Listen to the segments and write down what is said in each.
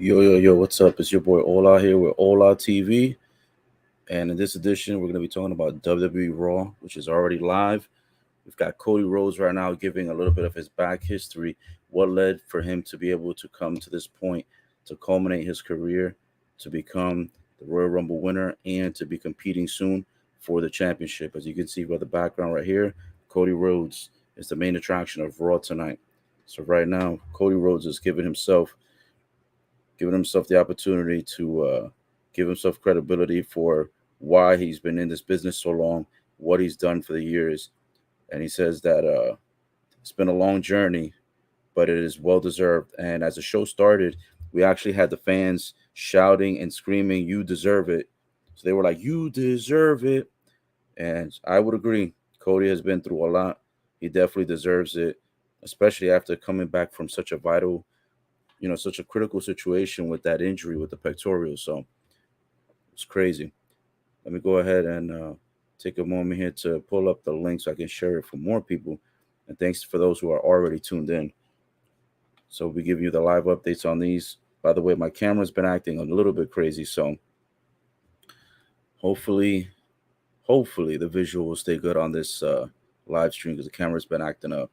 Yo, what's up? It's your boy Ola here with Ola TV. And in this edition, we're going to be talking about WWE Raw, which is already live. We've got Cody Rhodes right now giving a little bit of his back history, what led for him to be able to come to this point, to culminate his career, to become the Royal Rumble winner, and to be competing soon for the championship. As you can see by the background right here, Cody Rhodes is the main attraction of Raw tonight. So right now, Cody Rhodes is giving himself the opportunity to give himself credibility for why he's been in this business so long, what he's done for the years. And he says that it's been a long journey, but it is well deserved. And as the show started, we actually had the fans shouting and screaming, "You deserve it." So they were like, "You deserve it." And I would agree. Cody has been through a lot. He definitely deserves it, especially after coming back from such a vital, such a critical situation with that injury with the pectoral. So it's crazy. Let me go ahead and take a moment here to pull up the link so I can share it for more people. And thanks for those who are already tuned in. So we'll be giving you the live updates on these. By the way, my camera's been acting a little bit crazy, so hopefully, hopefully the visual will stay good on this live stream because the camera's been acting up.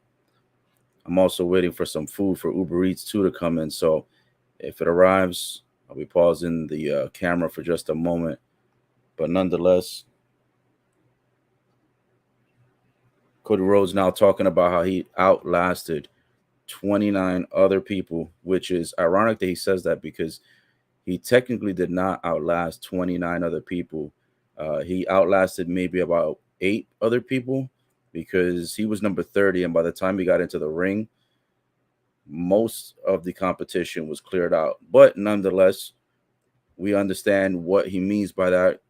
I'm also waiting for some food for Uber Eats too to come in. So if it arrives, I'll be pausing the camera for just a moment. But nonetheless, Cody Rhodes now talking about how he outlasted 29 other people, which is ironic that he says that because he technically did not outlast 29 other people. He outlasted maybe about 8 other people because he was number 30. And by the time he got into the ring, most of the competition was cleared out. But nonetheless, we understand what he means by that,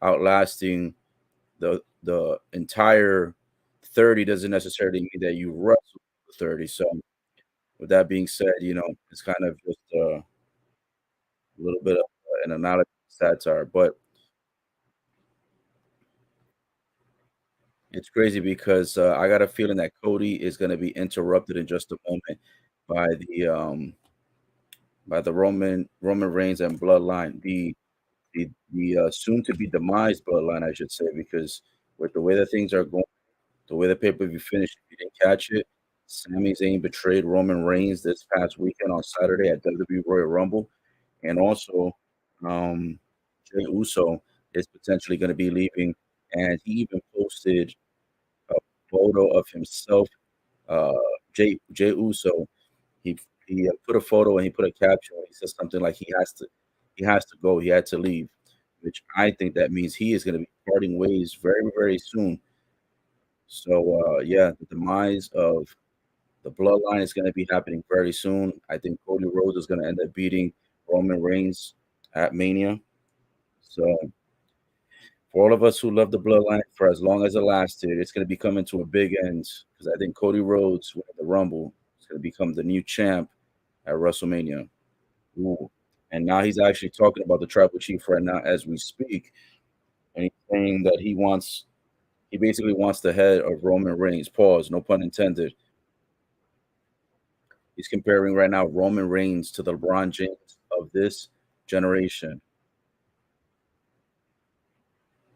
outlasting the entire 30 doesn't necessarily mean that you wrestle 30. So with that being said, it's kind of just a little bit of an analogy satire, but it's crazy because I got a feeling that Cody is going to be interrupted in just a moment by the Roman Reigns and Bloodline, the soon to be demise Bloodline, I should say, because with the way that things are going. The way the pay-per-view finished, if you didn't catch it, Sami Zayn betrayed Roman Reigns this past weekend on Saturday at WWE Royal Rumble. And also, um, Jey Uso is potentially going to be leaving. And he even posted a photo of himself, uh, Jey Uso. He he put a photo and he put a caption. He says something like he has to go. He had to leave, which I think that means he is going to be parting ways very, very soon. So yeah, the demise of the bloodline is going to be happening very soon. I think Cody Rhodes is going to end up beating Roman Reigns at Mania. So for all of us who love the bloodline for as long as it lasted, it's going to be coming to a big end because I think Cody Rhodes with the Rumble is going to become the new champ at WrestleMania. Ooh. And now he's actually talking about the tribal chief right now as we speak, and he's saying that he basically wants the head of Roman Reigns. Pause, no pun intended. He's comparing right now Roman Reigns to the LeBron James of this generation.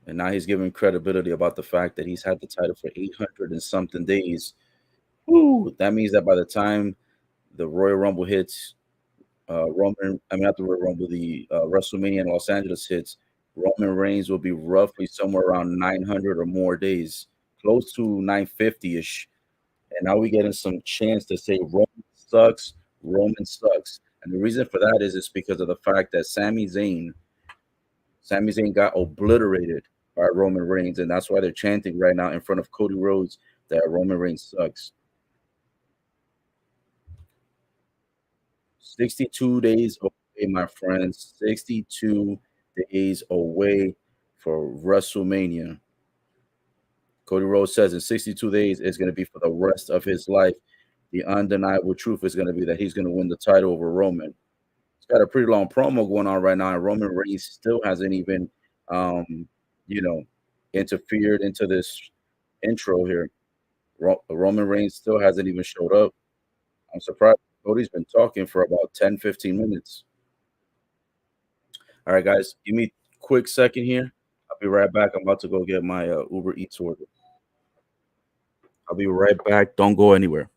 And now he's giving credibility about the fact that he's had the title for 800 and something days. Woo! That means that by the time the Royal Rumble hits, not the Royal Rumble, the WrestleMania in Los Angeles hits, Roman Reigns will be roughly somewhere around 900 or more days, close to 950 ish. And now we getting some chance to say Roman sucks, Roman sucks. And the reason for that is it's because of the fact that Sami Zayn got obliterated by Roman Reigns, and that's why they're chanting right now in front of Cody Rhodes that Roman Reigns sucks. 62 days away, my friends. 62 days away for WrestleMania. Cody Rhodes says in 62 days it's going to be for the rest of his life. The undeniable truth is going to be that he's going to win the title over Roman. He's got a pretty long promo going on right now, and Roman Reigns still hasn't even, um, you know, interfered into this intro here. Roman Reigns still hasn't even showed up. I'm surprised. Cody's been talking for about 10, 15 minutes. All right, guys, give me a quick second here. I'll be right back. I'm about to go get my Uber Eats order. I'll be right back. Don't go anywhere.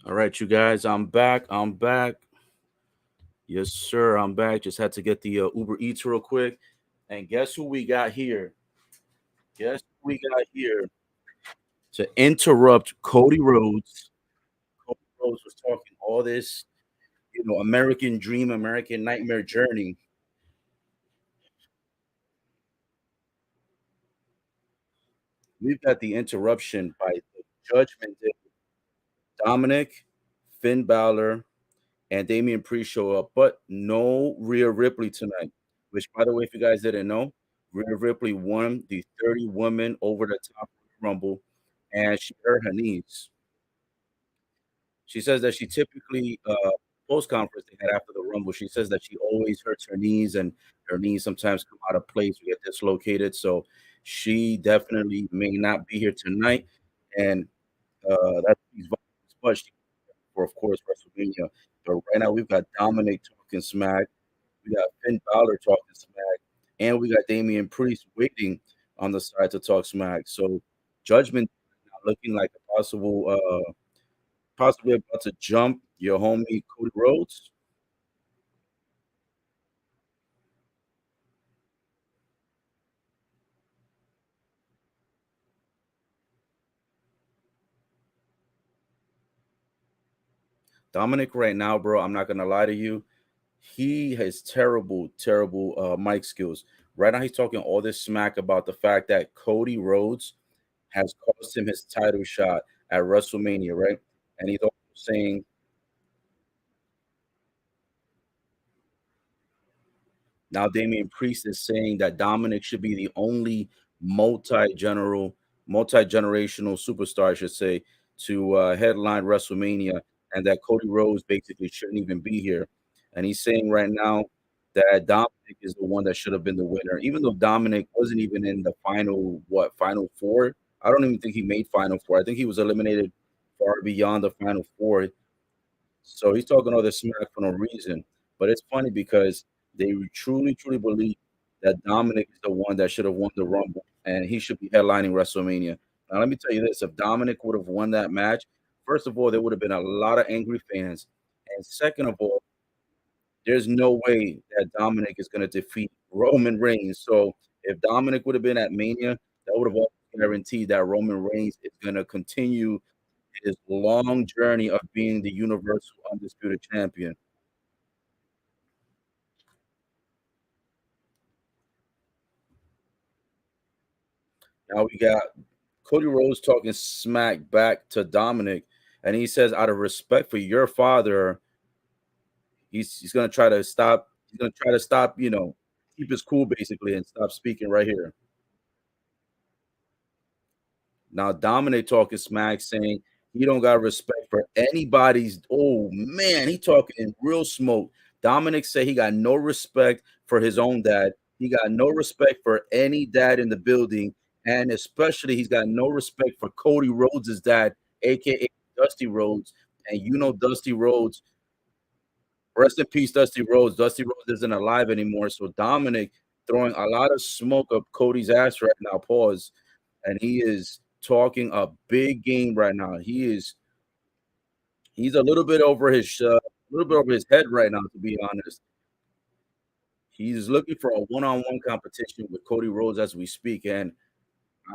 All right, you guys, I'm back. I'm back. Yes, sir. I'm back. Just had to get the Uber Eats real quick. And guess who we got here? Guess who we got here to interrupt Cody Rhodes. Cody Rhodes was talking all this, American dream, American nightmare journey. We've got the interruption by the Judgment Day. Dominic, Finn Balor, and Damian Priest show up, but no Rhea Ripley tonight. Which, by the way, if you guys didn't know, Rhea Ripley won the 30 women over the top Rumble, and she hurt her knees. She says that she typically post conference they had after the Rumble. She says that she always hurts her knees, and her knees sometimes come out of place or get dislocated. So she definitely may not be here tonight, and that's but she for, of course, WrestleMania. But right now, we've got Dominic talking smack, we got Finn Balor talking smack, and we got Damian Priest waiting on the side to talk smack. So, Judgment looking like a possibly about to jump your homie Cody Rhodes. Dominic, right now, bro, I'm not gonna lie to you. He has terrible, terrible mic skills. Right now, he's talking all this smack about the fact that Cody Rhodes has cost him his title shot at WrestleMania, right? And he's also saying now Damian Priest is saying that Dominic should be the only multi-generational superstar, I should say, to headline WrestleMania, and that Cody Rhodes basically shouldn't even be here. And he's saying right now that Dominic is the one that should have been the winner, even though Dominic wasn't even in the final four. I don't even think he made final four. I think he was eliminated far beyond the final four. So he's talking all this smack for no reason. But it's funny because they truly, truly believe that Dominic is the one that should have won the Rumble and he should be headlining WrestleMania. Now, let me tell you this, if Dominic would have won that match, first of all, there would have been a lot of angry fans. And second of all, there's no way that Dominic is going to defeat Roman Reigns. So if Dominic would have been at Mania, that would have also guaranteed that Roman Reigns is going to continue his long journey of being the Universal Undisputed Champion. Now we got Cody Rhodes talking smack back to Dominic, and he says, out of respect for your father, he's gonna try to stop. He's gonna try to stop. Keep his cool basically and stop speaking right here. Now Dominic talking smack, saying he don't got respect for anybody's. Oh man, he talking in real smoke. Dominic said he got no respect for his own dad. He got no respect for any dad in the building, and especially he's got no respect for Cody Rhodes' dad, aka Dusty Rhodes. And Dusty Rhodes Rest in peace, Dusty Rhodes. Dusty Rhodes isn't alive anymore. So Dominic throwing a lot of smoke up Cody's ass right now. Pause. And he is talking a big game right now. He's a little bit over his head right now, to be honest. He's looking for a one-on-one competition with Cody Rhodes as we speak, and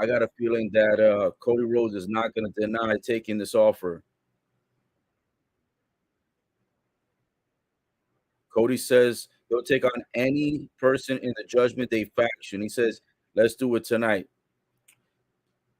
I got a feeling that Cody Rhodes is not going to deny taking this offer. Cody says he'll take on any person in the Judgment Day faction. He says, "Let's do it tonight."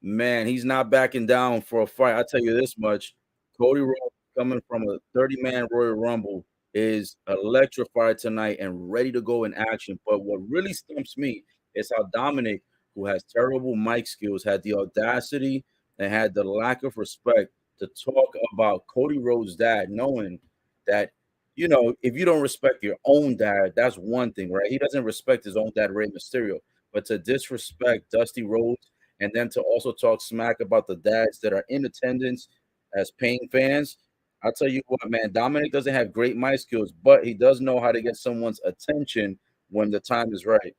Man, he's not backing down for a fight. I'll tell you this much. Cody Rhodes coming from a 30-man Royal Rumble is electrified tonight and ready to go in action. But what really stumps me is how Dominic, who has terrible mic skills, had the audacity and had the lack of respect to talk about Cody Rhodes' dad, knowing that, if you don't respect your own dad, that's one thing, right? He doesn't respect his own dad, Rey Mysterio. But to disrespect Dusty Rhodes and then to also talk smack about the dads that are in attendance as paying fans. I'll tell you what, man, Dominic doesn't have great mic skills, but he does know how to get someone's attention when the time is right.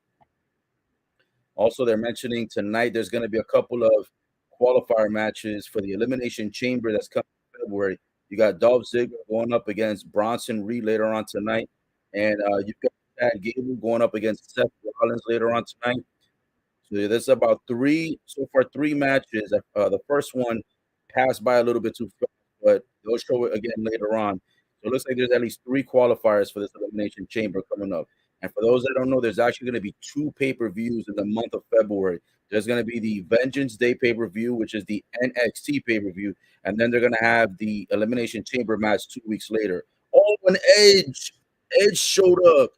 Also, they're mentioning tonight there's going to be a couple of qualifier matches for the Elimination Chamber that's coming in February. You got Dolph Ziggler going up against Bronson Reed later on tonight, and you've got Gable going up against Seth Rollins later on tonight. So there's about three matches. The first one passed by a little bit too fast, but they'll show it again later on. So it looks like there's at least three qualifiers for this Elimination Chamber coming up. And for those that don't know, there's actually going to be two pay-per-views in the month of February. There's going to be the Vengeance Day pay-per-view, which is the NXT pay-per-view, and then they're going to have the Elimination Chamber match 2 weeks later. Oh, when Edge showed up.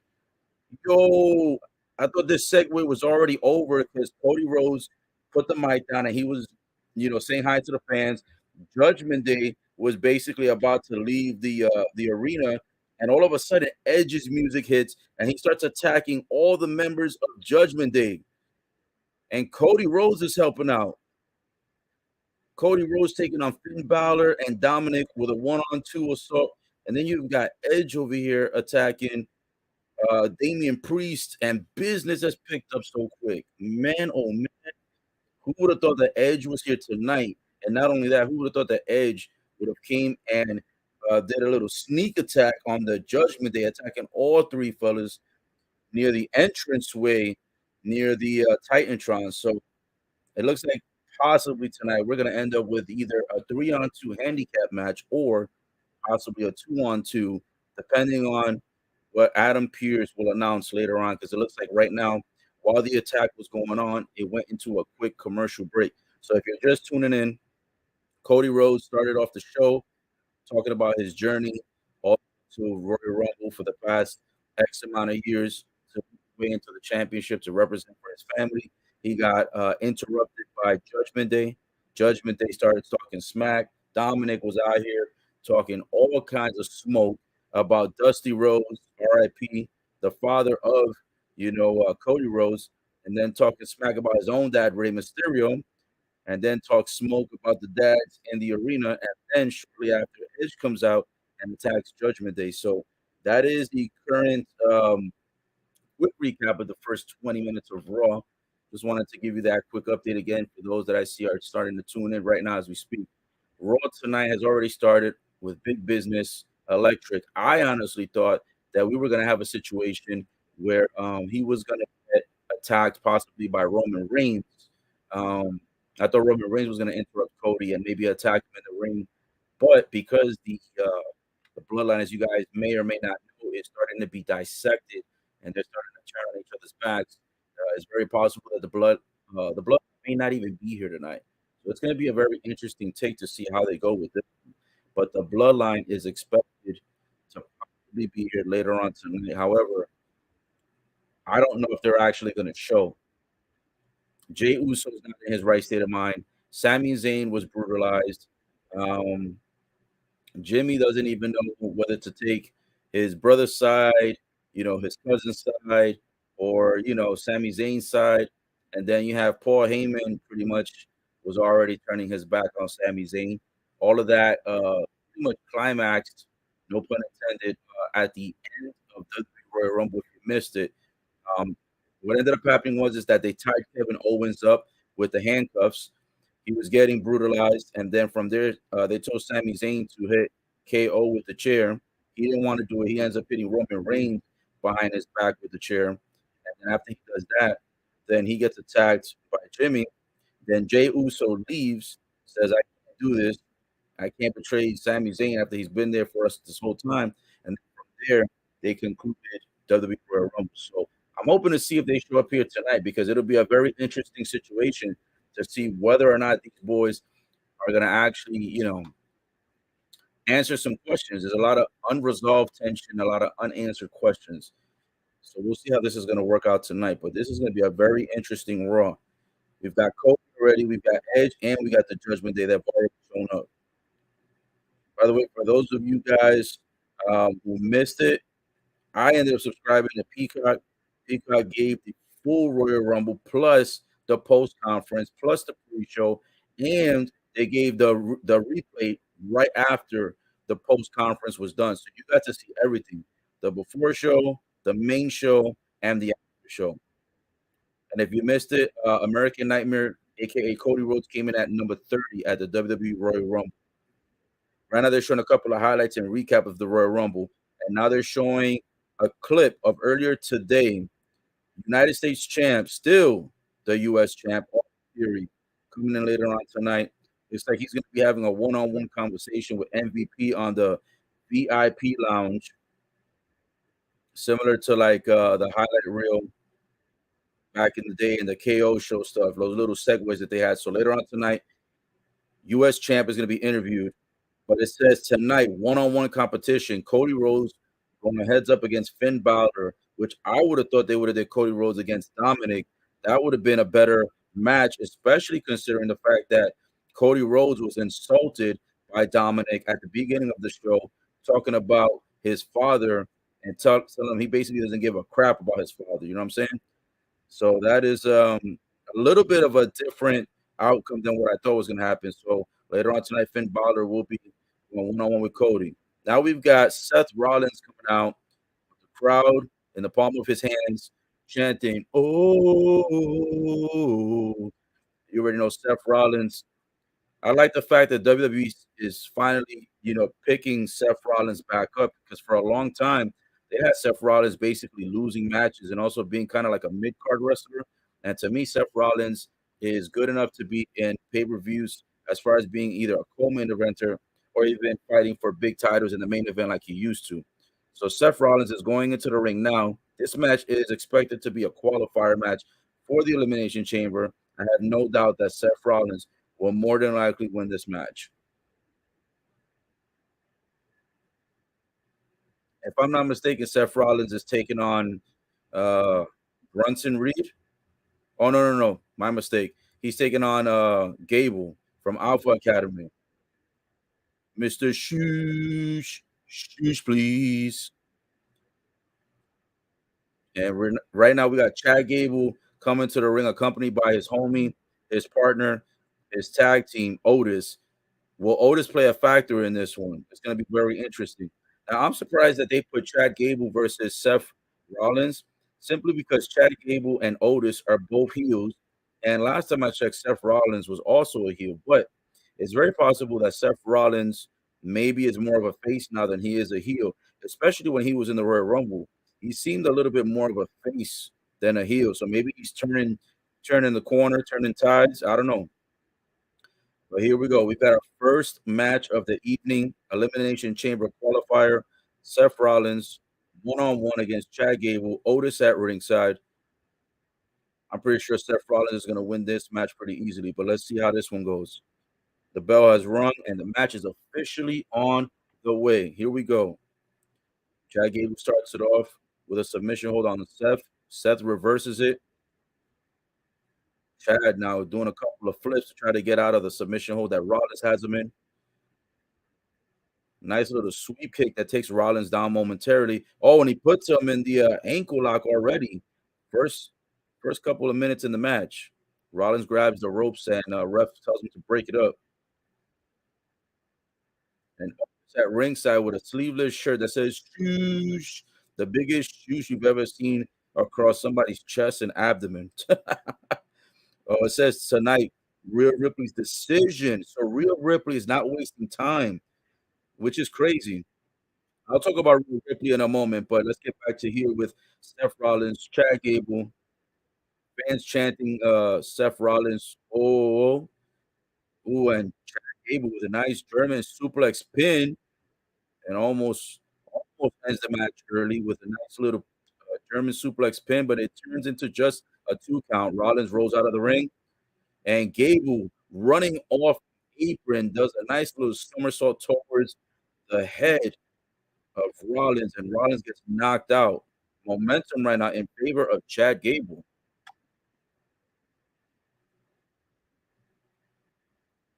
Yo, I thought this segue was already over because Cody Rhodes put the mic down and he was, saying hi to the fans. Judgment Day was basically about to leave the arena, and all of a sudden, Edge's music hits and he starts attacking all the members of Judgment Day. And Cody Rhodes is helping out. Cody Rhodes taking on Finn Balor and Dominic with a one-on-two assault, and then you've got Edge over here attacking Damian Priest, and business has picked up so quick. Man, oh man, who would have thought that Edge was here tonight? And not only that, who would have thought that Edge would have came and did a little sneak attack on the Judgment Day, attacking all three fellas near the entranceway, near the Titantron. So it looks like possibly tonight we're going to end up with either a 3-on-2 handicap match or possibly a 2-on-2, depending on what Adam Pearce will announce later on, because it looks like right now, while the attack was going on, it went into a quick commercial break. So if you're just tuning in, Cody Rhodes started off the show talking about his journey all to Royal Rumble for the past X amount of years to way into the championship to represent for his family. He got interrupted by Judgment Day. Judgment Day started talking smack. Dominic was out here talking all kinds of smoke about Dusty Rhodes, RIP, the father of, Cody Rhodes, and then talking smack about his own dad, Rey Mysterio, and then talk smoke about the dads in the arena. And then shortly after, Edge comes out and attacks Judgment Day. So that is the current quick recap of the first 20 minutes of Raw. Just wanted to give you that quick update again for those that I see are starting to tune in right now as we speak. Raw tonight has already started with big business, electric. I honestly thought that we were going to have a situation where he was going to get attacked possibly by Roman Reigns. I thought Roman Reigns was going to interrupt Cody and maybe attack him in the ring, but because the bloodline, as you guys may or may not know, is starting to be dissected and they're starting to turn on each other's backs, it's very possible that the blood may not even be here tonight. So it's going to be a very interesting take to see how they go with it. But the bloodline is expected to probably be here later on tonight. However, I don't know if they're actually going to show. Jey Uso is not in his right state of mind. Sami Zayn was brutalized. Um, Jimmy doesn't even know whether to take his brother's side, his cousin's side, or Sami Zayn's side. And then you have Paul Heyman pretty much was already turning his back on Sami Zayn. All of that pretty much climaxed no pun intended, at the end of the Royal Rumble. If you missed it, um, what ended up happening was is that they tied Kevin Owens up with the handcuffs. He was getting brutalized, and then from there, they told Sami Zayn to hit KO with the chair. He didn't want to do it. He ends up hitting Roman Reigns behind his back with the chair, and then after he does that, then he gets attacked by Jimmy. Then Jey Uso leaves, says, "I can't do this. I can't betray Sami Zayn after he's been there for us this whole time." And from there, they concluded WWE Royal Rumble. So I'm hoping to see if they show up here tonight because it'll be a very interesting situation to see whether or not these boys are going to actually, answer some questions. There's a lot of unresolved tension, a lot of unanswered questions. So we'll see how this is going to work out tonight. But this is going to be a very interesting Raw. We've got Cody already, we've got Edge, and we got the Judgment Day that have already shown up. By the way, for those of you guys who missed it, I ended up subscribing to Peacock. Peacock gave the full Royal Rumble plus the post conference plus the pre-show, and they gave the replay right after the post conference was done. So you got to see everything: the before show, the main show, and the after show. And if you missed it, American Nightmare, aka Cody Rhodes, came in at number 30 at the WWE Royal Rumble. Right now, they're showing a couple of highlights and recap of the Royal Rumble, and now they're showing a clip of earlier today. United States champ, still the U.S. champ, Theory, coming in later on tonight. It's like he's going to be having a one-on-one conversation with MVP on the VIP lounge, similar to like the highlight reel back in the day in the KO show stuff, those little segues that they had. So later on tonight, U.S. champ is going to be interviewed. But it says tonight, one-on-one competition, Cody Rhodes going heads up against Finn Balor, which I would have thought they would have did Cody Rhodes against Dominic. That would have been a better match, especially considering the fact that Cody Rhodes was insulted by Dominic at the beginning of the show, talking about his father and telling him he basically doesn't give a crap about his father. You know what I'm saying? So that is a little bit of a different outcome than what I thought was going to happen. So later on tonight, Finn Balor will be one-on-one with Cody. Now we've got Seth Rollins coming out with the crowd in the palm of his hands, chanting, "Oh!" You already know Seth Rollins. I like the fact that WWE is finally, picking Seth Rollins back up because for a long time they had Seth Rollins basically losing matches and also being kind of like a mid-card wrestler. And to me, Seth Rollins is good enough to be in pay-per-views as far as being either a co-main eventer or even fighting for big titles in the main event like he used to. So Seth Rollins is going into the ring now. This match is expected to be a qualifier match for the Elimination Chamber. I have no doubt that Seth Rollins will more than likely win this match. If I'm not mistaken, Seth Rollins is taking on Bronson Reed. Oh no, my mistake. He's taking on Gable from Alpha Academy. Mr. Shoosh, please. And right now we got Chad Gable coming to the ring, accompanied by his homie, his partner, his tag team, Otis. Will Otis play a factor in this one? It's going to be very interesting. Now, I'm surprised that they put Chad Gable versus Seth Rollins simply because Chad Gable and Otis are both heels. And last time I checked, Seth Rollins was also a heel. But it's very possible that Seth Rollins maybe is more of a face now than he is a heel, especially when he was in the Royal Rumble. He seemed a little bit more of a face than a heel. So maybe he's turning the corner, turning tides. I don't know. But here we go. We've got our first match of the evening, Elimination Chamber qualifier. Seth Rollins, one-on-one against Chad Gable, Otis at ringside. I'm pretty sure Seth Rollins is going to win this match pretty easily, but let's see how this one goes. The bell has rung, and the match is officially on the way. Here we go. Chad Gable starts it off with a submission hold on Seth. Seth reverses it. Chad now doing a couple of flips to try to get out of the submission hold that Rollins has him in. Nice little sweep kick that takes Rollins down momentarily. Oh, and he puts him in the ankle lock already. First couple of minutes in the match. Rollins grabs the ropes and ref tells him to break it up. And at ringside with a sleeveless shirt that says "Shoosh," the biggest shoosh you've ever seen across somebody's chest and abdomen. Oh, it says tonight, Rhea Ripley's decision. So Rhea Ripley is not wasting time, which is crazy. I'll talk about Rhea Ripley in a moment, but let's get back to here with Seth Rollins, Chad Gable, fans chanting Seth Rollins. Oh, ooh, and Chad Gable with a nice German suplex pin and almost ends the match early with a nice little German suplex pin, but it turns into just a 2 count. Rollins rolls out of the ring, and Gable running off the apron does a nice little somersault towards the head of Rollins, and Rollins gets knocked out. Momentum right now in favor of Chad Gable.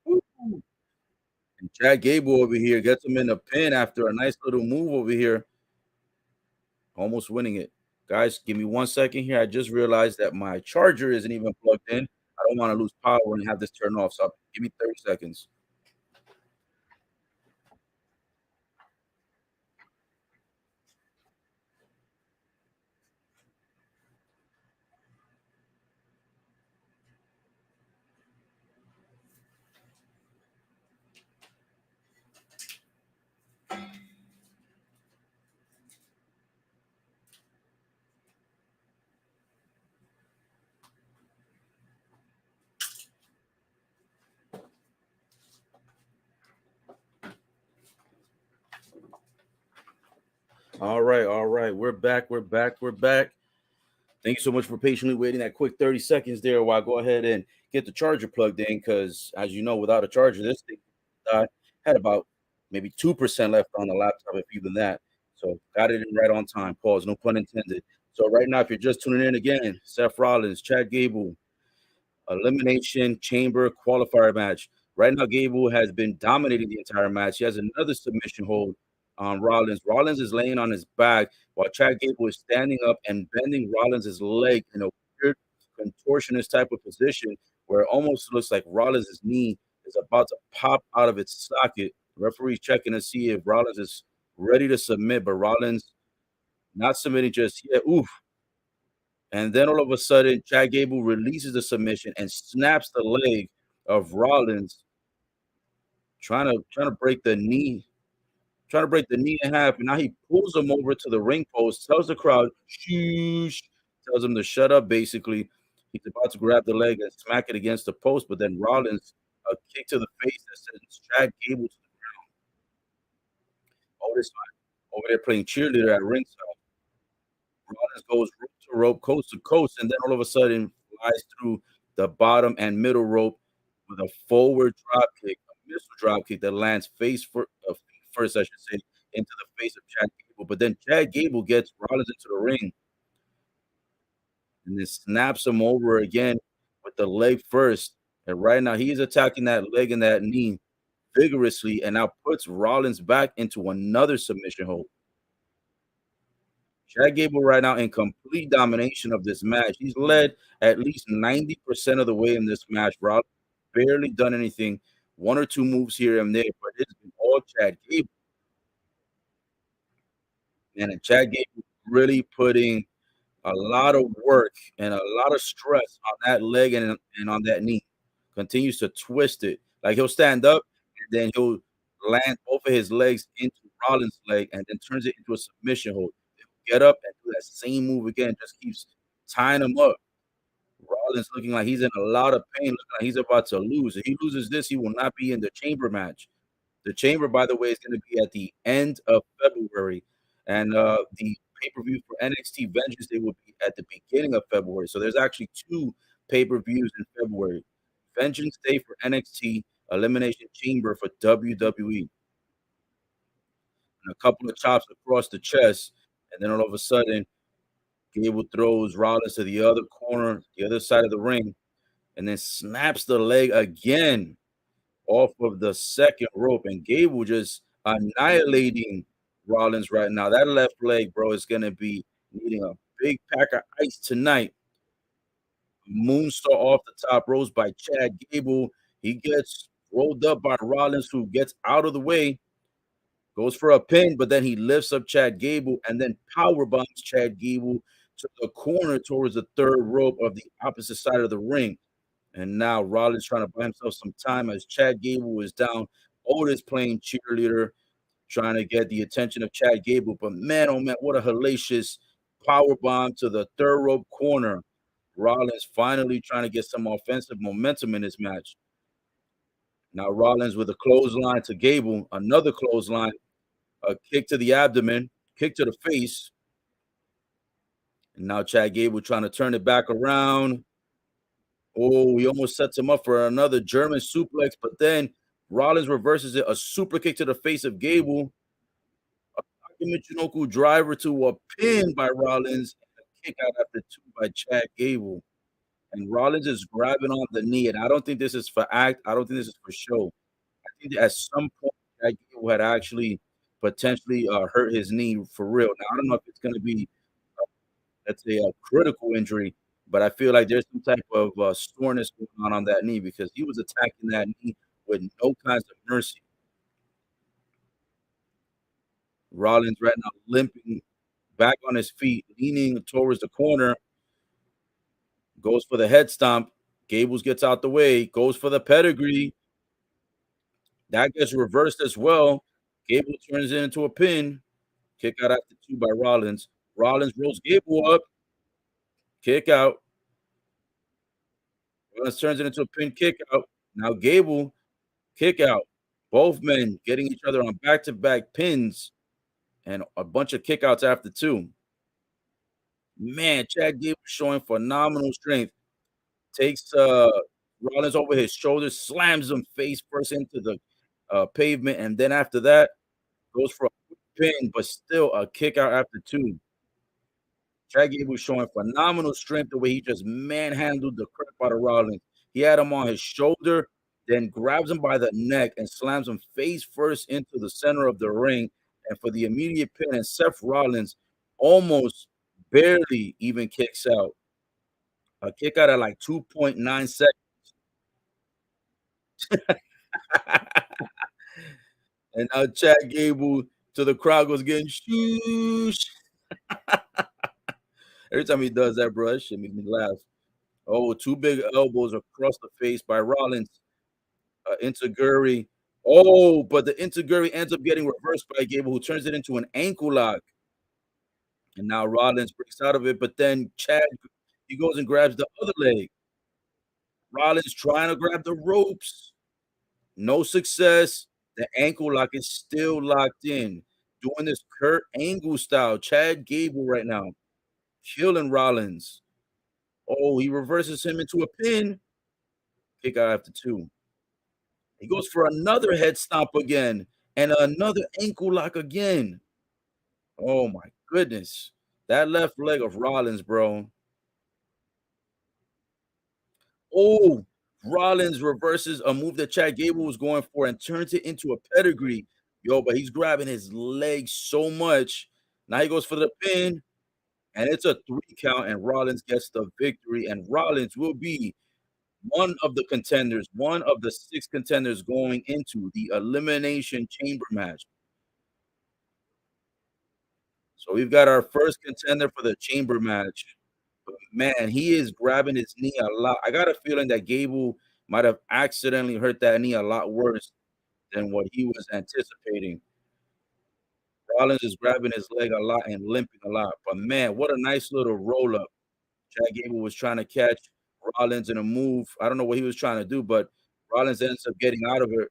Woo! And Chad Gable over here gets him in the pin after a nice little move over here, almost winning it. Guys, give me 1 second here. I just realized that my charger isn't even plugged in. I don't want to lose power and have this turn off. So give me 30 seconds. All right, all right. We're back. We're back. We're back. Thank you so much for patiently waiting that quick 30 seconds there while I go ahead and get the charger plugged in. Because as you know, without a charger, this thing had about maybe 2% left on the laptop, if even that. So got it in right on time. Pause, no pun intended. So right now, if you're just tuning in again, Seth Rollins, Chad Gable, elimination chamber qualifier match. Right now, Gable has been dominating the entire match. He has another submission hold on Rollins. Rollins is laying on his back while Chad Gable is standing up and bending Rollins' leg in a weird contortionist type of position where it almost looks like Rollins' knee is about to pop out of its socket. The referee's checking to see if Rollins is ready to submit, but Rollins not submitting just yet. Oof. And then all of a sudden, Chad Gable releases the submission and snaps the leg of Rollins, trying to break the knee, trying to break the knee in half. And now he pulls him over to the ring post, tells the crowd, "Shoosh," tells him to shut up. Basically, he's about to grab the leg and smack it against the post, but then Rollins a kick to the face that sends Chad Gable to all this time over there playing cheerleader at ringside. Rollins goes rope to rope, coast to coast, and then all of a sudden flies through the bottom and middle rope with a forward drop kick, a missile drop kick that lands first, I should say, into the face of Chad Gable. But then Chad Gable gets Rollins into the ring and then snaps him over again with the leg first. And right now he's attacking that leg and that knee vigorously and now puts Rollins back into another submission hold. Chad Gable right now in complete domination of this match. He's led at least 90% of the way in this match. Rollins barely done anything, one or two moves here and there, but it's been all Chad Gable. And Chad Gable really putting a lot of work and a lot of stress on that leg and on that knee. Continues to twist it. Like he'll stand up and then he'll land both of his legs into Rollins' leg and then turns it into a submission hold. He'll get up and do that same move again, just keeps tying him up. Rollins looking like he's in a lot of pain, looking like he's about to lose. If he loses this, he will not be in the chamber match. The chamber, by the way, is going to be at the end of February, and the pay-per-view for NXT Vengeance Day will be at the beginning of February. So there's actually two pay-per-views in February: Vengeance Day for NXT, Elimination Chamber for WWE, and a couple of chops across the chest, and then all of a sudden, Gable throws Rollins to the other corner, the other side of the ring, and then snaps the leg again off of the second rope, and Gable just annihilating Rollins right now. That left leg, bro, is gonna be needing a big pack of ice tonight. Moonsault off the top rose by Chad Gable. He gets rolled up by Rollins, who gets out of the way. goes for a pin, but then he lifts up Chad Gable and then power bombs Chad Gable to the corner towards the third rope of the opposite side of the ring. And now Rollins trying to buy himself some time as Chad Gable is down. Otis playing cheerleader, trying to get the attention of Chad Gable. But man, oh man, what a hellacious power bomb to the third rope corner. Rollins finally trying to get some offensive momentum in this match. Now Rollins with a clothesline to Gable, another clothesline, a kick to the abdomen, kick to the face. And now Chad Gable trying to turn it back around. Oh, he almost sets him up for another German suplex, but then Rollins reverses it, a super kick to the face of Gable, a Michinoku driver to a pin by Rollins, and a kick out after two by Chad Gable. And Rollins is grabbing on the knee, and I don't think this is for act. I don't think this is for show. I think that at some point Chad Gable had actually potentially hurt his knee for real. Now I don't know if it's going to be, let's say, a critical injury, but I feel like there's some type of soreness going on that knee because he was attacking that knee with no kinds of mercy. Rollins right now limping back on his feet, leaning towards the corner, goes for the head stomp. Gables gets out the way, goes for the pedigree. That gets reversed as well. Gable turns it into a pin. Kick out after two by Rollins. Rollins rolls Gable up. Kick out. Rollins turns it into a pin kick out. Now Gable, kick out. Both men getting each other on back-to-back pins and a bunch of kickouts after two. Man, Chad Gable showing phenomenal strength. Takes Rollins over his shoulder, slams him face first into the pavement, and then after that goes for a quick pin, but still a kick out after two. Chad Gable showing phenomenal strength the way he just manhandled the crap out of Rollins. He had him on his shoulder, then grabs him by the neck and slams him face first into the center of the ring. And for the immediate pin, and Seth Rollins almost barely even kicks out. A kick out at like 2.9 seconds. And now Chad Gable to the crowd goes getting shoosh. Every time he does that, bro, that shit make me laugh. Oh, two big elbows across the face by Rollins. Integuri. Oh, but the Integuri ends up getting reversed by Gable, who turns it into an ankle lock. And now Rollins breaks out of it, but then Chad, he goes and grabs the other leg. Rollins trying to grab the ropes. No success. The ankle lock is still locked in. Doing this Kurt Angle style. Chad Gable right now. Killing Rollins. Oh, he reverses him into a pin. Kick out after two. He goes for another head stomp again and another ankle lock again. Oh my goodness. That left leg of Rollins, bro. Oh, Rollins reverses a move that Chad Gable was going for and turns it into a pedigree. Yo, but he's grabbing his leg so much. Now he goes for the pin, and it's a 3 count, and Rollins gets the victory. And Rollins will be one of the contenders, one of the 6 contenders going into the Elimination Chamber match. So we've got our first contender for the chamber match. But man, he is grabbing his knee a lot. I got a feeling that Gable might have accidentally hurt that knee a lot worse than what he was anticipating. Rollins is grabbing his leg a lot and limping a lot. But man, what a nice little roll up. Chad Gable was trying to catch Rollins in a move. I don't know what he was trying to do, but Rollins ends up getting out of it,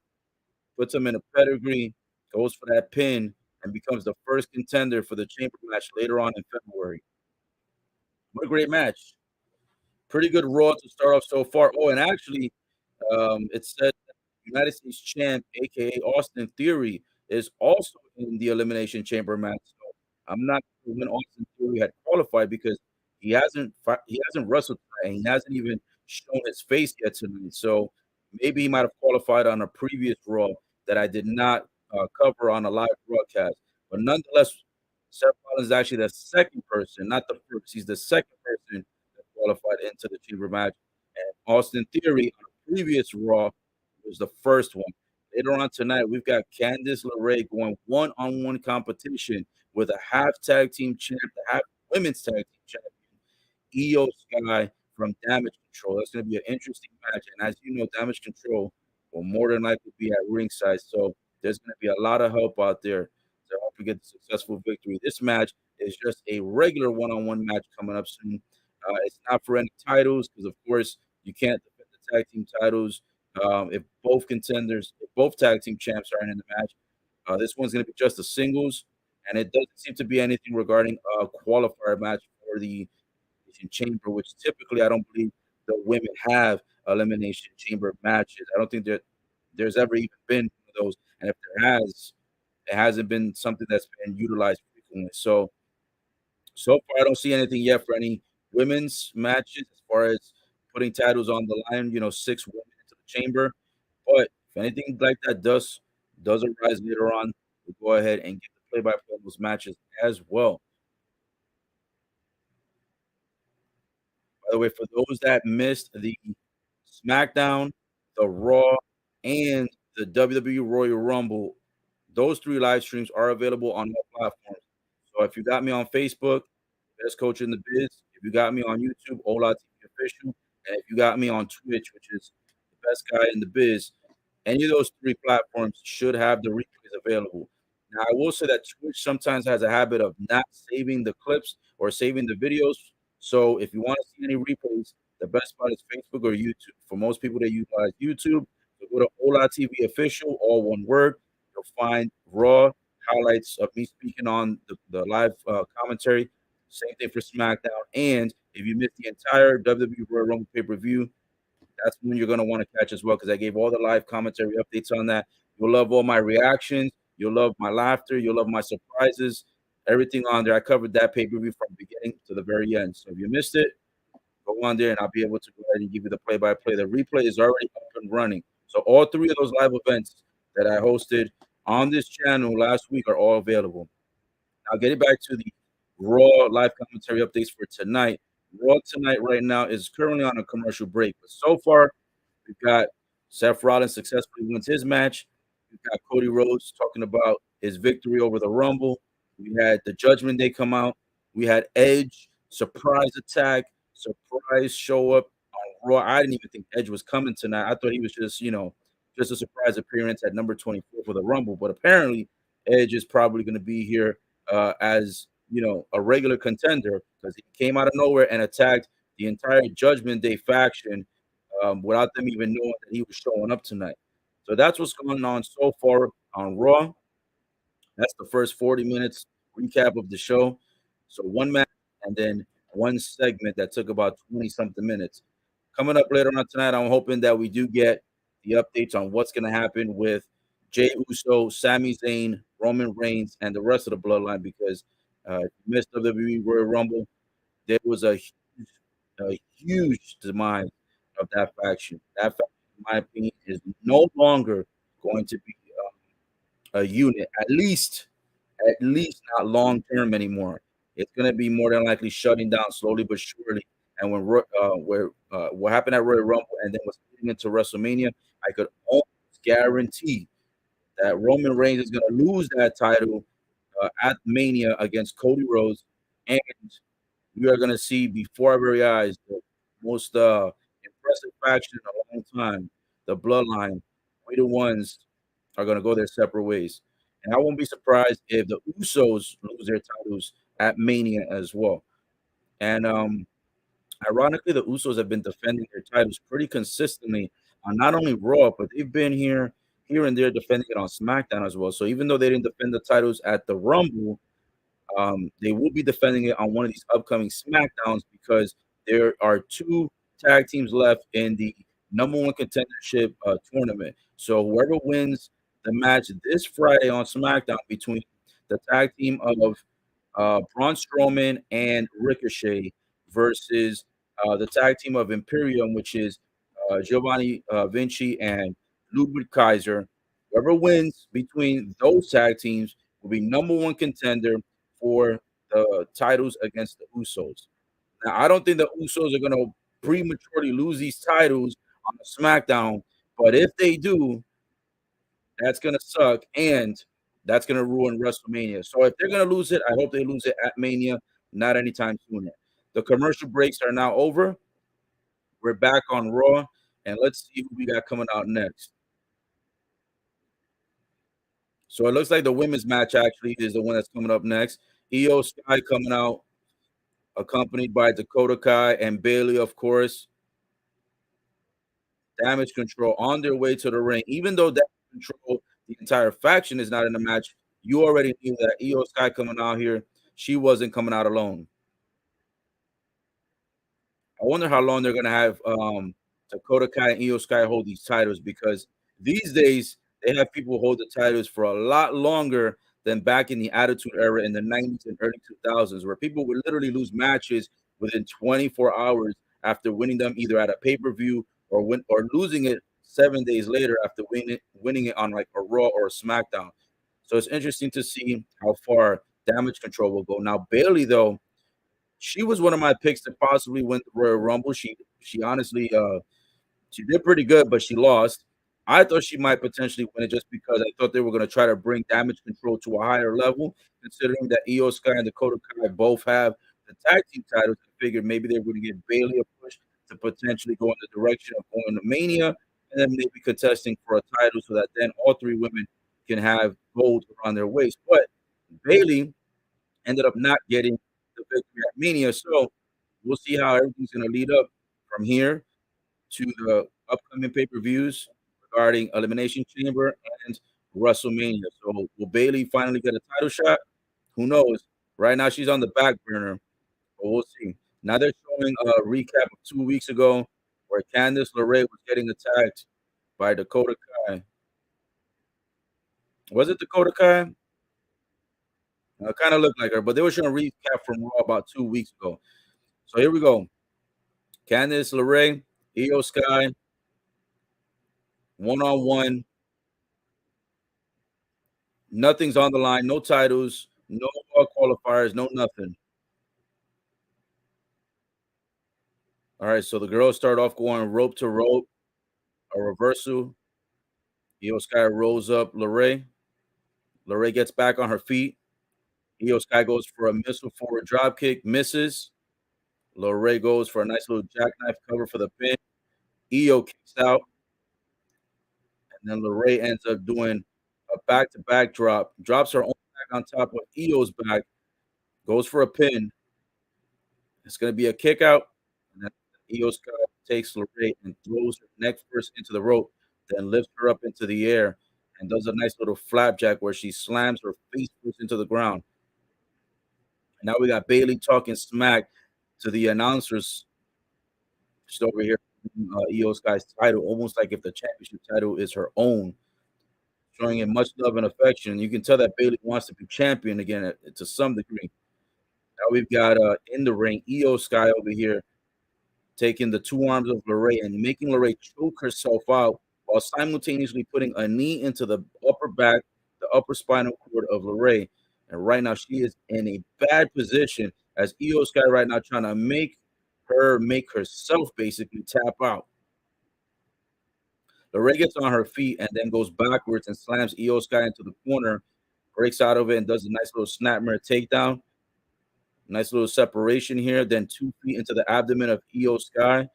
puts him in a pedigree, goes for that pin, and becomes the first contender for the chamber match later on in February. What a great match. Pretty good Raw to start off so far. Oh, and actually, it said that United States champ, aka Austin Theory, is also in the Elimination Chamber match. So I'm not sure when Austin Theory had qualified because he hasn't wrestled tonight, and he hasn't even shown his face yet tonight. So maybe he might have qualified on a previous Raw that I did not cover on a live broadcast. But nonetheless, Seth Rollins is actually the second person, not the first. He's the second person that qualified into the chamber match. And Austin Theory on a previous Raw was the first one. later on tonight, we've got Candice LeRae going one-on-one competition with a half tag team champ, the half women's tag team champ, Eos Sky from Damage Control. That's going to be an interesting match. And as you know, Damage Control will more than likely be at ringside. So there's going to be a lot of help out there to help you get the successful victory. This match is just a regular one-on-one match coming up soon. It's not for any titles because, of course, you can't defend the tag team titles if both tag team champs are in the match. This one's going to be just a singles, and it doesn't seem to be anything regarding a qualifier match for the Elimination Chamber, which typically I don't believe the women have Elimination Chamber matches. I don't think that there's ever even been one of those, and if there has, it hasn't been something that's been utilized frequently. So far, I don't see anything yet for any women's matches as far as putting titles on the line. 6 women into the chamber, but if anything like that does arise later on, we'll go ahead and get the play-by-play of those matches as well. By the way, for those that missed the SmackDown, the Raw, and the WWE Royal Rumble, those 3 live streams are available on all platforms. So if you got me on Facebook, Best Coach in the Biz, if you got me on YouTube, Ola TV Official, and if you got me on Twitch, which is the best guy in the biz, any of those 3 platforms should have the replays available. Now, I will say that Twitch sometimes has a habit of not saving the clips or saving the videos. So if you want to see any replays, the best spot is Facebook or YouTube. For most people that utilize YouTube, so go to Ola TV Official, all one word. You'll find raw highlights of me speaking on the live commentary. Same thing for SmackDown. And if you missed the entire WWE Royal Rumble pay-per-view, that's when you're going to want to catch as well, because I gave all the live commentary updates on that. You'll love all my reactions. You'll love my laughter. You'll love my surprises. Everything on there. I covered that pay-per-view from the beginning to the very end. So if you missed it, go on there and I'll be able to go ahead and give you the play-by-play. The replay is already up and running. So all 3 of those live events that I hosted on this channel last week are all available. Now, getting back to the Raw live commentary updates for tonight. Raw tonight right now is currently on a commercial break. But so far, we've got Seth Rollins successfully wins his match. We've got Cody Rhodes talking about his victory over the Rumble. We had the Judgment Day come out. We had Edge, surprise attack, surprise show up on Raw. I didn't even think Edge was coming tonight. I thought he was just a surprise appearance at number 24 for the Rumble. But apparently, Edge is probably going to be here as a regular contender, because he came out of nowhere and attacked the entire Judgment Day faction without them even knowing that he was showing up tonight. So that's what's going on so far on Raw. That's the first 40 minutes recap of the show. So 1 match and then 1 segment that took about 20-something minutes. Coming up later on tonight, I'm hoping that we do get the updates on what's going to happen with Jey Uso, Sami Zayn, Roman Reigns, and the rest of the bloodline, because if you missed WWE Royal Rumble, there was a huge demise of that faction. That faction, in my opinion, is no longer going to be a unit, at least not long term anymore. It's going to be more than likely shutting down slowly but surely. And what happened at Royal Rumble and then was leading into WrestleMania, I could almost guarantee that Roman Reigns is going to lose that title at Mania against Cody Rhodes, and we are going to see before our very eyes the most impressive faction in a long time, the Bloodline. We the ones are going to go their separate ways, and I won't be surprised if the Usos lose their titles at Mania as well. And ironically, the Usos have been defending their titles pretty consistently on not only Raw, but they've been here and there defending it on SmackDown as well. So even though they didn't defend the titles at the Rumble, they will be defending it on one of these upcoming SmackDowns, because there are 2 tag teams left in the number 1 contendership tournament. So whoever wins the match this Friday on SmackDown between the tag team of Braun Strowman and Ricochet versus the tag team of Imperium, which is Giovanni Vinci and Ludwig Kaiser. Whoever wins between those tag teams will be number 1 contender for the titles against the Usos. Now, I don't think the Usos are going to prematurely lose these titles on the SmackDown, but if they do, That's gonna suck, and that's gonna ruin WrestleMania. So if they're gonna lose it, I hope they lose it at Mania, not anytime sooner. The commercial breaks are now over. We're back on Raw, and let's see who we got coming out next. So it looks like the women's match actually is the one that's coming up next. Eos Sky coming out, accompanied by Dakota Kai and Bayley, of course. Damage Control on their way to the ring. Even though Damage Control, the entire faction is not in the match, you already knew that Eos Sky coming out here, she wasn't coming out alone. I wonder how long they're gonna have Dakota Kai and Eos Sky hold these titles, because these days they have people hold the titles for a lot longer than back in the Attitude Era in the 90s and early 2000s, where people would literally lose matches within 24 hours after winning them either at a pay-per-view or losing it 7 days later after winning it on like a Raw or a SmackDown. So it's interesting to see how far Damage Control will go. Now Bayley, though, she was one of my picks to possibly win the Royal Rumble. She honestly she did pretty good, but she lost. I thought she might potentially win it just because I thought they were going to try to bring Damage Control to a higher level, considering that Io Sky and Dakota Kai both have the tag team titles. I figured maybe they were going to give Bayley a push to potentially go in the direction of going to Mania, and then maybe contesting for a title so that then all three women can have gold around their waist. But Bayley ended up not getting the victory at Mania. So we'll see how everything's going to lead up from here to the upcoming pay-per-views regarding Elimination Chamber and WrestleMania. So will Bayley finally get a title shot? Who knows? Right now she's on the back burner, but we'll see. Now they're showing a recap of 2 weeks ago where Candice LeRae was getting attacked by Dakota Kai. Was it Dakota Kai? Kind of looked like her, but they were showing a recap from Raw about 2 weeks ago. So here we go. Candice LeRae, Io Sky, one-on-one. Nothing's on the line. No titles. No qualifiers. No nothing. All right. So the girls start off going rope to rope, a reversal. Io Sky rolls up LeRae. LeRae gets back on her feet. Io Sky goes for a missile forward drop kick, misses. LeRae goes for a nice little jackknife cover for the pin. Io kicks out, and then LeRae ends up doing a back-to-back drop, drops her own back on top of Io's back, goes for a pin. It's going to be a kick out, and then Io Sky takes LeRae and throws her neck first into the rope, then lifts her up into the air and does a nice little flapjack where she slams her face first into the ground. Now we got Bayley talking smack to the announcers. She's over here, Io Sky's title, almost like if the championship title is her own, showing it much love and affection. You can tell that Bayley wants to be champion again to some degree. Now we've got in the ring, Io Sky over here taking the two arms of LeRae and making LeRae choke herself out while simultaneously putting a knee into the upper back, the upper spinal cord of LeRae. And right now she is in a bad position as Io Sky right now trying to make herself basically tap out. LeRae gets on her feet and then goes backwards and slams Io Sky into the corner, breaks out of it and does a nice little snapmare takedown. Nice little separation here. Then 2 feet into the abdomen of Io Sky.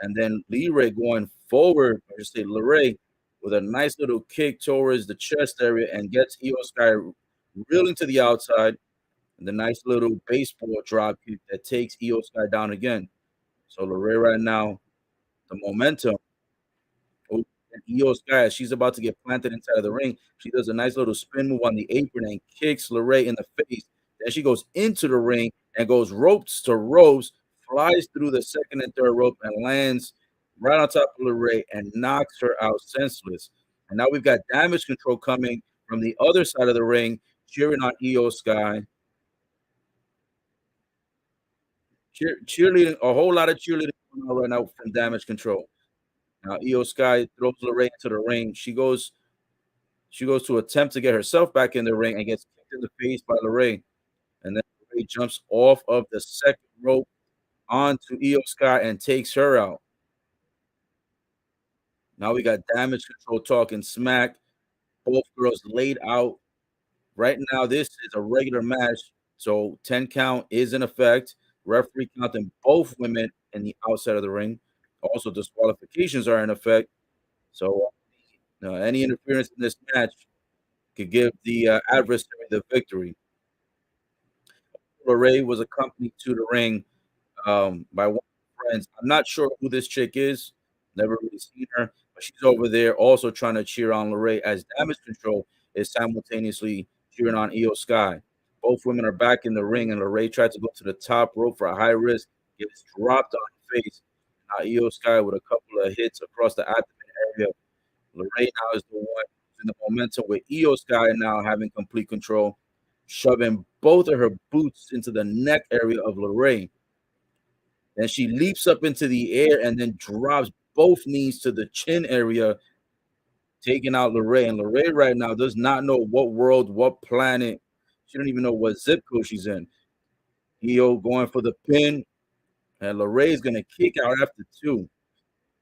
And then LeRae going forward, I should say LeRae, with a nice little kick towards the chest area and gets Io Sky reeling to the outside. And the nice little baseball drop kick that takes Io Sky down again. So LeRae right now, the momentum. And Io Sky, as she's about to get planted inside of the ring, she does a nice little spin move on the apron and kicks LeRae in the face. Then she goes into the ring and goes ropes to ropes, flies through the second and third rope and lands right on top of LeRae and knocks her out senseless. And now we've got Damage Control coming from the other side of the ring, cheering on Io Sky. Cheerleading, a whole lot of cheerleading going on right now from Damage Control. Now Io Sky throws LeRae into the ring. She goes to attempt to get herself back in the ring and gets kicked in the face by LeRae. And then LeRae jumps off of the second rope onto Io Sky and takes her out. Now we got Damage Control talking smack Both girls laid out. Right now, this is a regular match, so 10 count is in effect. Referee counting both women in the outside of the ring. Also, disqualifications are in effect. So, any interference in this match could give the adversary the victory. LeRae was accompanied to the ring by one of her friends. I'm not sure who this chick is. Never really seen her, but she's over there also trying to cheer on LeRae as Damage Control is simultaneously cheering on Eos Sky. Both women are back in the ring, and LeRae tried to go to the top rope for a high risk, gets dropped on her face. Now Eos Sky with a couple of hits across the abdomen area. LeRae now is the one in the momentum with Eos Sky now having complete control, shoving both of her boots into the neck area of LeRae. Then she leaps up into the air and then drops both knees to the chin area, taking out LeRae. And LeRae right now does not know what world, what planet. She don't even know what zip code she's in. EO going for the pin, and LeRae is going to kick out after two.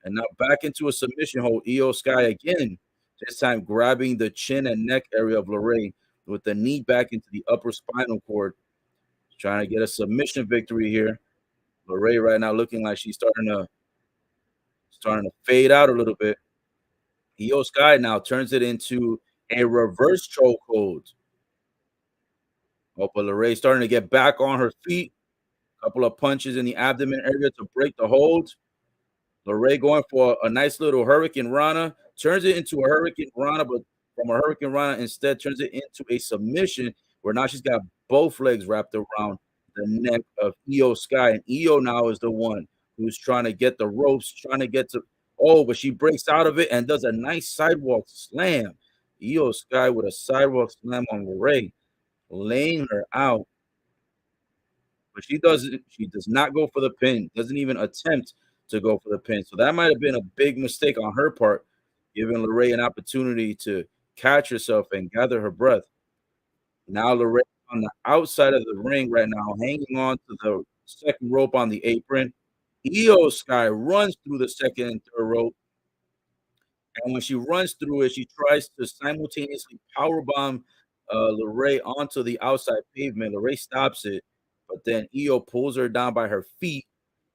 And now back into a submission hold. EO Sky again, this time grabbing the chin and neck area of LeRae with the knee back into the upper spinal cord. Trying to get a submission victory here. LeRae right now looking like she's starting to fade out a little bit. Eos Sky now turns it into a reverse chokehold. Oh, but LeRae starting to get back on her feet. Couple of punches in the abdomen area to break the hold. LeRae going for a nice little Hurricane Rana. Turns it into a Hurricane Rana, but from a Hurricane Rana instead turns it into a submission where now she's got both legs wrapped around the neck of Io Sky. And Io now is the one who's trying to get the ropes, trying to get to but she breaks out of it and does a nice sidewalk slam. Io Sky with a sidewalk slam on LeRae, laying her out. But she does not go for the pin, doesn't even attempt to go for the pin. So that might have been a big mistake on her part, giving LeRae an opportunity to catch herself and gather her breath. Now LeRae on the outside of the ring right now, hanging on to the second rope on the apron. Io Sky runs through the second and third rope. And when she runs through it, she tries to simultaneously powerbomb LeRae onto the outside pavement. LeRae stops it, but then Io pulls her down by her feet.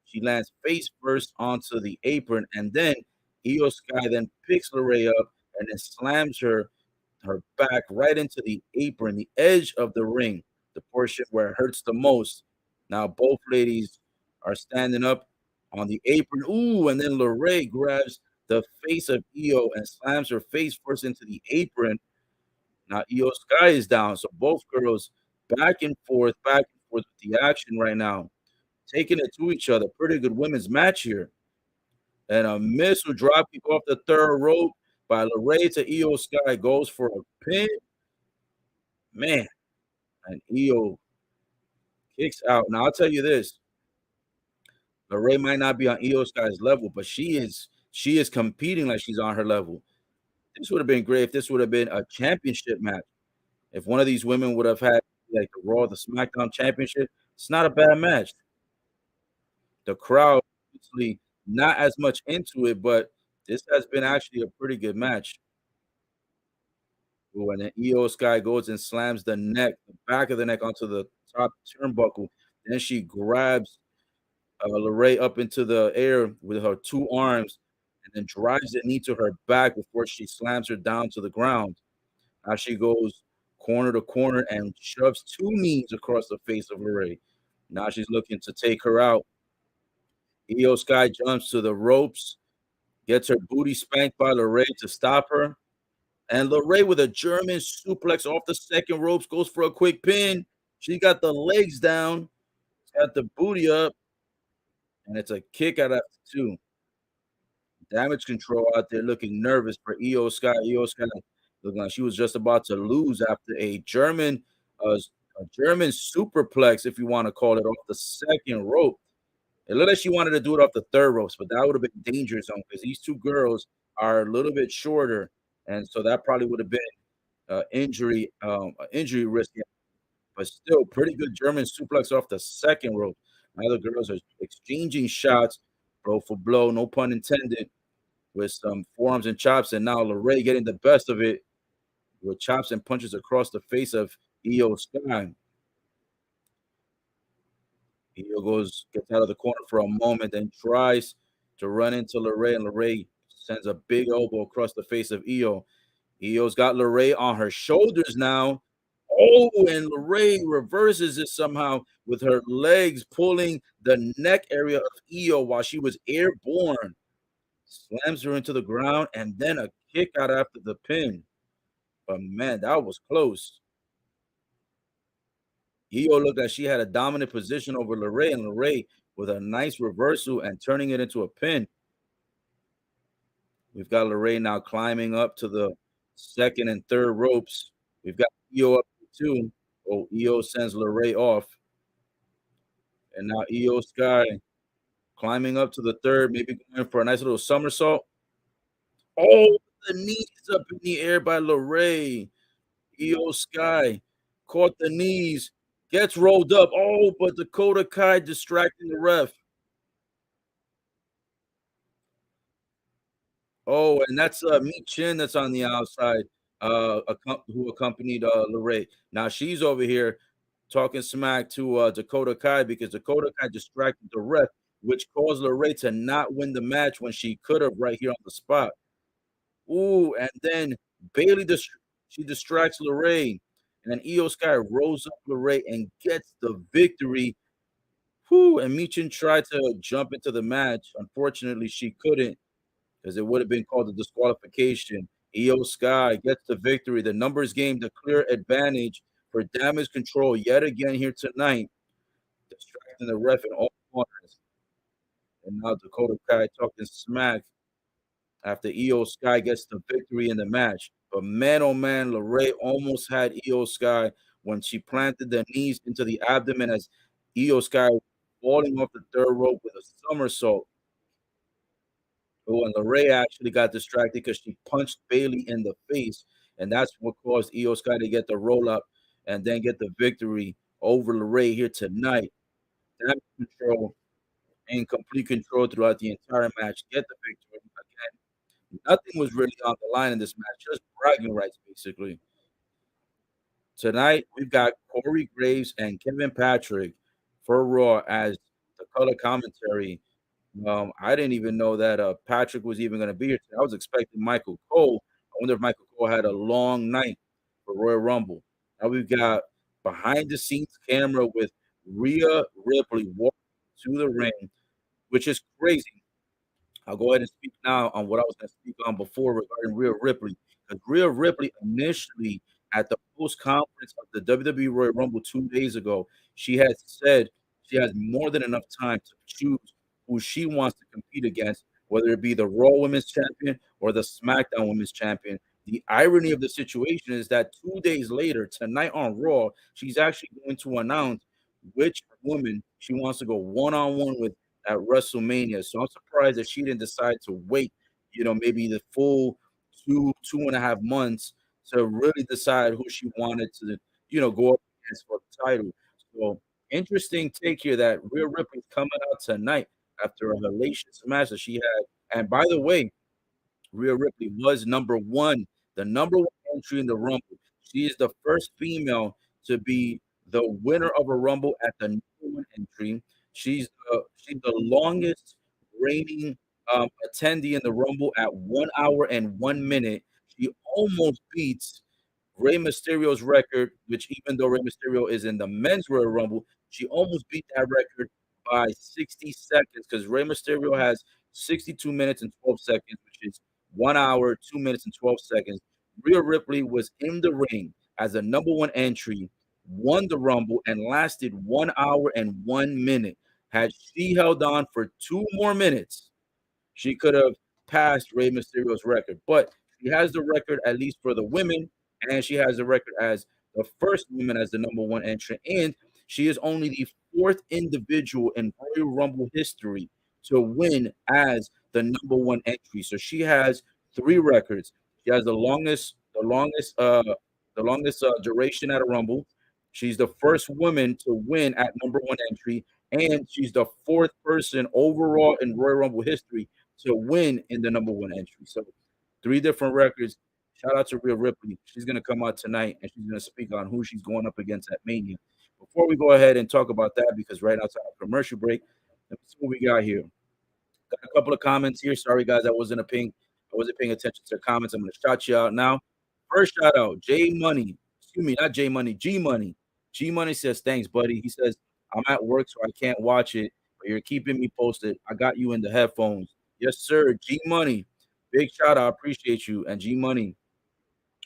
She lands face first onto the apron, and then Io Sky then picks LeRae up and then slams her back right into the apron, the edge of the ring, the portion where it hurts the most. Now both ladies are standing up on the apron. Ooh, and then LeRae grabs the face of Io and slams her face first into the apron. Now Io Sky is down, so both girls back and forth with the action right now, taking it to each other. Pretty good women's match here. And a missile drop kick off the third rope by LeRae to Io Sky goes for a pin. Man, and Io kicks out. Now I'll tell you this: LeRae might not be on Io Sky's level, but she is competing like she's on her level. This would have been great if this would have been a championship match. If one of these women would have had like the Raw, the SmackDown championship, it's not a bad match. The crowd obviously not as much into it, but this has been actually a pretty good match. Ooh, and then Io Sky goes and slams the back of the neck onto the top turnbuckle. Then she grabs LeRae up into the air with her two arms and then drives the knee to her back before she slams her down to the ground. Now she goes corner to corner and shoves two knees across the face of LeRae. Now she's looking to take her out. Io Sky jumps to the ropes, gets her booty spanked by LeRae to stop her. And LeRae with a German suplex off the second ropes goes for a quick pin. She got the legs down, got the booty up, and it's a kick out after two. Damage Control out there looking nervous for Io Sky. Io Sky looking like she was just about to lose after a German superplex, if you want to call it, off the second rope. It looked like she wanted to do it off the third ropes, but that would have been dangerous because these two girls are a little bit shorter, and so that probably would have been injury risk. But still, pretty good German suplex off the second rope. Now the girls are exchanging shots, blow for blow, no pun intended, with some forearms and chops, and now LeRae getting the best of it. with chops and punches across the face of Eos Sky. Io gets out of the corner for a moment, then tries to run into LeRae, and LeRae sends a big elbow across the face of Io. Io's got LeRae on her shoulders now. Oh, and LeRae reverses it somehow with her legs pulling the neck area of Io while she was airborne. Slams her into the ground and then a kick out after the pin. But man, that was close. Io looked like she had a dominant position over LeRae, and LeRae with a nice reversal and turning it into a pin. We've got LeRae now climbing up to the second and third ropes. We've got Io up to 2. Oh, Io sends LeRae off. And now Io Sky climbing up to the third, maybe going for a nice little somersault. Oh, the knees up in the air by LeRae. Io Sky caught the knees, gets rolled up. Oh, but Dakota Kai distracting the ref. Oh, and that's Meat Chin that's on the outside, who accompanied LeRae. Now she's over here talking smack to Dakota Kai because Dakota Kai distracted the ref, which caused LeRae to not win the match when she could have right here on the spot. Ooh, and then Bayley she distracts LeRae, and Io Sky rolls up LeRae and gets the victory. Whoo, and Michin tried to jump into the match. Unfortunately, she couldn't because it would have been called a disqualification. Io Sky gets the victory. The numbers game, the clear advantage for damage control yet again here tonight, distracting the ref in all corners. And now Dakota Kai talking smack after Io Sky gets the victory in the match. But man, oh man, LeRae almost had Io Sky when she planted the knees into the abdomen as Io Sky falling off the third rope with a somersault. Oh, and LeRae actually got distracted because she punched Bayley in the face, and that's what caused Io Sky to get the roll up and then get the victory over LeRae here tonight. Damage control and complete control throughout the entire match. Get the victory again. Nothing was really on the line in this match, just bragging rights, basically. Tonight, we've got Corey Graves and Kevin Patrick for Raw as the color commentary. I didn't even know that Patrick was even going to be here. I was expecting Michael Cole. I wonder if Michael Cole had a long night for Royal Rumble. Now we've got behind the scenes camera with Rhea Ripley walking to the ring, which is crazy. I'll go ahead and speak now on what I was going to speak on before regarding Rhea Ripley. Because Rhea Ripley initially at the post conference of the WWE Royal Rumble 2 days ago, she had said she has more than enough time to choose who she wants to compete against, whether it be the Raw Women's Champion or the SmackDown Women's Champion. The irony of the situation is that 2 days later, tonight on Raw, she's actually going to announce which woman she wants to go one-on-one with at WrestleMania. So I'm surprised that she didn't decide to wait, maybe the full 2.5 months to really decide who she wanted to, go up against for the title. So interesting take here that Rhea Ripley's coming out tonight after a hellacious match that she had. And by the way, Rhea Ripley was number 1, the number 1 entry in the Rumble. She is the first female to be the winner of a Rumble at the number 1 entry. She's the longest reigning attendee in the Rumble at 1 hour and 1 minute. She almost beats Rey Mysterio's record, which even though Rey Mysterio is in the men's Royal Rumble, she almost beat that record by 60 seconds because Rey Mysterio has 62 minutes and 12 seconds, which is 1 hour, 2 minutes, and 12 seconds. Rhea Ripley was in the ring as a number 1 entry, won the Rumble, and lasted 1 hour and 1 minute. Had she held on for 2 more minutes, she could have passed Rey Mysterio's record. But she has the record, at least for the women, and she has the record as the first woman as the number 1 entrant. And she is only the 4th individual in Royal Rumble history to win as the number 1 entry. So she has 3 records. She has the longest duration at a Rumble. She's the first woman to win at number 1 entry, and she's the 4th person overall in Royal Rumble history to win in the number 1 entry. So 3 different records. Shout out to Rhea Ripley. She's going to come out tonight, and she's going to speak on who she's going up against at Mania. Before we go ahead and talk about that, because right now it's our commercial break, let me see what we got here. Got a couple of comments here. Sorry, guys, I wasn't paying attention to the comments. I'm going to shout you out now. First shout out, J Money. Excuse me, not J Money, G Money. G Money says, thanks, buddy. He says, I'm at work, so I can't watch it, but you're keeping me posted. I got you in the headphones. Yes, sir. G Money. Big shout out. I appreciate you. And G Money,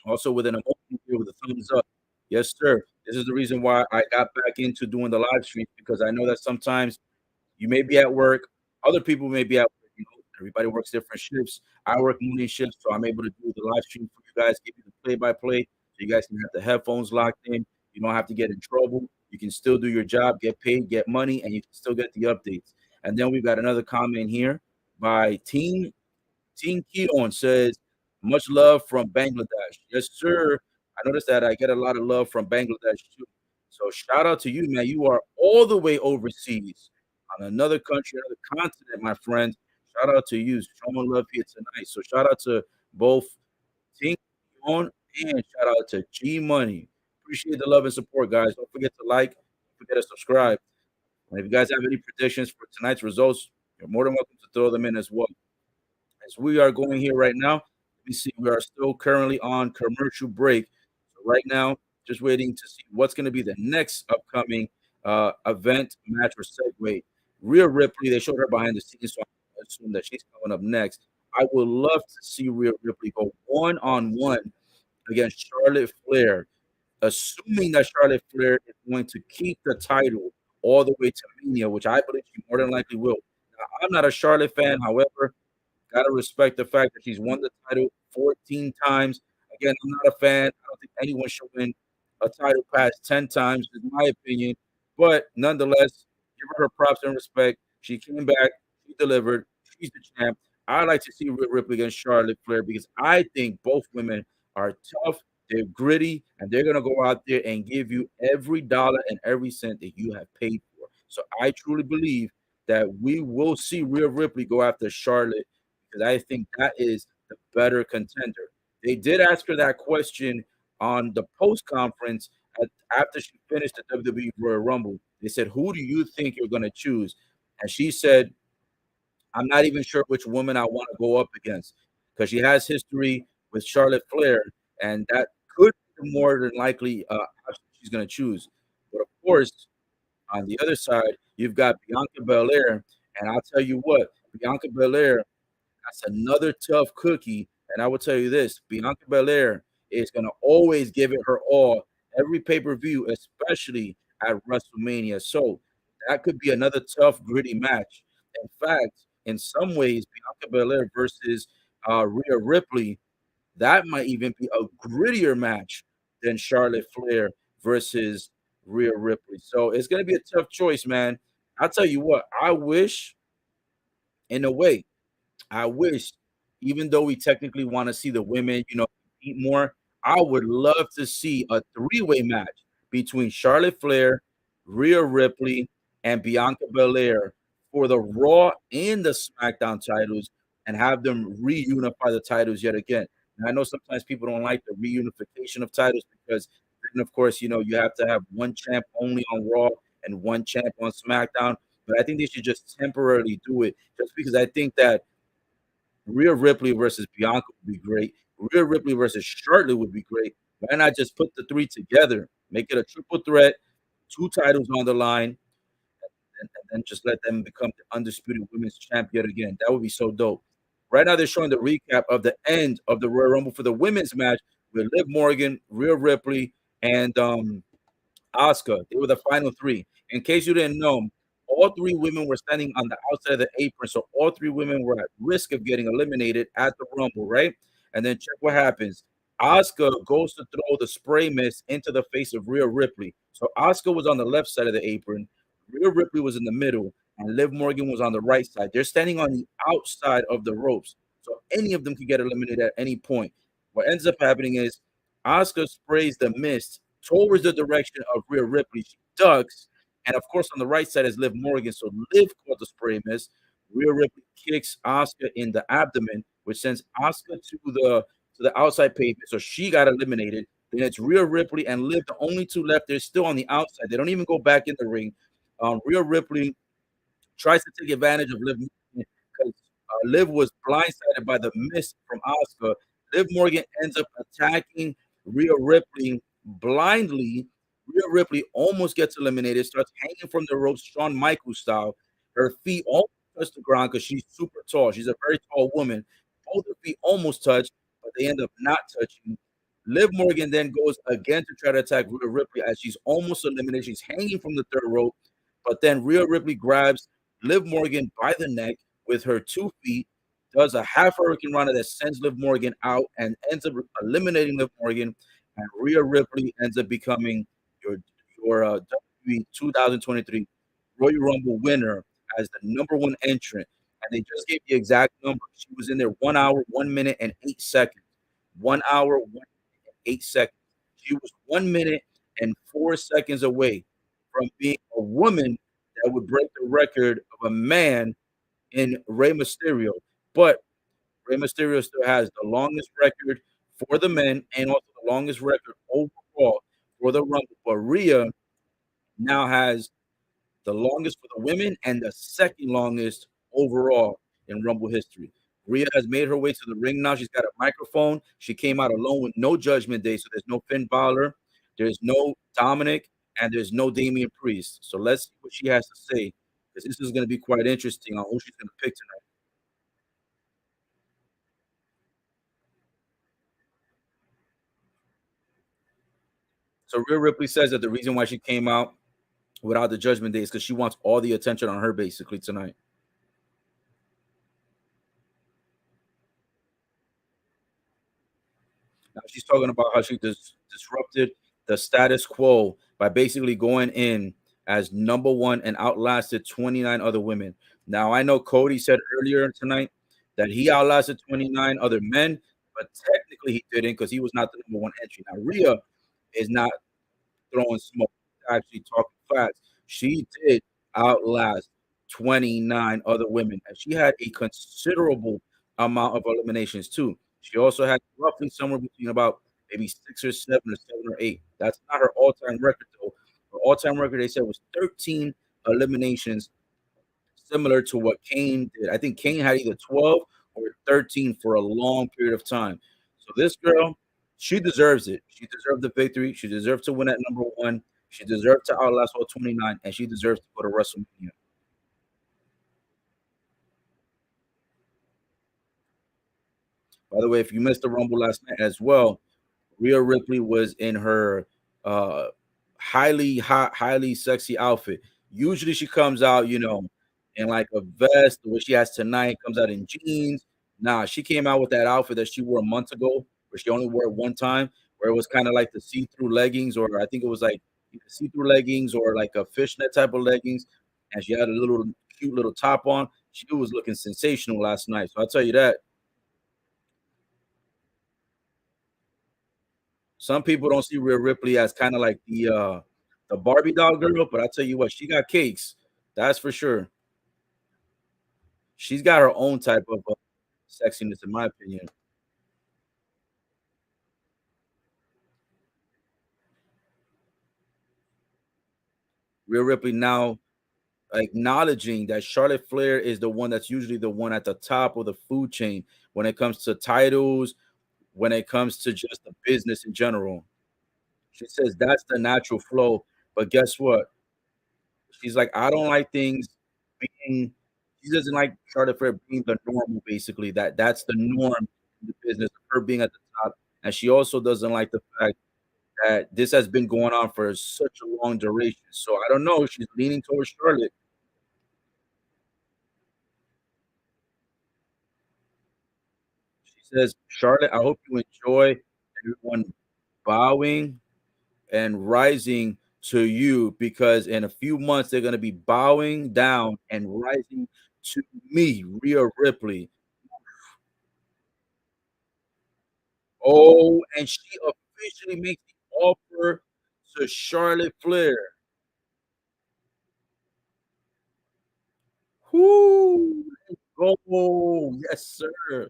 also with an emoji here with a thumbs up. Yes, sir. This is the reason why I got back into doing the live stream, because I know that sometimes you may be at work, other people may be at work. Everybody works different shifts. I work morning shifts, so I'm able to do the live stream for you guys, give you the play-by-play, so you guys can have the headphones locked in. You don't have to get in trouble. You can still do your job, get paid, get money, and you can still get the updates. And then we've got another comment here by Team Keon says, much love from Bangladesh. Yes, sir. I noticed that I get a lot of love from Bangladesh too. So shout out to you, man. You are all the way overseas on another country, another continent, my friend. Shout out to you. Showing love here tonight. So shout out to both Team Keon and shout out to G Money. Appreciate the love and support, guys. Don't forget to like, don't forget to subscribe. And if you guys have any predictions for tonight's results, you're more than welcome to throw them in as well. As we are going here right now, let me see. We are still currently on commercial break. So right now, just waiting to see what's going to be the next upcoming event, match, or segue. Rhea Ripley, they showed her behind the scenes, so I assume that she's coming up next. I would love to see Rhea Ripley go one-on-one against Charlotte Flair, assuming that Charlotte Flair is going to keep the title all the way to Mania, which I believe she more than likely will. Now, I'm not a Charlotte fan, however, gotta respect the fact that she's won the title 14 times. Again, I'm not a fan. I don't think anyone should win a title past 10 times, in my opinion. But nonetheless, give her her props and respect. She came back, she delivered, she's the champ. I like to see Rhea Ripley against Charlotte Flair because I think both women are tough, they're gritty, and they're gonna go out there and give you every dollar and every cent that you have paid for. So I truly believe that we will see Rhea Ripley go after Charlotte because I think that is the better contender. They did ask her that question on the post conference after she finished the WWE Royal Rumble. They said, "Who do you think you're going to choose?" And she said, "I'm not even sure which woman I want to go up against because she has history with Charlotte Flair, and that could be more than likely option she's going to choose." But of course, on the other side, you've got Bianca Belair, and I'll tell you what, Bianca Belair, that's another tough cookie. And I will tell you this, Bianca Belair is going to always give it her all every pay-per-view, especially at WrestleMania. So that could be another tough, gritty match. In fact, in some ways, Bianca Belair versus Rhea Ripley, that might even be a grittier match than Charlotte Flair versus Rhea Ripley. So it's going to be a tough choice, man. I'll tell you what, I wish, in a way, I wish, even though we technically want to see the women, compete more, I would love to see a three-way match between Charlotte Flair, Rhea Ripley, and Bianca Belair for the Raw and the SmackDown titles and have them reunify the titles yet again. And I know sometimes people don't like the reunification of titles because then, of course, you have to have one champ only on Raw and one champ on SmackDown. But I think they should just temporarily do it just because I think that Rhea Ripley versus Bianca would be great. Rhea Ripley versus Charlotte would be great. Why not just put the three together, make it a triple threat, two titles on the line, and then just let them become the undisputed women's champ yet again? That would be so dope. Right now, they're showing the recap of the end of the Royal Rumble for the women's match with Liv Morgan, Rhea Ripley, and Asuka. They were the final three. In case you didn't know, all three women were standing on the outside of the apron, so all three women were at risk of getting eliminated at the Rumble, right? And then check what happens. Asuka goes to throw the spray mist into the face of Rhea Ripley. So Asuka was on the left side of the apron, Rhea Ripley was in the middle, and Liv Morgan was on the right side. They're standing on the outside of the ropes, so any of them could get eliminated at any point. What ends up happening is Asuka sprays the mist towards the direction of Rhea Ripley. She ducks, and of course, on the right side is Liv Morgan. So Liv caught the spray mist. Rhea Ripley kicks Asuka in the abdomen, which sends Asuka to to the outside pavement, so she got eliminated. Then it's Rhea Ripley and Liv, the only two left. They're still on the outside. They don't even go back in the ring. Rhea Ripley tries to take advantage of Liv because Liv was blindsided by the miss from Asuka. Liv Morgan ends up attacking Rhea Ripley blindly. Rhea Ripley almost gets eliminated, starts hanging from the ropes, Shawn Michaels style. Her feet almost touch the ground because she's super tall. She's a very tall woman. Both her feet almost touch, but they end up not touching. Liv Morgan then goes again to try to attack Rhea Ripley as she's almost eliminated. She's hanging from the third rope, but then Rhea Ripley grabs Liv Morgan by the neck with her 2 feet, does a half hurricane runner that sends Liv Morgan out and ends up eliminating Liv Morgan. And Rhea Ripley ends up becoming your WWE 2023 Royal Rumble winner as the #1 entrant. And they just gave the exact number. She was in there 1 hour, 1 minute, and 8 seconds. 1 hour, 1 minute, and 8 seconds. She was 1 minute and 4 seconds away from being a woman that would break the record of a man in Rey Mysterio. But Rey Mysterio still has the longest record for the men and also the longest record overall for the Rumble. But Rhea now has the longest for the women and the second longest overall in Rumble history. Rhea has made her way to the ring now. She's got a microphone. She came out alone with no Judgment Day, so there's no Finn Balor, there's no Dominic, and there's no Damian Priest. So let's see what she has to say because this is going to be quite interesting on who she's going to pick tonight. So Rhea Ripley says that the reason why she came out without the Judgment Day is because she wants all the attention on her basically tonight. Now she's talking about how she disrupted the status quo by basically going in as #1 and outlasted 29 other women. Now I know Cody said earlier tonight that he outlasted 29 other men, but technically he didn't because he was not the #1 entry. Now Rhea is not throwing smoke, actually talking facts. She did outlast 29 other women, and she had a considerable amount of eliminations too. She also had roughly somewhere between about maybe 6 or 7 or 8. That's not her all-time record though. Her all-time record they said was 13 eliminations, similar to what Kane did. I think Kane had either 12 or 13 for a long period of time. So this girl, she deserves it. She deserved the victory. She deserved to win at #1. She deserved to outlast all 29, and she deserves to go to WrestleMania. By the way, if you missed the Rumble last night as well, Rhea Ripley was in her uh highly sexy outfit. Usually she comes out, in like a vest, the way she has tonight, comes out in jeans. Nah, she came out with that outfit that she wore a month ago, where she only wore it one time, where it was kind of like the see-through leggings, or I think it was like either see-through leggings or like a fishnet type of leggings, and she had a little cute little top on. She was looking sensational last night. So I'll tell you that. Some people don't see Rhea Ripley as kinda like the Barbie doll girl, but I tell you what, she got cakes. That's for sure. She's got her own type of, sexiness, in my opinion. Rhea Ripley now acknowledging that Charlotte Flair is the one that's usually the one at the top of the food chain when it comes to titles, when it comes to just the business in general. She says that's the natural flow, but guess what? She's like, "I don't like things being." She doesn't like Charlotte Flair being the normal, basically, that's the norm in the business, her being at the top, and she also doesn't like the fact that this has been going on for such a long duration, so I don't know, she's leaning towards Charlotte. She says, "Charlotte, I hope you enjoy everyone bowing and rising to you because in a few months they're gonna be bowing down and rising to me, Rhea Ripley." Oh, and she officially makes the offer to Charlotte Flair. Whoo! Let's go. Yes, sir.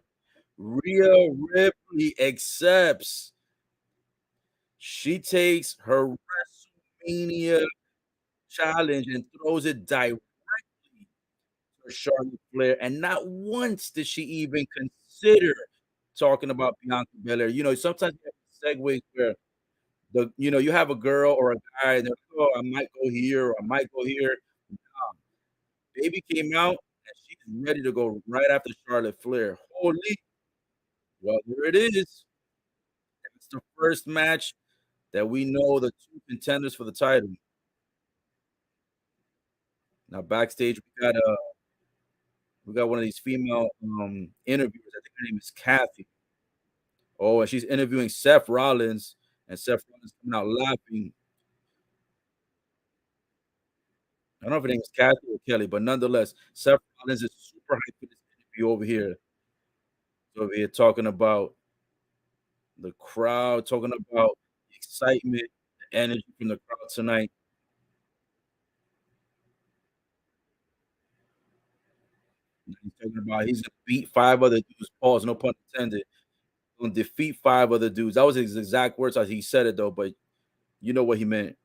Rhea Ripley She accepts. She takes her WrestleMania challenge and throws it directly to Charlotte Flair, and not once did she even consider talking about Bianca Belair. Sometimes you have segues where you have a girl or a guy, and they're like, "Oh, I might go here or I might go here." Baby came out, and she's ready to go right after Charlotte Flair. Holy, well, there it is. It's the first match that we know the two contenders for the title. Now backstage, we got one of these female interviewers. I think her name is Kathy. Oh, and she's interviewing Seth Rollins, and Seth Rollins coming out laughing. I don't know if her name is Kathy or Kelly, but nonetheless, Seth Rollins is super hyped for this interview over here. Over here talking about the crowd, talking about the excitement, the energy from the crowd tonight. He's talking about he's gonna beat 5 other dudes. Pause, no pun intended. Gonna defeat 5 other dudes. That was his exact words as he said it though, but you know what he meant.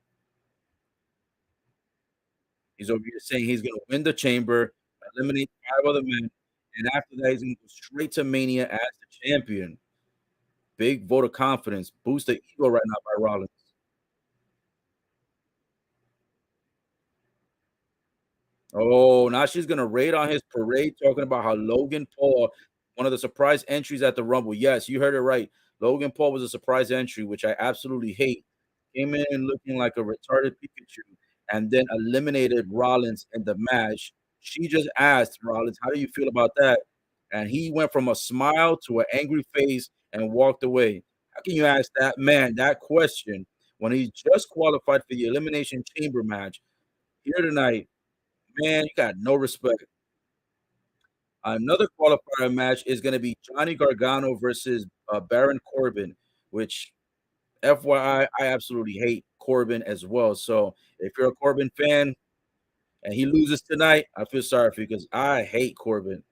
He's over here saying he's gonna win the chamber, eliminate 5 other men, and after that, he's gonna go straight to Mania as the champion. Big vote of confidence, boost the ego right now by Rollins. Oh, now she's gonna raid on his parade, talking about how Logan Paul, one of the surprise entries at the Rumble. Yes, you heard it right. Logan Paul was a surprise entry, which I absolutely hate. Came in looking like a retarded Pikachu and then eliminated Rollins in the match. She just asked Rollins, "How do you feel about that?" And he went from a smile to an angry face and walked away. How can you ask that man that question when he just qualified for the Elimination Chamber match here tonight? Man, you got no respect. Another qualifier match is gonna be Johnny Gargano versus, Baron Corbin, which FYI, I absolutely hate Corbin as well, so if you're a Corbin fan and he loses tonight, I feel sorry for you because I hate Corbin.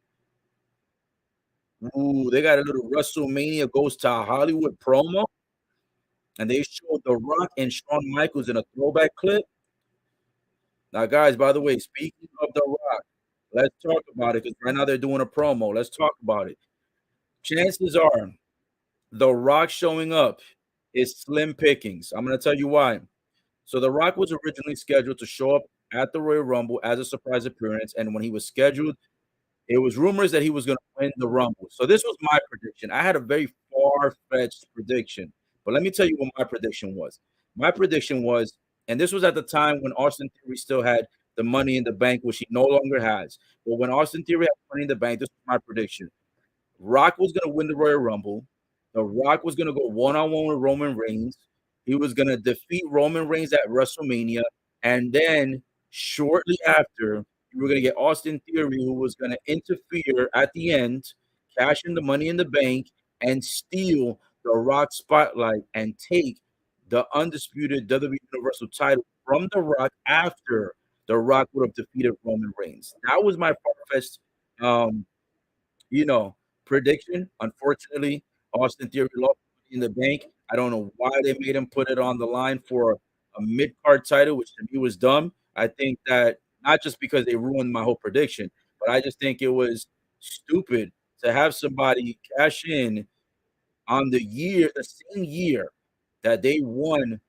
Ooh, they got a little WrestleMania Goes to Hollywood promo, and they showed The Rock and Shawn Michaels in a throwback clip. Now, guys, by the way, speaking of The Rock, let's talk about it because right now they're doing a promo. Let's talk about it. Chances are The Rock showing up is slim pickings. I'm gonna tell you why. So The Rock was originally scheduled to show up at the Royal Rumble as a surprise appearance, and when he was scheduled, it was rumors that he was gonna win the Rumble. So this was my prediction. I had a very far-fetched prediction, but let me tell you what my prediction was. My prediction was, and this was at the time when Austin Theory still had the Money in the Bank, which he no longer has. But when Austin Theory had Money in the Bank, this was my prediction. Rock was gonna win the Royal Rumble. The Rock was gonna go one-on-one with Roman Reigns. He was gonna defeat Roman Reigns at WrestleMania, and then shortly after, you were gonna get Austin Theory, who was gonna interfere at the end, cash in the Money in the Bank, and steal the Rock spotlight and take the undisputed WWE Universal title from The Rock after The Rock would have defeated Roman Reigns. That was my far-fetched, um, you know, prediction. Unfortunately, Austin Theory lost Money in the Bank. I don't know why they made him put it on the line for a mid card title, which to me was dumb. I think that not just because they ruined my whole prediction, but I just think it was stupid to have somebody cash in the same year that they won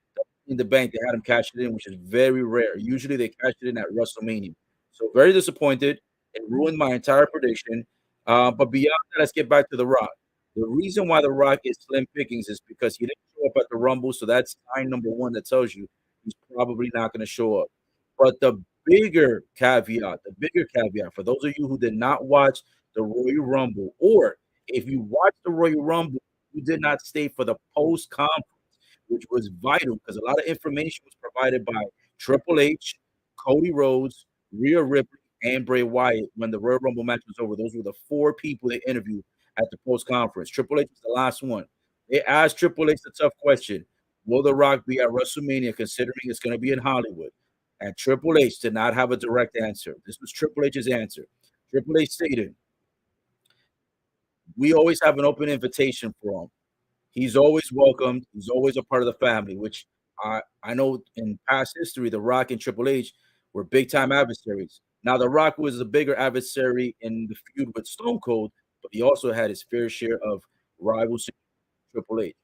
in the bank. They had him cash it in, which is very rare. Usually they cash it in at WrestleMania. So very disappointed. It ruined my entire prediction. But beyond that, let's get back to The Rock. The reason why The Rock is slim pickings is because he didn't show up at the Rumble. So that's sign number one that tells you he's probably not going to show up. But the bigger caveat for those of you who did not watch the Royal Rumble, or if you watched the Royal Rumble, you did not stay for the post conference, which was vital because a lot of information was provided by Triple H, Cody Rhodes, Rhea Ripley, and Bray Wyatt when the Royal Rumble match was over. Those were the 4 people they interviewed at the post conference. Triple H was the last one. They asked Triple H the tough question: will The Rock be at WrestleMania, considering it's going to be in Hollywood? And Triple H did not have a direct answer. This was Triple H's answer. Triple H stated, "We always have an open invitation for him. He's always welcomed. He's always a part of the family, which I know in past history, The Rock and Triple H were big time adversaries. Now, The Rock was a bigger adversary in the feud with Stone Cold, but he also had his fair share of rivals. Triple H.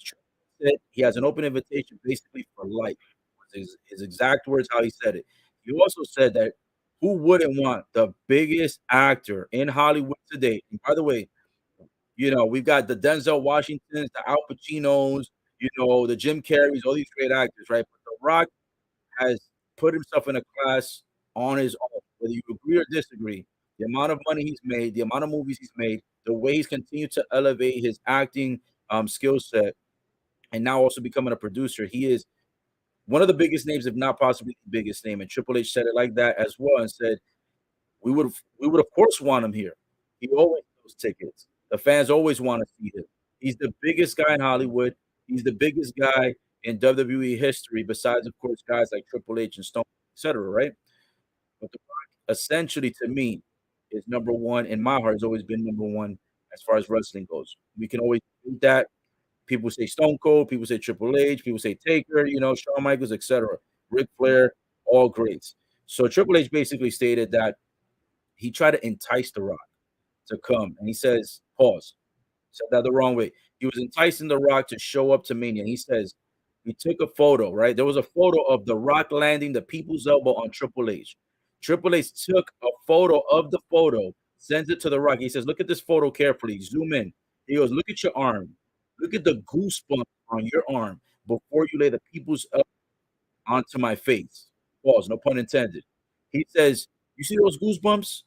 Triple H said he has an open invitation basically for life. His exact words, how he said it. He also said that who wouldn't want the biggest actor in Hollywood today? And by the way, we've got the Denzel Washingtons, the Al Pacinos, the Jim Carreys, all these great actors, right? But The Rock has put himself in a class on his own, whether you agree or disagree. The amount of money he's made, the amount of movies he's made, the way he's continued to elevate his acting skill set, and now also becoming a producer, he is one of the biggest names, if not possibly the biggest name. And Triple H said it like that as well, and said we would of course want him here. He always sells tickets. The fans always want to see him. He's the biggest guy in Hollywood. He's the biggest guy in WWE history, besides, of course, guys like Triple H and Stone, etc. Right? But The Rock, essentially, to me, is number one in my heart. Has always been number one as far as wrestling goes. We can always beat that. People say Stone Cold, people say Triple H, people say Taker, Shawn Michaels, etc. Ric Flair, all greats. So Triple H basically stated that he tried to entice The Rock to come, and he says, pause, said that the wrong way. He was enticing The Rock to show up to Mania. And he says he took a photo, right? There was a photo of The Rock landing the people's elbow on Triple H. Triple H took a photo of the photo, sends it to The Rock. He says, look at this photo carefully. Zoom in. He goes, look at your arm. Look at the goosebumps on your arm before you lay the people's elbow onto my face. Pause, no pun intended. He says, you see those goosebumps?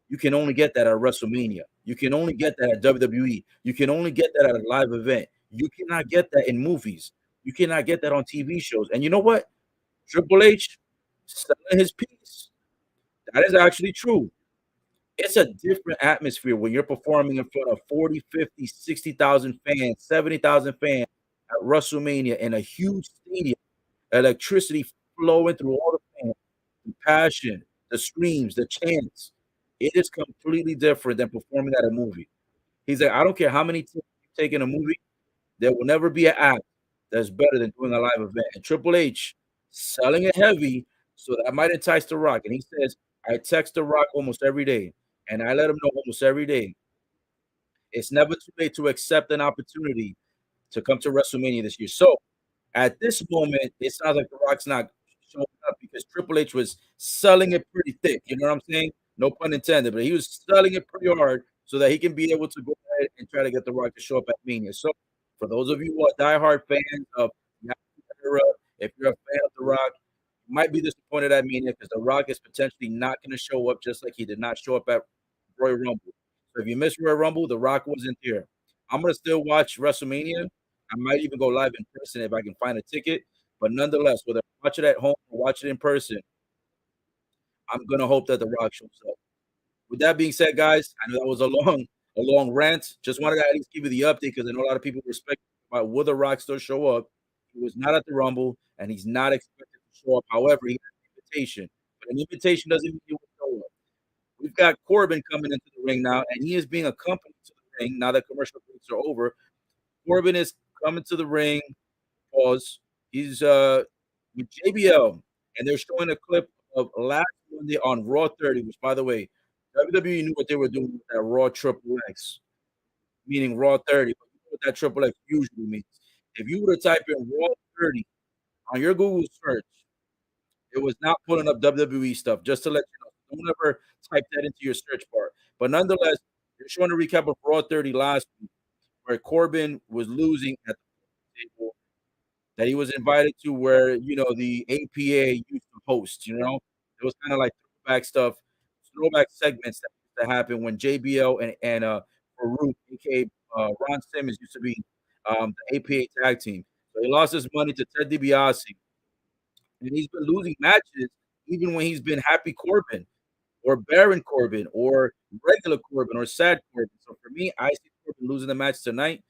You can only get that at WrestleMania. You can only get that at WWE. You can only get that at a live event. You cannot get that in movies. You cannot get that on TV shows. And you know what? Triple H selling his piece. That is actually true. It's a different atmosphere when you're performing in front of 40, 50, 60,000 fans, 70,000 fans at WrestleMania in a huge stadium, electricity flowing through all the fans, the passion, the screams, the chants. It is completely different than performing at a movie. He's like, I don't care how many tickets you take in a movie, there will never be an act that's better than doing a live event. And Triple H selling it heavy, so that might entice The Rock. And he says, I text The Rock almost every day, and I let him know almost every day. It's never too late to accept an opportunity to come to WrestleMania this year. So at this moment, it sounds like The Rock's not showing up because Triple H was selling it pretty thick. You know what I'm saying? No pun intended, but he was selling it pretty hard so that he can be able to go ahead and try to get The Rock to show up at Mania. So for those of you who are diehard fans of the era, if you're a fan of The Rock, you might be disappointed at Mania because The Rock is potentially not going to show up, just like he did not show up at Royal Rumble. So if you missed Royal Rumble, The Rock wasn't there. I'm going to still watch WrestleMania. I might even go live in person if I can find a ticket. But nonetheless, whether I watch it at home or watch it in person, I'm gonna hope that The Rock shows up. With that being said, guys, I know that was a long rant. Just wanted to at least give you the update because I know a lot of people respect about will The Rock still show up. He was not at the Rumble, and he's not expected to show up. However, he has an invitation, but an invitation doesn't mean he will show up. We've got Corbin coming into the ring now, and he is being accompanied to the ring now that commercial breaks are over. Corbin is coming to the ring. Pause. He's with JBL, and they're showing a clip of last Monday on Raw 30, which, by the way, WWE knew what they were doing with that Raw Triple X, meaning Raw 30. But you know what that Triple X usually means. If you were to type in Raw 30 on your Google search, it was not pulling up WWE stuff, just to let you know. Don't ever type that into your search bar. But nonetheless, they're showing a recap of Raw 30 last week, where Corbin was losing at the table that he was invited to where, the APA used to host, It was kind of like throwback segments that used to happen when JBL and Farouk, aka Ron Simmons, used to be the APA tag team. So he lost his money to Ted DiBiase, and he's been losing matches even when he's been Happy Corbin or Baron Corbin or regular Corbin or Sad Corbin. So for me, I see Corbin losing the match tonight.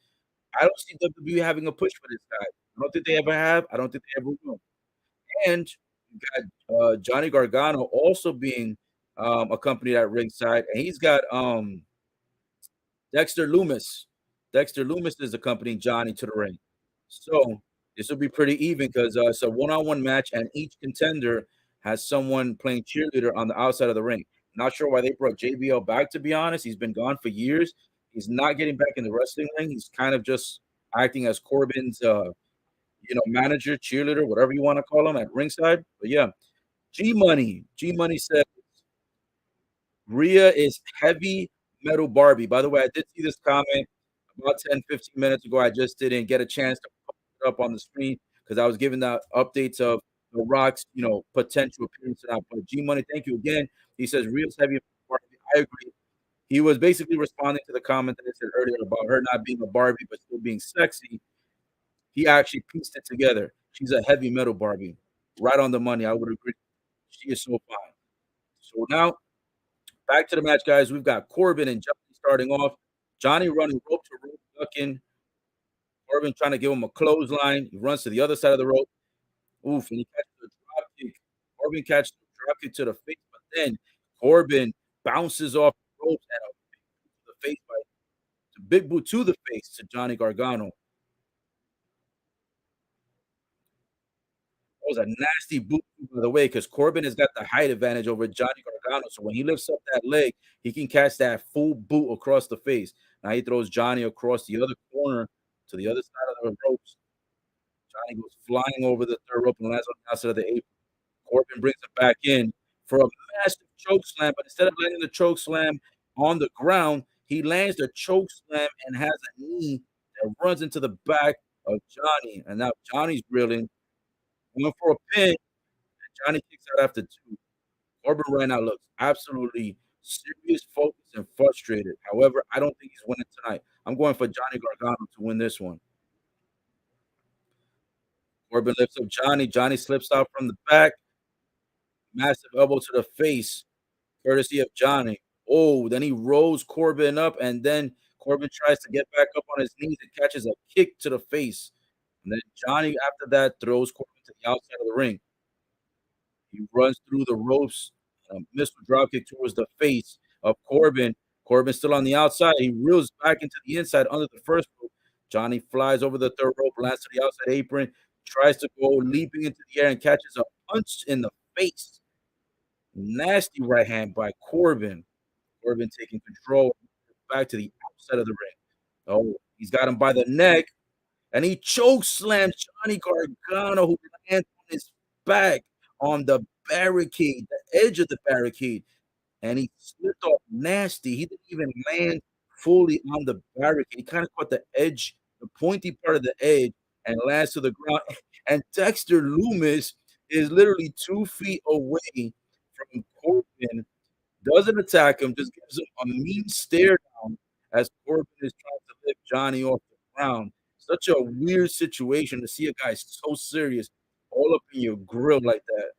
I don't see WWE having a push for this guy. I don't think they ever have. I don't think they ever will. And you got Johnny Gargano also being accompanied at ringside, and he's got Dexter Loomis Dexter Lumis is accompanying Johnny to the ring. So this will be pretty even because it's a one-on-one match, and each contender has someone playing cheerleader on the outside of the ring. Not sure why they brought JBL back, to be honest. He's been gone for years. He's not getting back in the wrestling ring. He's kind of just acting as Corbin's manager, cheerleader, whatever you want to call him at ringside. But yeah, G Money. G Money said Rhea is heavy metal Barbie. By the way, I did see this comment about 10, 15 minutes ago. I just didn't get a chance to put it up on the screen because I was giving the updates of The Rock's, potential appearance tonight. But G Money, thank you again. He says Rhea's heavy metal Barbie. I agree. He was basically responding to the comment that I said earlier about her not being a Barbie but still being sexy. He actually pieced it together. She's a heavy metal Barbie. Right on the money. I would agree. She is so fine. So now back to the match, guys. We've got Corbin and Johnny starting off. Johnny running rope to rope, ducking. Corbin trying to give him a clothesline. He runs to the other side of the rope. Oof, and he catches a drop kick. Corbin catches a drop kick to the face, but then Corbin bounces off the ropes and a big boot to the face to Johnny Gargano. That was a nasty boot, by the way, because Corbin has got the height advantage over Johnny Gargano. So when he lifts up that leg, he can catch that full boot across the face. Now he throws Johnny across the other corner to the other side of the ropes. Johnny goes flying over the third rope and lands on the outside of the apron. Corbin brings him back in for a massive choke slam, but instead of landing the choke slam on the ground, he lands the choke slam and has a knee that runs into the back of Johnny. And now Johnny's reeling, going for a pin, and Johnny kicks out after two. Corbin right now looks absolutely serious, focused, and frustrated. However, I don't think he's winning tonight. I'm going for Johnny Gargano to win this one. Corbin lifts up Johnny. Johnny slips out from the back. Massive elbow to the face, courtesy of Johnny. Oh, then he rolls Corbin up, and then Corbin tries to get back up on his knees and catches a kick to the face. And then Johnny, after that, throws Corbin to the outside of the ring. He runs through the ropes, missile dropkick towards the face of Corbin. Corbin still on the outside. He reels back into the inside under the first rope. Johnny flies over the third rope, lands to the outside apron, tries to go leaping into the air and catches a punch in the face. Nasty right hand by Corbin. Corbin taking control back to the outside of the ring. Oh, he's got him by the neck, and he choke slams Johnny Gargano, who lands on his back on the barricade, the edge of the barricade, and he slipped off nasty. He didn't even land fully on the barricade. He kind of caught the edge, the pointy part of the edge, and lands to the ground. And Dexter Lumis is literally 2 feet away from Corbin, doesn't attack him, just gives him a mean stare down as Corbin is trying to lift Johnny off the ground. Such a weird situation to see a guy so serious all up in your grill like that.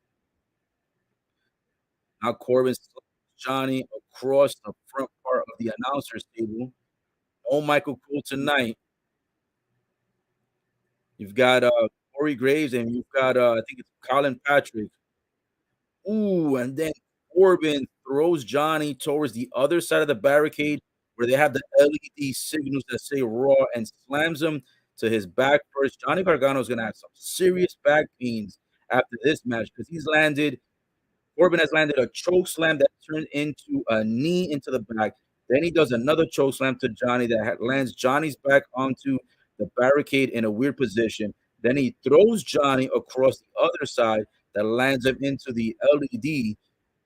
Now Corbin slams Johnny across the front part of the announcer's table. No Michael Cole tonight. You've got Corey Graves and you've got I think it's Colin Patrick. Ooh, and then Corbin throws Johnny towards the other side of the barricade where they have the LED signals that say Raw and slams him to his back first. Johnny Gargano is going to have some serious back pains after this match because Corbin has landed a choke slam that turned into a knee into the back. Then he does another choke slam to Johnny that lands Johnny's back onto the barricade in a weird position. Then he throws Johnny across the other side that lands him into the LED.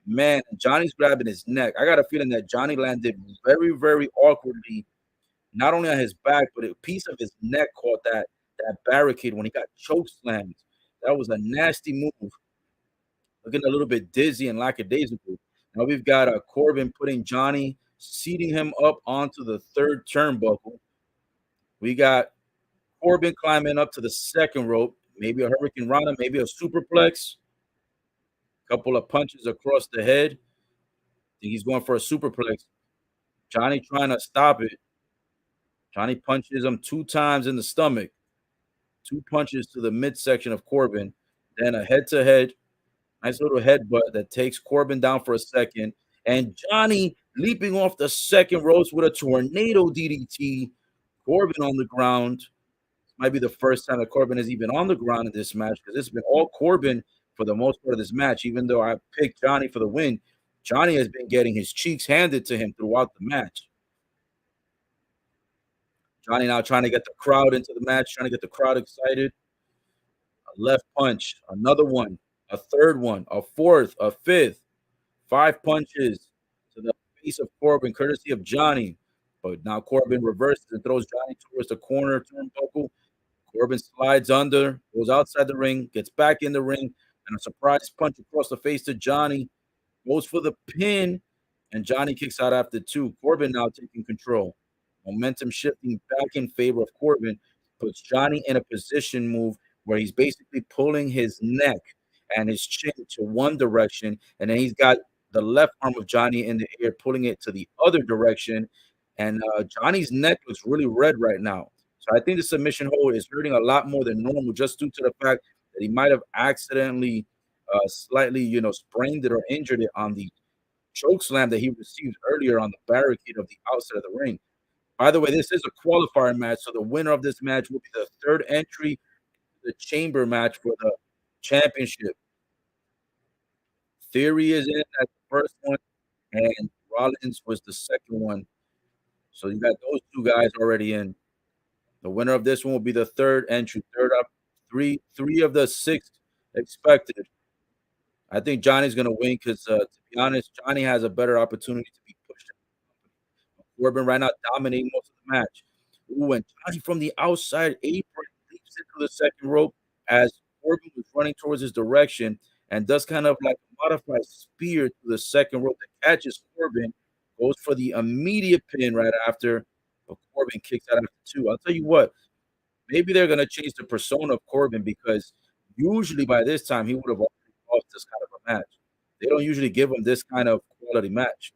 Man, Johnny's grabbing his neck. I got a feeling that Johnny landed very, very awkwardly, not only on his back, but a piece of his neck caught that barricade when he got choke slammed. That was a nasty move. Looking a little bit dizzy and lackadaisical. Now we've got Corbin putting Johnny, seating him up onto the third turnbuckle. We got Corbin climbing up to the second rope, maybe a Hurricane Rana, maybe a superplex. Couple of punches across the head. I think he's going for a superplex. Johnny trying to stop it. Johnny punches him 2 times in the stomach. 2 punches to the midsection of Corbin. Then a head-to-head. Nice little headbutt that takes Corbin down for a second. And Johnny leaping off the second ropes with a tornado DDT. Corbin on the ground. Might be the first time that Corbin is even on the ground in this match because it's been all Corbin for the most part of this match. Even though I picked Johnny for the win, Johnny has been getting his cheeks handed to him throughout the match. Johnny now trying to get the crowd into the match, trying to get the crowd excited. A left punch, another one, a third one, a fourth, a fifth, 5 punches to the face of Corbin, courtesy of Johnny. But now Corbin reverses and throws Johnny towards the corner turnbuckle. Corbin slides under, goes outside the ring, gets back in the ring, and a surprise punch across the face to Johnny. Goes for the pin, and Johnny kicks out after 2. Corbin now taking control. Momentum shifting back in favor of Corbin, puts Johnny in a position move where he's basically pulling his neck and his chin to one direction, and then he's got the left arm of Johnny in the air, pulling it to the other direction, and Johnny's neck looks really red right now. So I think the submission hold is hurting a lot more than normal just due to the fact that he might have accidentally slightly, sprained it or injured it on the choke slam that he received earlier on the barricade of the outside of the ring. By the way, this is a qualifier match, so the winner of this match will be the third entry to the chamber match for the championship. Theory is in as the first one, and Rollins was the second one. So you got those 2 guys already in. The winner of this one will be the third entry, third up, three of the 6 expected. I think Johnny's going to win because, to be honest, Johnny has a better opportunity to be pushed. Corbin right now dominating most of the match. Ooh, and Johnny from the outside apron leaps into the second rope as Corbin was running towards his direction and does kind of like a modified spear to the second rope that catches Corbin, goes for the immediate pin right after, but Corbin kicks out after 2. I'll tell you what, maybe they're going to change the persona of Corbin because usually by this time he would have already lost this kind of a match. They don't usually give him this kind of quality match.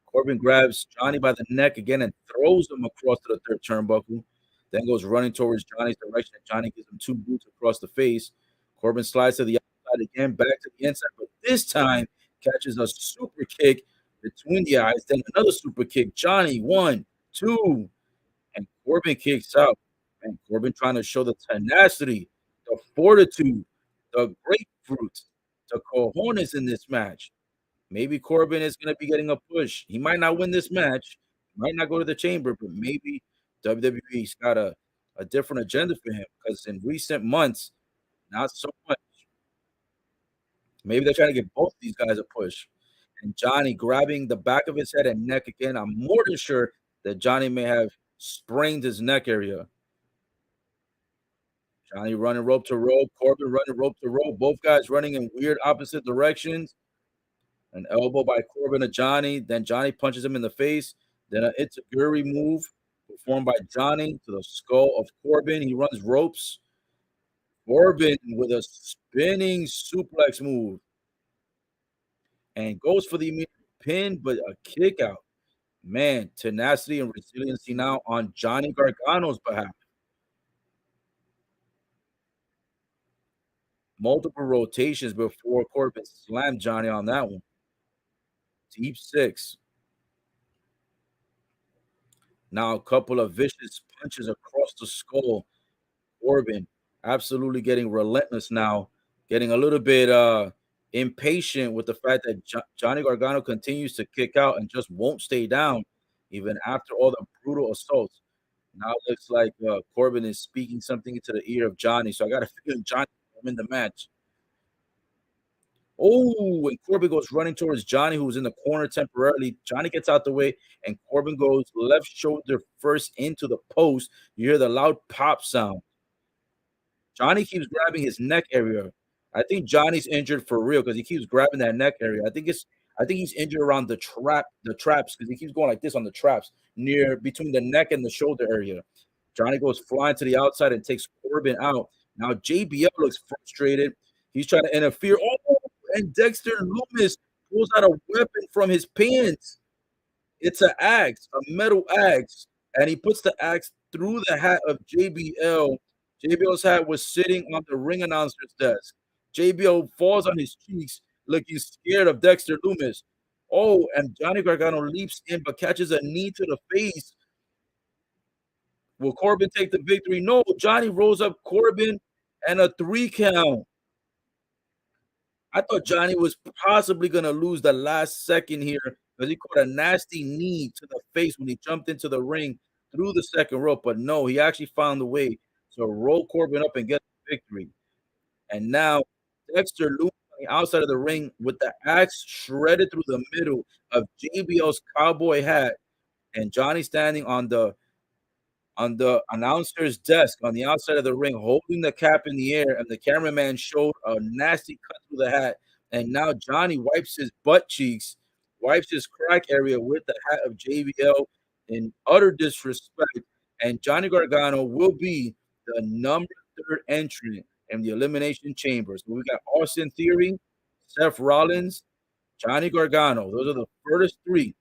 Corbin grabs Johnny by the neck again and throws him across to the third turnbuckle. Then goes running towards Johnny's direction. Johnny gives him 2 boots across the face. Corbin slides to the outside again, back to the inside, but this time catches a super kick between the eyes. Then another super kick. Johnny, 1, 2, and Corbin kicks out. And Corbin trying to show the tenacity, the fortitude, the grapefruit, the cojones in this match. Maybe Corbin is going to be getting a push. He might not win this match, might not go to the chamber, but maybe WWE's got a different agenda for him because in recent months, not so much. Maybe they're trying to give both these guys a push. And Johnny grabbing the back of his head and neck again. I'm more than sure that Johnny may have sprained his neck area. Johnny running rope to rope, Corbin running rope to rope, both guys running in weird opposite directions. An elbow by Corbin to Johnny. Then Johnny punches him in the face. Then an Itaguri move performed by Johnny to the skull of Corbin. He runs ropes. Corbin with a spinning suplex move. And goes for the immediate pin, but a kick out. Man, tenacity and resiliency now on Johnny Gargano's behalf. Multiple rotations before Corbin slammed Johnny on that one. Deep 6. Now a couple of vicious punches across the skull. Corbin absolutely getting relentless now, getting a little bit impatient with the fact that Johnny Gargano continues to kick out and just won't stay down even after all the brutal assaults. Now it looks like Corbin is speaking something into the ear of Johnny, so I got to feel Johnny win the match. Oh, and Corbin goes running towards Johnny, who's in the corner temporarily. Johnny gets out the way, and Corbin goes left shoulder first into the post. You hear the loud pop sound. Johnny keeps grabbing his neck area. I think Johnny's injured for real because he keeps grabbing that neck area. I think he's injured around the traps, because he keeps going like this on the traps near between the neck and the shoulder area. Johnny goes flying to the outside and takes Corbin out. Now JBL looks frustrated. He's trying to interfere. Oh, and Dexter Lumis pulls out a weapon from his pants. It's an axe, a metal axe, and he puts the axe through the hat of JBL. JBL's hat was sitting on the ring announcer's desk. JBL falls on his cheeks, looking scared of Dexter Lumis. Oh, and Johnny Gargano leaps in, but catches a knee to the face. Will Corbin take the victory? No, Johnny rolls up Corbin and a 3 count. I thought Johnny was possibly going to lose the last second here because he caught a nasty knee to the face when he jumped into the ring through the second rope. But no, he actually found a way to roll Corbin up and get the victory. And now Dexter looms on the outside of the ring with the axe shredded through the middle of JBL's cowboy hat, and Johnny standing on the announcer's desk on the outside of the ring, holding the cap in the air, and the cameraman showed a nasty cut through the hat. And now Johnny wipes his butt cheeks, wipes his crack area with the hat of JBL in utter disrespect. And Johnny Gargano will be the number 3rd entrant in the Elimination Chamber. So we got Austin Theory, Seth Rollins, Johnny Gargano. Those are the first 3.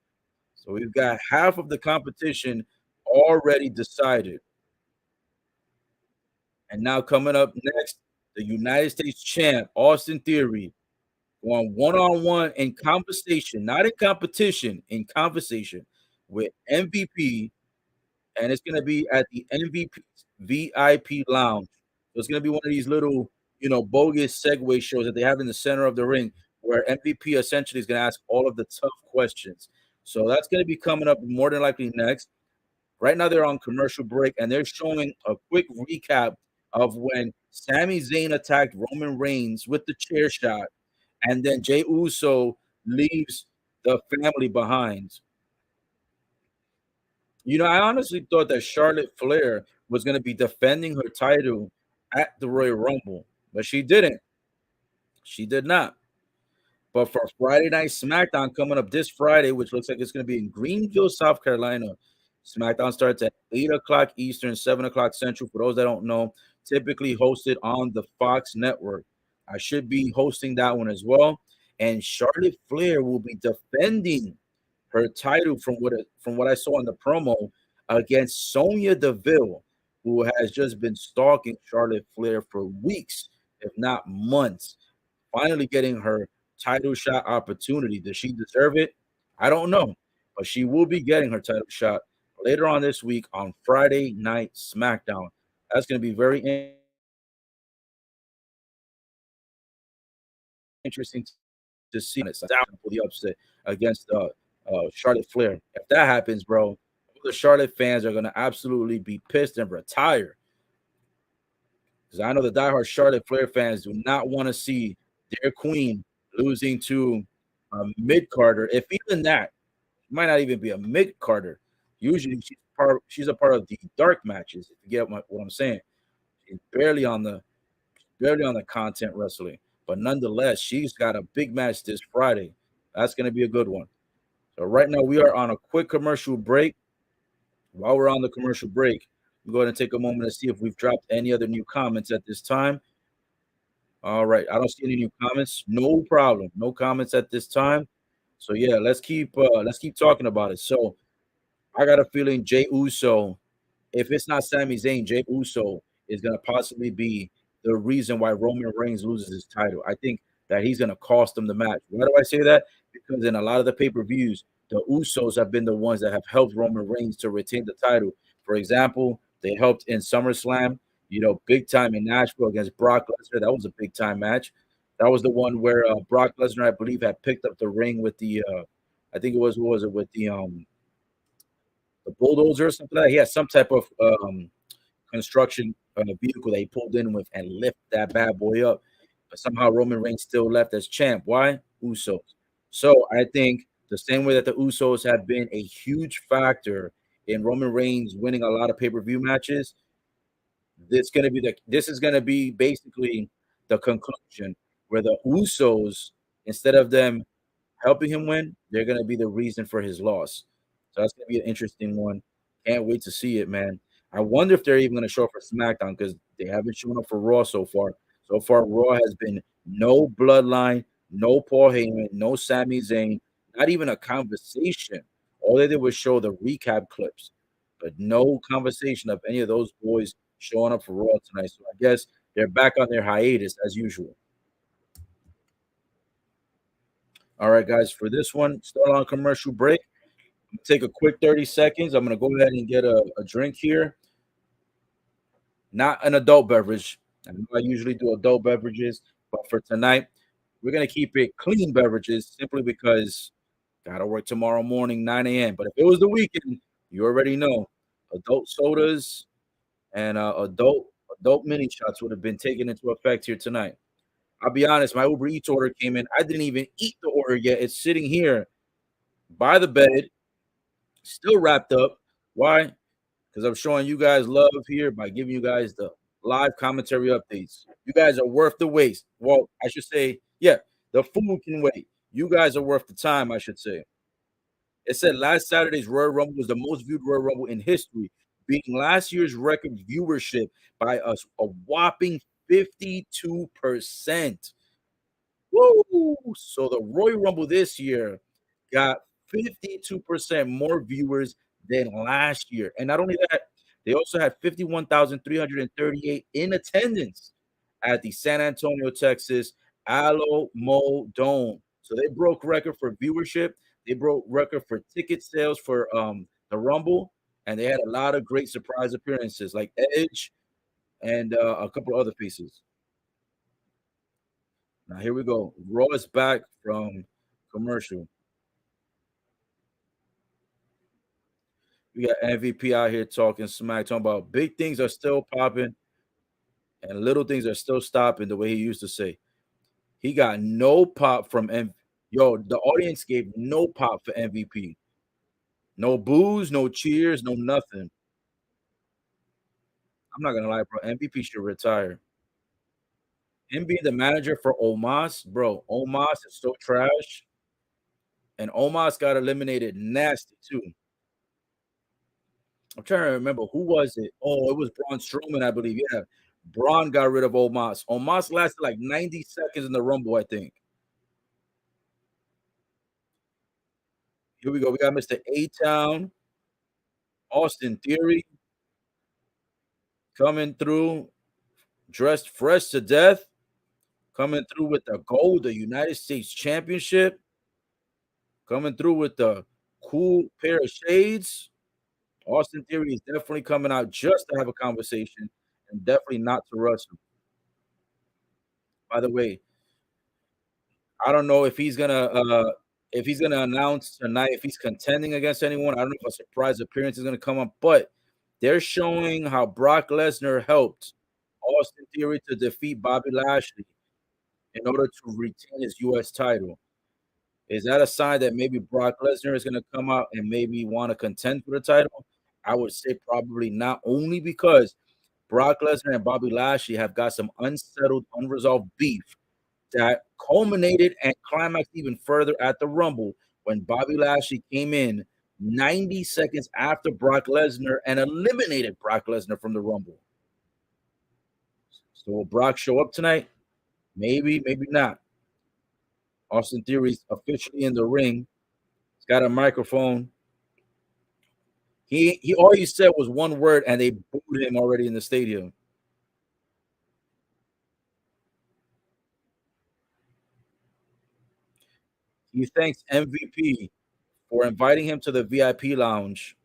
So we've got half of the competition already decided. And now coming up next, the United States champ, Austin Theory, going one-on-one in conversation, not in competition, in conversation with MVP, and it's going to be at the MVP VIP lounge. So it's going to be one of these little, bogus segue shows that they have in the center of the ring where MVP essentially is going to ask all of the tough questions. So that's going to be coming up more than likely next. Right now, they're on commercial break, and they're showing a quick recap of when Sami Zayn attacked Roman Reigns with the chair shot, and then Jey Uso leaves the family behind. I honestly thought that Charlotte Flair was going to be defending her title at the Royal Rumble, but she didn't. She did not. But for Friday Night SmackDown coming up this Friday, which looks like it's going to be in Greenville, South Carolina, SmackDown starts at 8 o'clock Eastern, 7 o'clock Central. For those that don't know, typically hosted on the Fox network. I should be hosting that one as well. And Charlotte Flair will be defending her title from what I saw in the promo against Sonya Deville, who has just been stalking Charlotte Flair for weeks, if not months. Finally getting her title shot opportunity. Does she deserve it? I don't know, but she will be getting her title shot later on this week on Friday Night SmackDown. That's going to be very interesting to see. It's down for the upset against Charlotte Flair. If that happens, bro, the Charlotte fans are going to absolutely be pissed and retire. Because I know the diehard Charlotte Flair fans do not want to see their queen losing to a mid-carder. If even that, might not even be a mid-carder. Usually she's a part of the dark matches, if you get what I'm saying. She's barely on the content wrestling. But nonetheless, she's got a big match this Friday. That's going to be a good one. So right now we are on a quick commercial break. While we're on the commercial break, we'll go ahead and take a moment to see if we've dropped any other new comments at this time. All right, I don't see any new comments. No problem. No comments at this time. So yeah, let's keep talking about it. So I got a feeling Jey Uso, if it's not Sami Zayn, Jey Uso is going to possibly be the reason why Roman Reigns loses his title. I think that he's going to cost him the match. Why do I say that? Because in a lot of the pay-per-views, the Usos have been the ones that have helped Roman Reigns to retain the title. For example, they helped in SummerSlam, big time in Nashville against Brock Lesnar. That was a big time match. That was the one where Brock Lesnar, I believe, had picked up the ring with the, I think it was, what was it, with the bulldozer or something like that. He had some type of construction vehicle that he pulled in with and lift that bad boy up. But somehow Roman Reigns still left as champ. Why? Usos. So I think the same way that the Usos have been a huge factor in Roman Reigns winning a lot of pay-per-view matches, this is gonna be basically the conclusion where the Usos, instead of them helping him win, they're gonna be the reason for his loss. So that's gonna be an interesting one. Can't wait to see it, man. I wonder if they're even gonna show up for SmackDown because they haven't shown up for Raw so far. So far, Raw has been no Bloodline, no Paul Heyman, no Sami Zayn, not even a conversation. All they did was show the recap clips, but no conversation of any of those boys showing up for Raw tonight. So I guess they're back on their hiatus as usual. All right, guys, for this one, still on commercial break. Take a quick 30 seconds. I'm going to go ahead and get a drink here. not an adult beverage. I know I usually do adult beverages, but for tonight, we're gonna keep it clean beverages simply because gotta work tomorrow morning, 9 a.m. But if it was the weekend, you already know adult sodas and adult mini shots would have been taken into effect here tonight. I'll be honest, my Uber Eats order came in. I didn't even eat the order yet. It's sitting here by the bed, still wrapped up. Why? Because I'm showing you guys love here by giving you guys the live commentary updates. You guys are worth the wait. Well, I should say, yeah, the food can wait. You guys are worth the time, I should say. It said last Saturday's Royal Rumble was the most viewed Royal Rumble in history, beating last year's record viewership by a whopping 52%. Woo! So the Royal Rumble this year got 52% more viewers than last year. And not only that, they also had 51,338 in attendance at the San Antonio, Texas Alamo Dome. So they broke record for viewership. They broke record for ticket sales for the Rumble, and they had a lot of great surprise appearances like Edge and a couple of other pieces. Now here we go. Raw is back from commercial. We got MVP out here talking smack, talking about big things are still popping and little things are still stopping. The way he used to say, he got no pop from Yo, the audience gave no pop for MVP. No boos, no cheers, no nothing. I'm not gonna lie, bro. MVP should retire. Him being the manager for Omos, bro. Omos is so trash, and Omos got eliminated nasty too. I'm trying to remember who was it. Oh, it was Braun Strowman, I believe. Yeah, Braun got rid of Omos. Omos lasted like 90 seconds in the Rumble, I think. Here we go. We got Mr. A Town, Austin Theory coming through, dressed fresh to death, coming through with the gold, the United States Championship, coming through with the cool pair of shades. Austin Theory is definitely coming out just to have a conversation and definitely not to rush him. By the way, I don't know if he's gonna announce tonight if he's contending against anyone. I don't know if a surprise appearance is gonna come up, but they're showing how Brock Lesnar helped Austin Theory to defeat Bobby Lashley in order to retain his US title. Is that a sign that maybe Brock Lesnar is gonna come out and maybe wanna contend for the title? I would say probably not, only because Brock Lesnar and Bobby Lashley have got some unsettled, unresolved beef that culminated and climaxed even further at the Rumble when Bobby Lashley came in 90 seconds after Brock Lesnar and eliminated Brock Lesnar from the Rumble. So will Brock show up tonight? Maybe, maybe not. Austin Theory's officially in the ring. He's got a microphone. He all he said was one word, and they booed him already in the stadium. He thanks MVP for inviting him to the VIP lounge.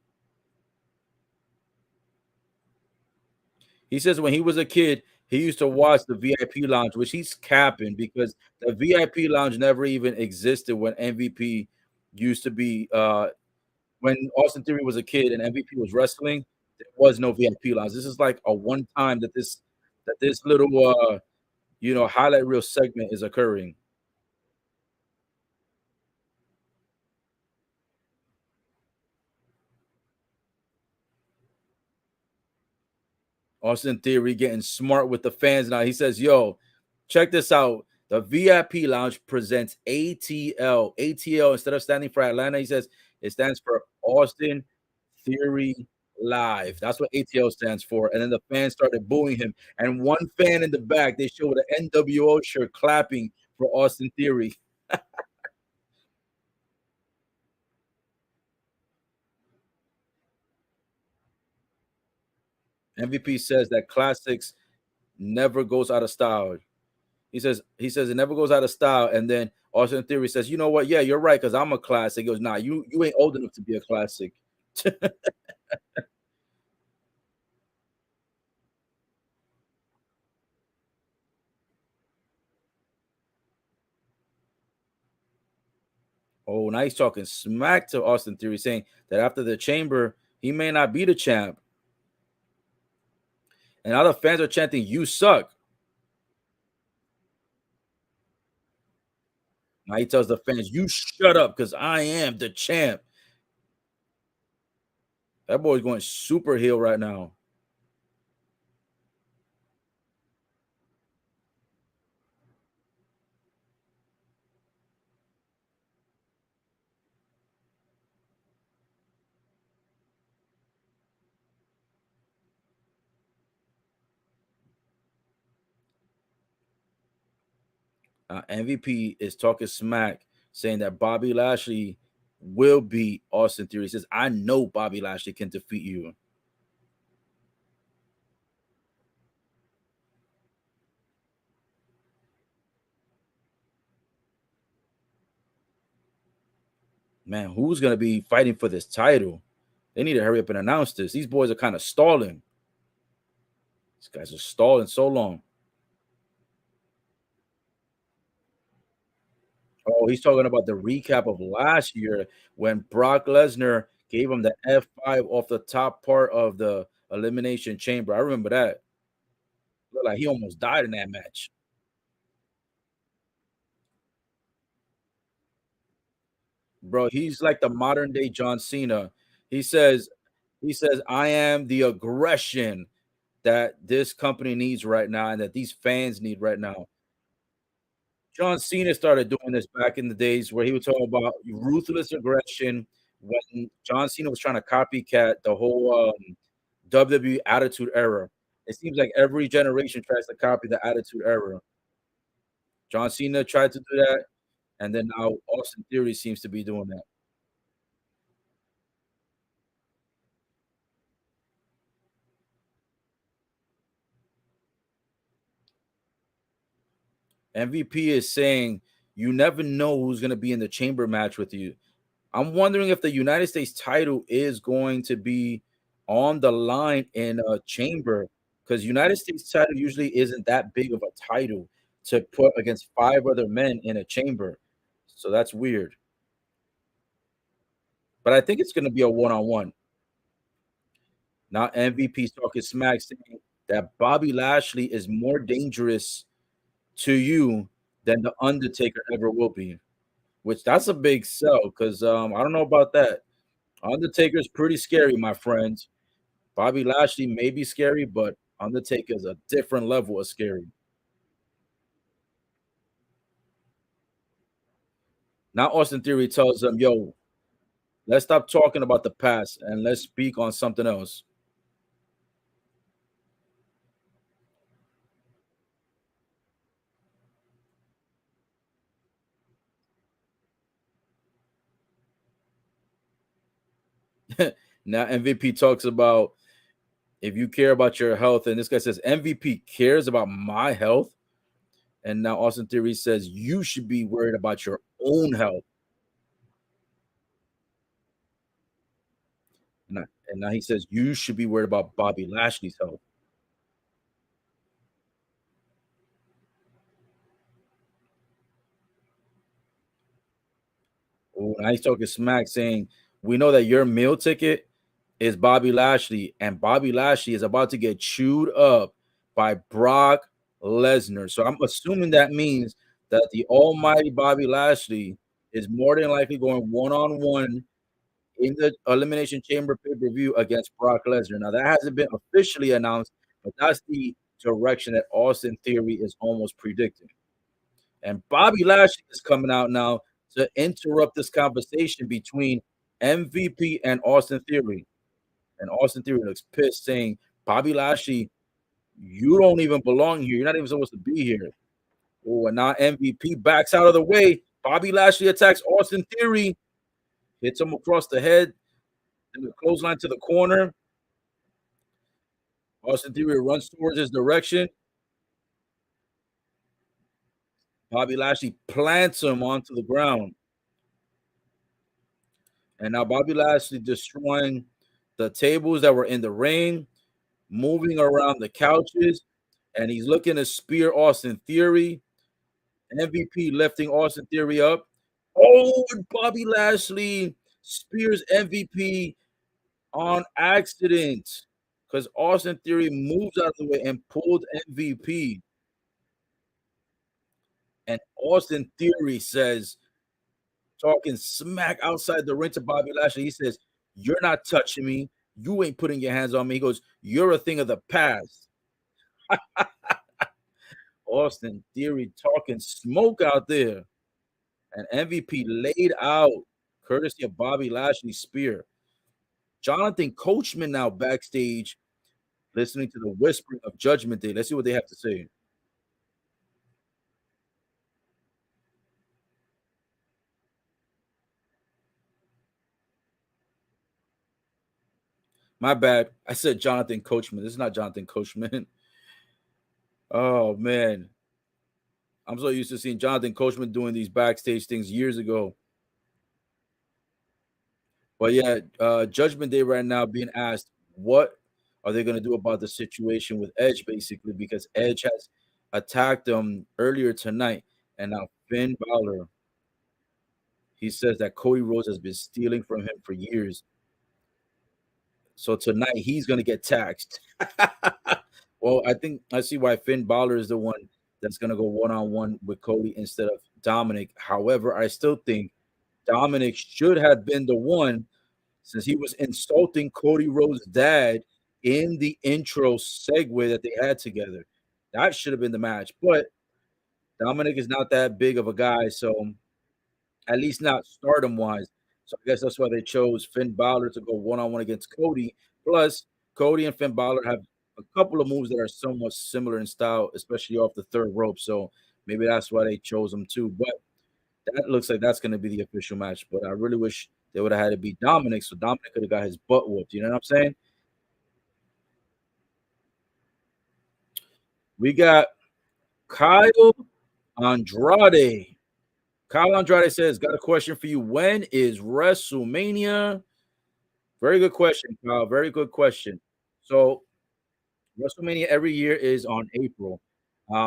He says when he was a kid, he used to watch the VIP lounge, which he's capping because the VIP lounge never even existed when MVP used to be when Austin Theory was a kid and MVP was wrestling, there was no VIP lounge. This is like a one time that this little highlight reel segment is occurring. Austin Theory getting smart with the fans now. He says, "Yo, check this out. The VIP Lounge presents ATL. ATL instead of standing for Atlanta, he says it stands for Austin Theory Live. That's what ATL stands for." And then the fans started booing him. And one fan in the back, they showed an NWO shirt clapping for Austin Theory. MVP says that classics never goes out of style. He says it never goes out of style. And then Austin Theory says, you know what? Yeah, you're right, because I'm a classic. He goes, nah, you ain't old enough to be a classic. Oh, now he's talking smack to Austin Theory, saying that after the chamber, he may not be the champ. And now the fans are chanting, "You suck." Now he tells the fans, "You shut up, because I am the champ." That boy's going super heel right now. MVP is talking smack, saying that Bobby Lashley will beat Austin Theory. He says, "I know Bobby Lashley can defeat you." Man, who's going to be fighting for this title? They need to hurry up and announce this. These boys are kind of stalling. These guys are stalling so long. Oh, he's talking about the recap of last year when Brock Lesnar gave him the F5 off the top part of the Elimination Chamber. I remember that. Looked like he almost died in that match. Bro, he's like the modern day John Cena. He says, I am the aggression that this company needs right now and that these fans need right now. John Cena started doing this back in the days where he would talk about ruthless aggression when John Cena was trying to copycat the whole WWE Attitude Era. It seems like every generation tries to copy the Attitude Era. John Cena tried to do that, and then now Austin Theory seems to be doing that. MVP is saying you never know who's going to be in the chamber match with you. I'm wondering if the United States title is going to be on the line in a chamber because United States title usually isn't that big of a title to put against 5 other men in a chamber. So that's weird. But I think it's going to be a one-on-one. Now MVP's talking smack saying that Bobby Lashley is more dangerous to you than the Undertaker ever will be. Which that's a big sell because I don't know about that. Undertaker's pretty scary, my friends. Bobby Lashley may be scary, but Undertaker's a different level of scary. Now Austin Theory tells them, "Yo, let's stop talking about the past and let's speak on something else." Now MVP talks about if you care about your health, and this guy says MVP cares about my health, and now Austin Theory says you should be worried about your own health. And now he says you should be worried about Bobby Lashley's health. Oh, now he's talking smack, saying we know that your meal ticket is Bobby Lashley, and Bobby Lashley is about to get chewed up by Brock Lesnar. So I'm assuming that means that the almighty Bobby Lashley is more than likely going one-on-one in the Elimination Chamber pay-per-view against Brock Lesnar. Now that hasn't been officially announced, but that's the direction that Austin Theory is almost predicting. And Bobby Lashley is coming out now to interrupt this conversation between MVP and Austin Theory. And Austin Theory looks pissed, saying, "Bobby Lashley, you don't even belong here. You're not even supposed to be here." Oh, and now MVP backs out of the way. Bobby Lashley attacks Austin Theory, hits him across the head, and the clothesline to the corner. Austin Theory runs towards his direction. Bobby Lashley plants him onto the ground. And now Bobby Lashley destroying the tables that were in the ring, moving around the couches, and he's looking to spear Austin Theory. MVP lifting Austin Theory up. Oh, and Bobby Lashley spears MVP on accident because Austin Theory moves out of the way and pulled MVP. And Austin Theory says, talking smack outside the ring to Bobby Lashley, he says, "You're not touching me. You ain't putting your hands on me." He goes, "You're a thing of the past." Austin Theory talking smoke out there. And MVP laid out, courtesy of Bobby Lashley's spear. Jonathan Coachman now backstage, listening to the whispering of Judgment Day. Let's see what they have to say. My bad. I said Jonathan Coachman. This is not Jonathan Coachman. Oh, man. I'm so used to seeing Jonathan Coachman doing these backstage things years ago. But yeah, Judgment Day right now being asked, what are they going to do about the situation with Edge, basically, because Edge has attacked them earlier tonight. And now Finn Balor, he says that Cody Rhodes has been stealing from him for years. So tonight he's going to get taxed. Well, I think I see why Finn Balor is the one that's going to go one-on-one with Cody instead of Dominic. However, I still think Dominic should have been the one, since he was insulting Cody Rhodes' dad in the intro segue that they had together. That should have been the match. But Dominic is not that big of a guy, so at least not stardom wise. So I guess that's why they chose Finn Balor to go one-on-one against Cody. Plus, Cody and Finn Balor have a couple of moves that are somewhat similar in style, especially off the third rope. So maybe that's why they chose them too. But that looks like that's going to be the official match. But I really wish they would have had to beat Dominic, so Dominic could have got his butt whooped. You know what I'm saying? We got Kyle Andrade. Kyle Andrade says, got a question for you. When is WrestleMania? Very good question, Kyle. Very good question. So WrestleMania every year is on April.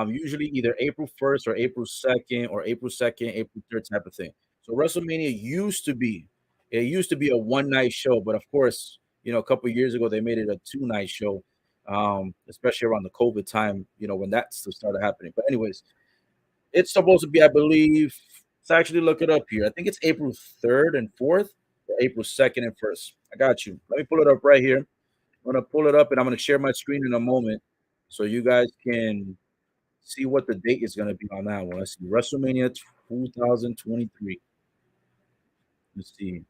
Usually either April 1st or April 2nd or April 2nd, April 3rd type of thing. So WrestleMania used to be a one-night show, but of course, a couple of years ago they made it a two-night show, especially around the COVID time, when that stuff started happening. But anyways, it's supposed to be, I believe, let's actually look it up here. I think it's April 3rd and 4th or April 2nd and 1st. I got you. Let me pull it up right here. I'm going to pull it up and I'm going to share my screen in a moment so you guys can see what the date is going to be on that one. Let's see. WrestleMania 2023. Let's see.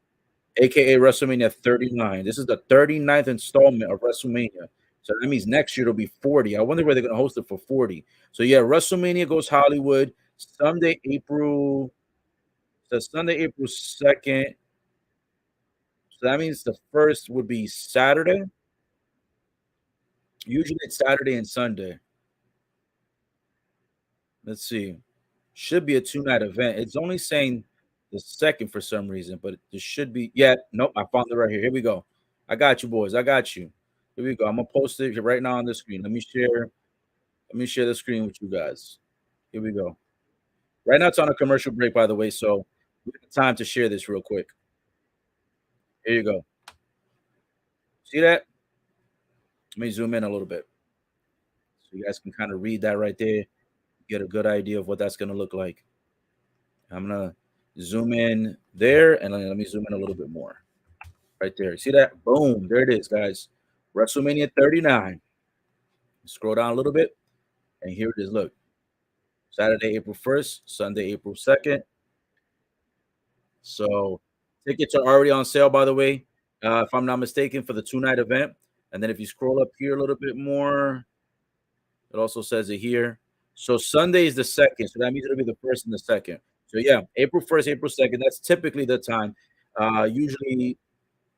AKA WrestleMania 39. This is the 39th installment of WrestleMania. So that means next year it'll be 40. I wonder where they're going to host it for 40. So yeah, WrestleMania goes Hollywood Sunday, April. So Sunday, April 2nd. So that means the first would be Saturday. Usually it's Saturday and Sunday. Let's see. Should be a two-night event. It's only saying the second for some reason, but it should be. Yeah, nope. I found it right here. Here we go. I got you, boys. I got you. Here we go. I'm gonna post it right now on the screen. Let me share. Let me share the screen with you guys. Here we go. Right now it's on a commercial break, by the way, so we have time to share this real quick. Here you go. See that? Let me zoom in a little bit so you guys can kind of read that right there. Get a good idea of what that's gonna look like. I'm gonna zoom in there and let me zoom in a little bit more. Right there. See that? Boom. There it is, guys. WrestleMania 39. Scroll down a little bit, and here it is. Look. Saturday, April 1st, Sunday, April 2nd. So tickets are already on sale, by the way, if I'm not mistaken, for the two-night event. And then if you scroll up here a little bit more, it also says it here. So Sunday is the 2nd. So that means it'll be the 1st and the 2nd. So yeah, April 1st, April 2nd. That's typically the time. Usually,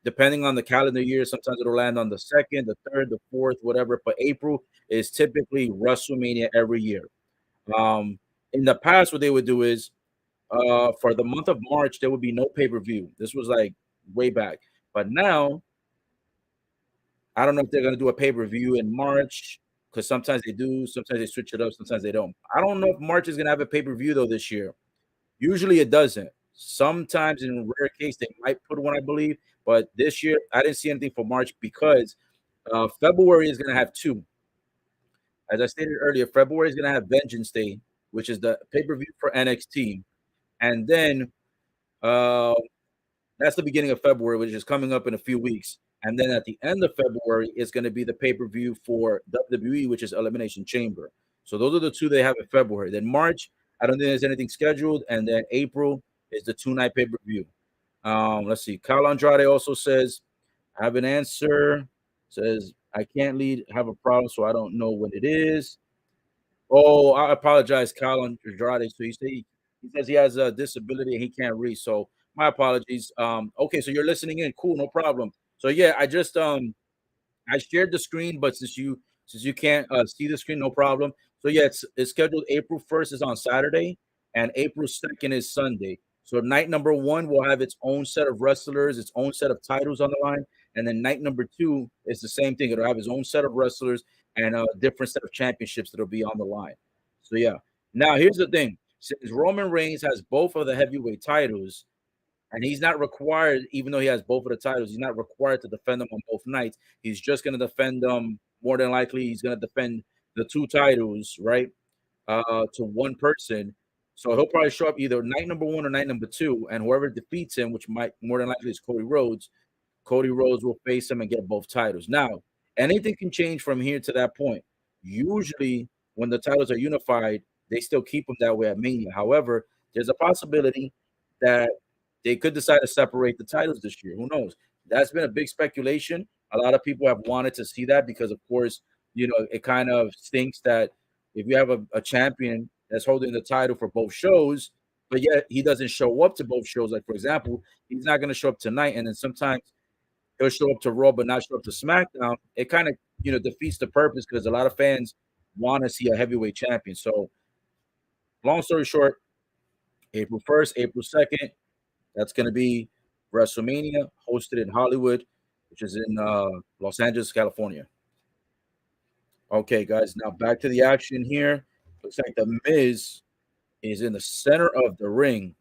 depending on the calendar year, sometimes it'll land on the 2nd, the 3rd, the 4th, whatever. But April is typically WrestleMania every year. In the past, what they would do is for the month of March, there would be no pay-per-view. This was like way back. But now, I don't know if they're going to do a pay-per-view in March because sometimes they do, sometimes they switch it up, sometimes they don't. I don't know if March is going to have a pay-per-view though this year. Usually it doesn't. Sometimes in rare case they might put one, I believe, but this year I didn't see anything for March because February is going to have two. As I stated earlier, February is going to have Vengeance Day, which is the pay per view for NXT, and then uh, that's the beginning of February, which is coming up in a few weeks. And then at the end of February is going to be the pay per view for WWE, which is Elimination Chamber. So those are the two they have in February. Then March, I don't think there's anything scheduled, and then April is the 2 night pay per view. Let's see. Kyle Andrade also says, "I have an answer." Says, "I can't lead, have a problem, so I don't know what it is." Oh, I apologize, Kyle Andrade. So he says he has a disability and he can't read. So my apologies. Okay, so you're listening in. Cool, no problem. So yeah, I shared the screen, but since you can't see the screen, no problem. So yeah, it's scheduled April 1st is on Saturday, and April 2nd is Sunday. So night number one will have its own set of wrestlers, its own set of titles on the line, and then night number two is the same thing. It'll have its own set of wrestlers and a different set of championships that'll be on the line. So yeah. Now here's the thing: since Roman Reigns has both of the heavyweight titles, and he's not required, even though he has both of the titles, he's not required to defend them on both nights. He's just going to defend them. More than likely, he's going to defend the two titles, right, to one person. So he'll probably show up either night number one or night number two, and whoever defeats him, which might more than likely is Cody Rhodes will face him and get both titles. Now, anything can change from here to that point. Usually, when the titles are unified, they still keep them that way at Mania. However, there's a possibility that they could decide to separate the titles this year. Who knows? That's been a big speculation. A lot of people have wanted to see that because, of course, it kind of stinks that if you have a champion that's holding the title for both shows, but yet he doesn't show up to both shows. Like, for example, he's not going to show up tonight, and then sometimes he'll show up to Raw but not show up to SmackDown. It kind of defeats the purpose because a lot of fans want to see a heavyweight champion. So, long story short, April 1st, April 2nd, that's going to be WrestleMania hosted in Hollywood, which is in Los Angeles, California. Okay, guys, now back to the action here. Looks like The Miz is in the center of the ring.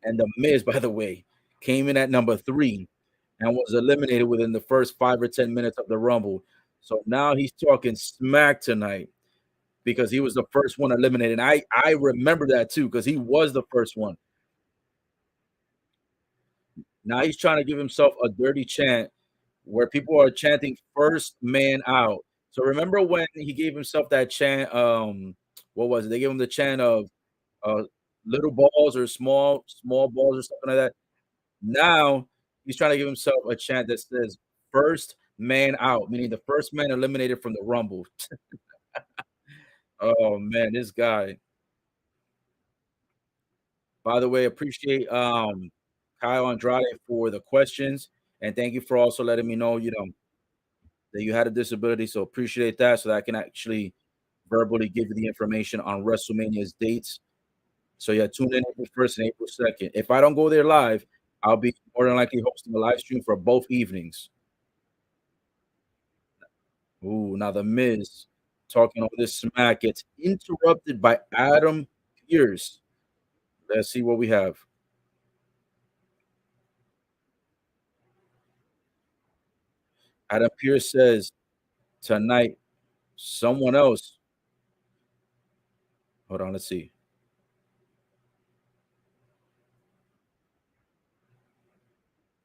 And The Miz, by the way, came in at number 3 and was eliminated within the first 5 or 10 minutes of the Rumble. So now he's talking smack tonight because he was the first one eliminated. And I remember that too because he was the first one. Now he's trying to give himself a dirty chant where people are chanting first man out. So remember when he gave himself that chant, what was it? They gave him the chant of little balls or small balls or something like that. Now he's trying to give himself a chant that says first man out, meaning the first man eliminated from the Rumble. Oh man, this guy. By the way, appreciate Kyle Andrade for the questions, and thank you for also letting me know, that you had a disability. So appreciate that, so that I can actually verbally give you the information on WrestleMania's dates. So yeah, tune in April 1st and April 2nd. If I don't go there live, I'll be more than likely hosting a live stream for both evenings. Ooh, now The Miz talking all this smack gets interrupted by Adam Pearce. Let's see what we have. Adam Pearce says tonight, someone else. Hold on, let's see.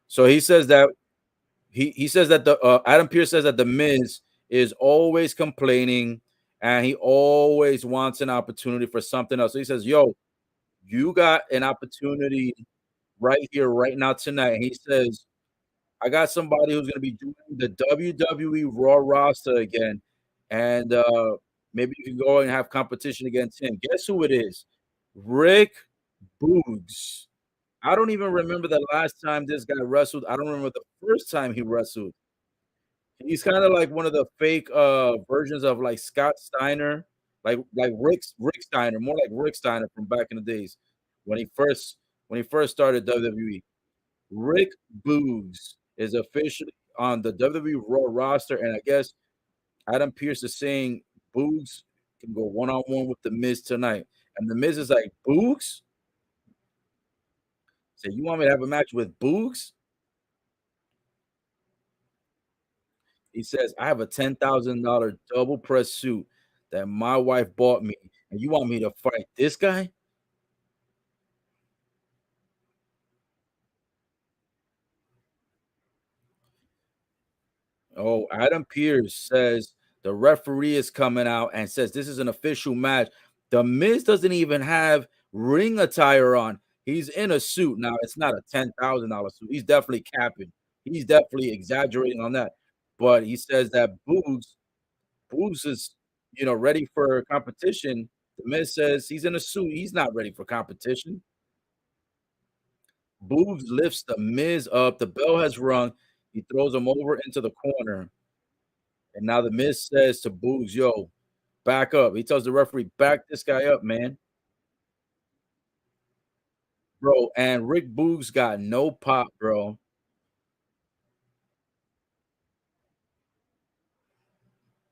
So he says that he says that the Adam Pearce says that The Miz is always complaining and he always wants an opportunity for something else. So he says, "Yo, you got an opportunity right here, right now, tonight." And he says, "I got somebody who's going to be doing the WWE Raw roster again, and maybe you can go and have competition against him." Guess who it is? Rick Boogs. I don't even remember the last time this guy wrestled. I don't remember the first time he wrestled. He's kind of like one of the fake versions of like Scott Steiner, like Rick Steiner, more like Rick Steiner from back in the days when he first started WWE. Rick Boogs is officially on the WWE Raw roster, and I guess Adam Pearce is saying Boogs can go one-on-one with The Miz tonight. And The Miz is like, Boogs? Say, you want me to have a match with Boogs? He says, I have a $10,000 double press suit that my wife bought me, and you want me to fight this guy? Oh, Adam Pearce says the referee is coming out and says this is an official match. The Miz doesn't even have ring attire on. He's in a suit. Now, it's not a $10,000 suit. He's definitely capping. He's definitely exaggerating on that. But he says that Boogs is, ready for competition. The Miz says he's in a suit. He's not ready for competition. Boogs lifts the Miz up. The bell has rung. He throws him over into the corner. And now the Miz says to Boogs, yo, back up. He tells the referee, back this guy up, man. Bro, and Rick Boogs got no pop, bro.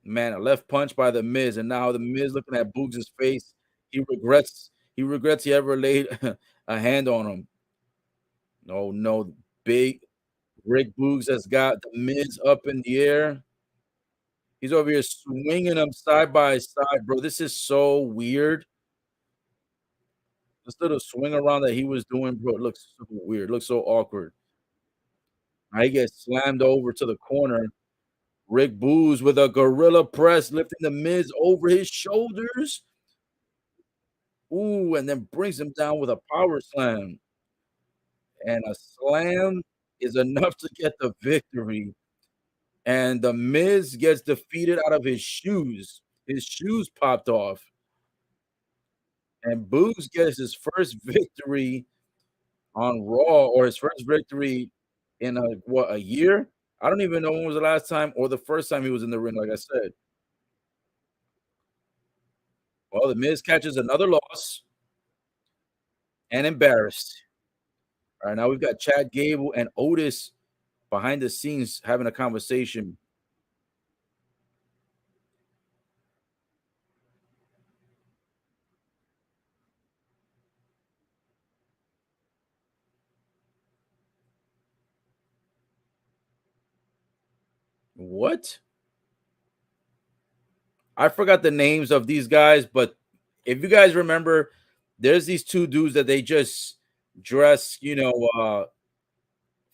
Man, a left punch by the Miz, and now the Miz looking at Boogs' face. He regrets he ever laid a hand on him. No, no, big Rick Boogs has got the Miz up in the air. He's over here swinging them side by side, bro. This is so weird. This little swing around that he was doing, bro, it looks so weird. It looks so awkward. I get slammed over to the corner. Rick Boogs with a gorilla press, lifting the Miz over his shoulders. Ooh, and then brings him down with a power slam. And a slam is enough to get the victory. And the Miz gets defeated out of his shoes. His shoes popped off. And Boogs gets his first victory on Raw, or his first victory in a year? I don't even know when was the last time or the first time he was in the ring, like I said. Well, the Miz catches another loss and embarrassed. All right, now we've got Chad Gable and Otis behind the scenes having a conversation. What? I forgot the names of these guys, but if you guys remember, there's these two dudes that they just dress,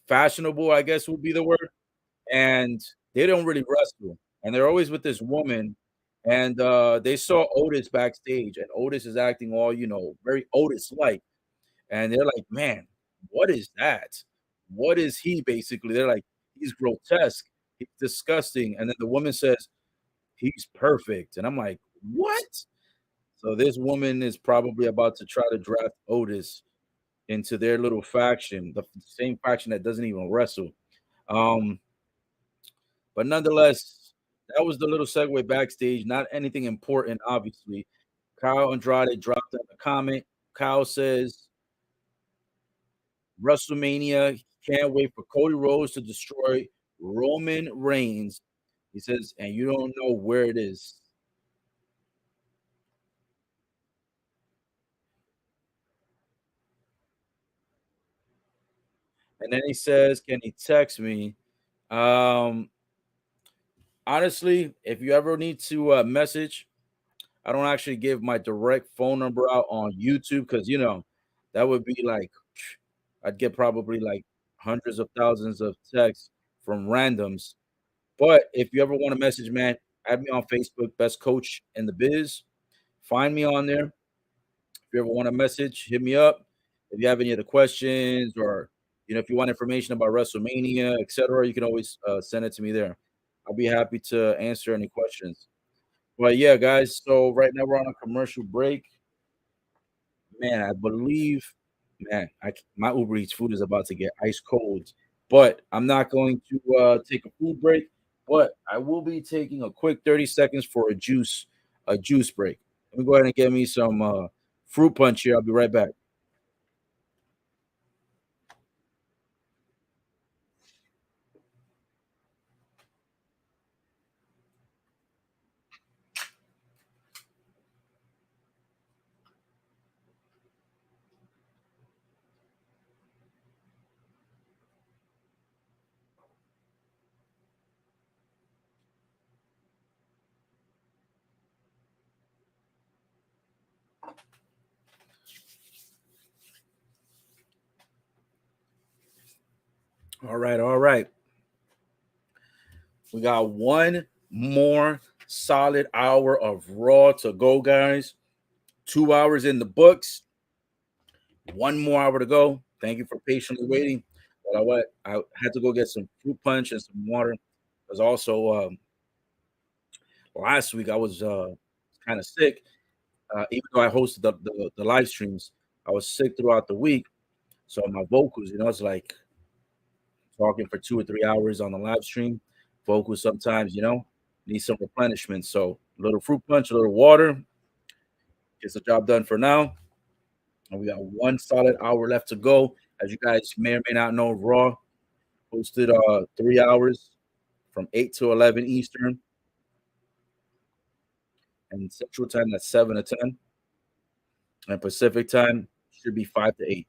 fashionable, I guess would be the word. And they don't really wrestle, and they're always with this woman, and, they saw Otis backstage, and Otis is acting all, very Otis-like, and they're like, "Man, what is that? What is he?" Basically, they're like, "He's grotesque, he's disgusting," and then the woman says, "He's perfect," and I'm like, "What?" So this woman is probably about to try to draft Otis into their little faction, the same faction that doesn't even wrestle. Um But nonetheless, that was the little segue backstage, not anything important, obviously. Kyle Andrade dropped out a comment. Kyle says, WrestleMania, can't wait for Cody Rhodes to destroy Roman Reigns. He says, and you don't know where it is. And then he says, can he text me? Um, Honestly, if you ever need to message, I don't actually give my direct phone number out on YouTube because that would be like I'd get probably like hundreds of thousands of texts from randoms. But if you ever want to message, man, add me on Facebook, best coach in the biz. Find me on there. If you ever want to message, hit me up. If you have any other questions or if you want information about WrestleMania, etc., you can always send it to me there. I'll be happy to answer any questions. But yeah, guys, so right now we're on a commercial break. Man, I believe, man, my Uber Eats food is about to get ice cold, but I'm not going to take a food break, but I will be taking a quick 30 seconds for a juice break. Let me go ahead and get me some fruit punch here. I'll be right back. All right. We got one more solid hour of Raw to go, guys. 2 hours in the books. One more hour to go. Thank you for patiently waiting. But I had to go get some fruit punch and some water. Because also last week I was kind of sick. Even though I hosted the live streams, I was sick throughout the week. So my vocals, it's like talking for 2 or 3 hours on the live stream. Vocals sometimes, need some replenishment. So a little fruit punch, a little water gets the job done for now. And we got one solid hour left to go. As you guys may or may not know, Raw hosted 3 hours from 8 to 11 Eastern. And Central Time, that's 7 to 10. And Pacific Time should be 5 to 8.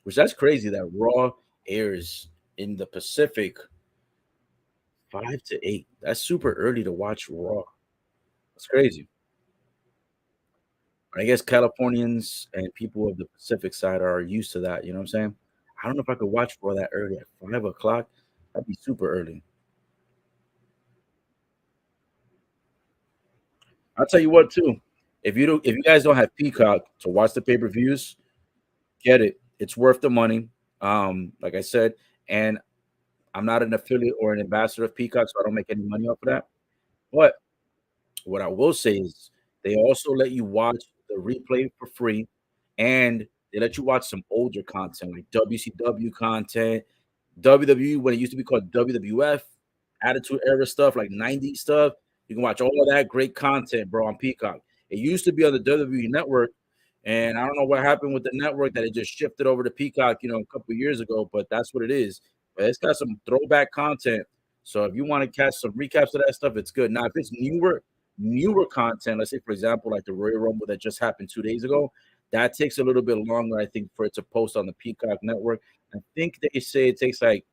Which that's crazy that Raw airs in the Pacific 5 to 8. That's super early to watch Raw. That's crazy. I guess Californians and people of the Pacific side are used to that. You know what I'm saying? I don't know if I could watch Raw that early at 5 o'clock. That'd be super early. I'll tell you what, too. If you guys don't have Peacock to watch the pay-per-views, get it. It's worth the money. Like I said, and I'm not an affiliate or an ambassador of Peacock, so I don't make any money off of that. But what I will say is they also let you watch the replay for free, and they let you watch some older content like WCW content, WWE when it used to be called WWF, Attitude Era stuff like 90s stuff. You can watch all of that great content, bro, on Peacock. It used to be on the WWE network, and I don't know what happened with the network that it just shifted over to Peacock, a couple years ago, but that's what it is. But it's got some throwback content. So if you want to catch some recaps of that stuff, it's good. Now, if it's newer content, let's say for example, like the Royal Rumble that just happened 2 days ago, that takes a little bit longer, I think, for it to post on the Peacock network. I think they say it takes like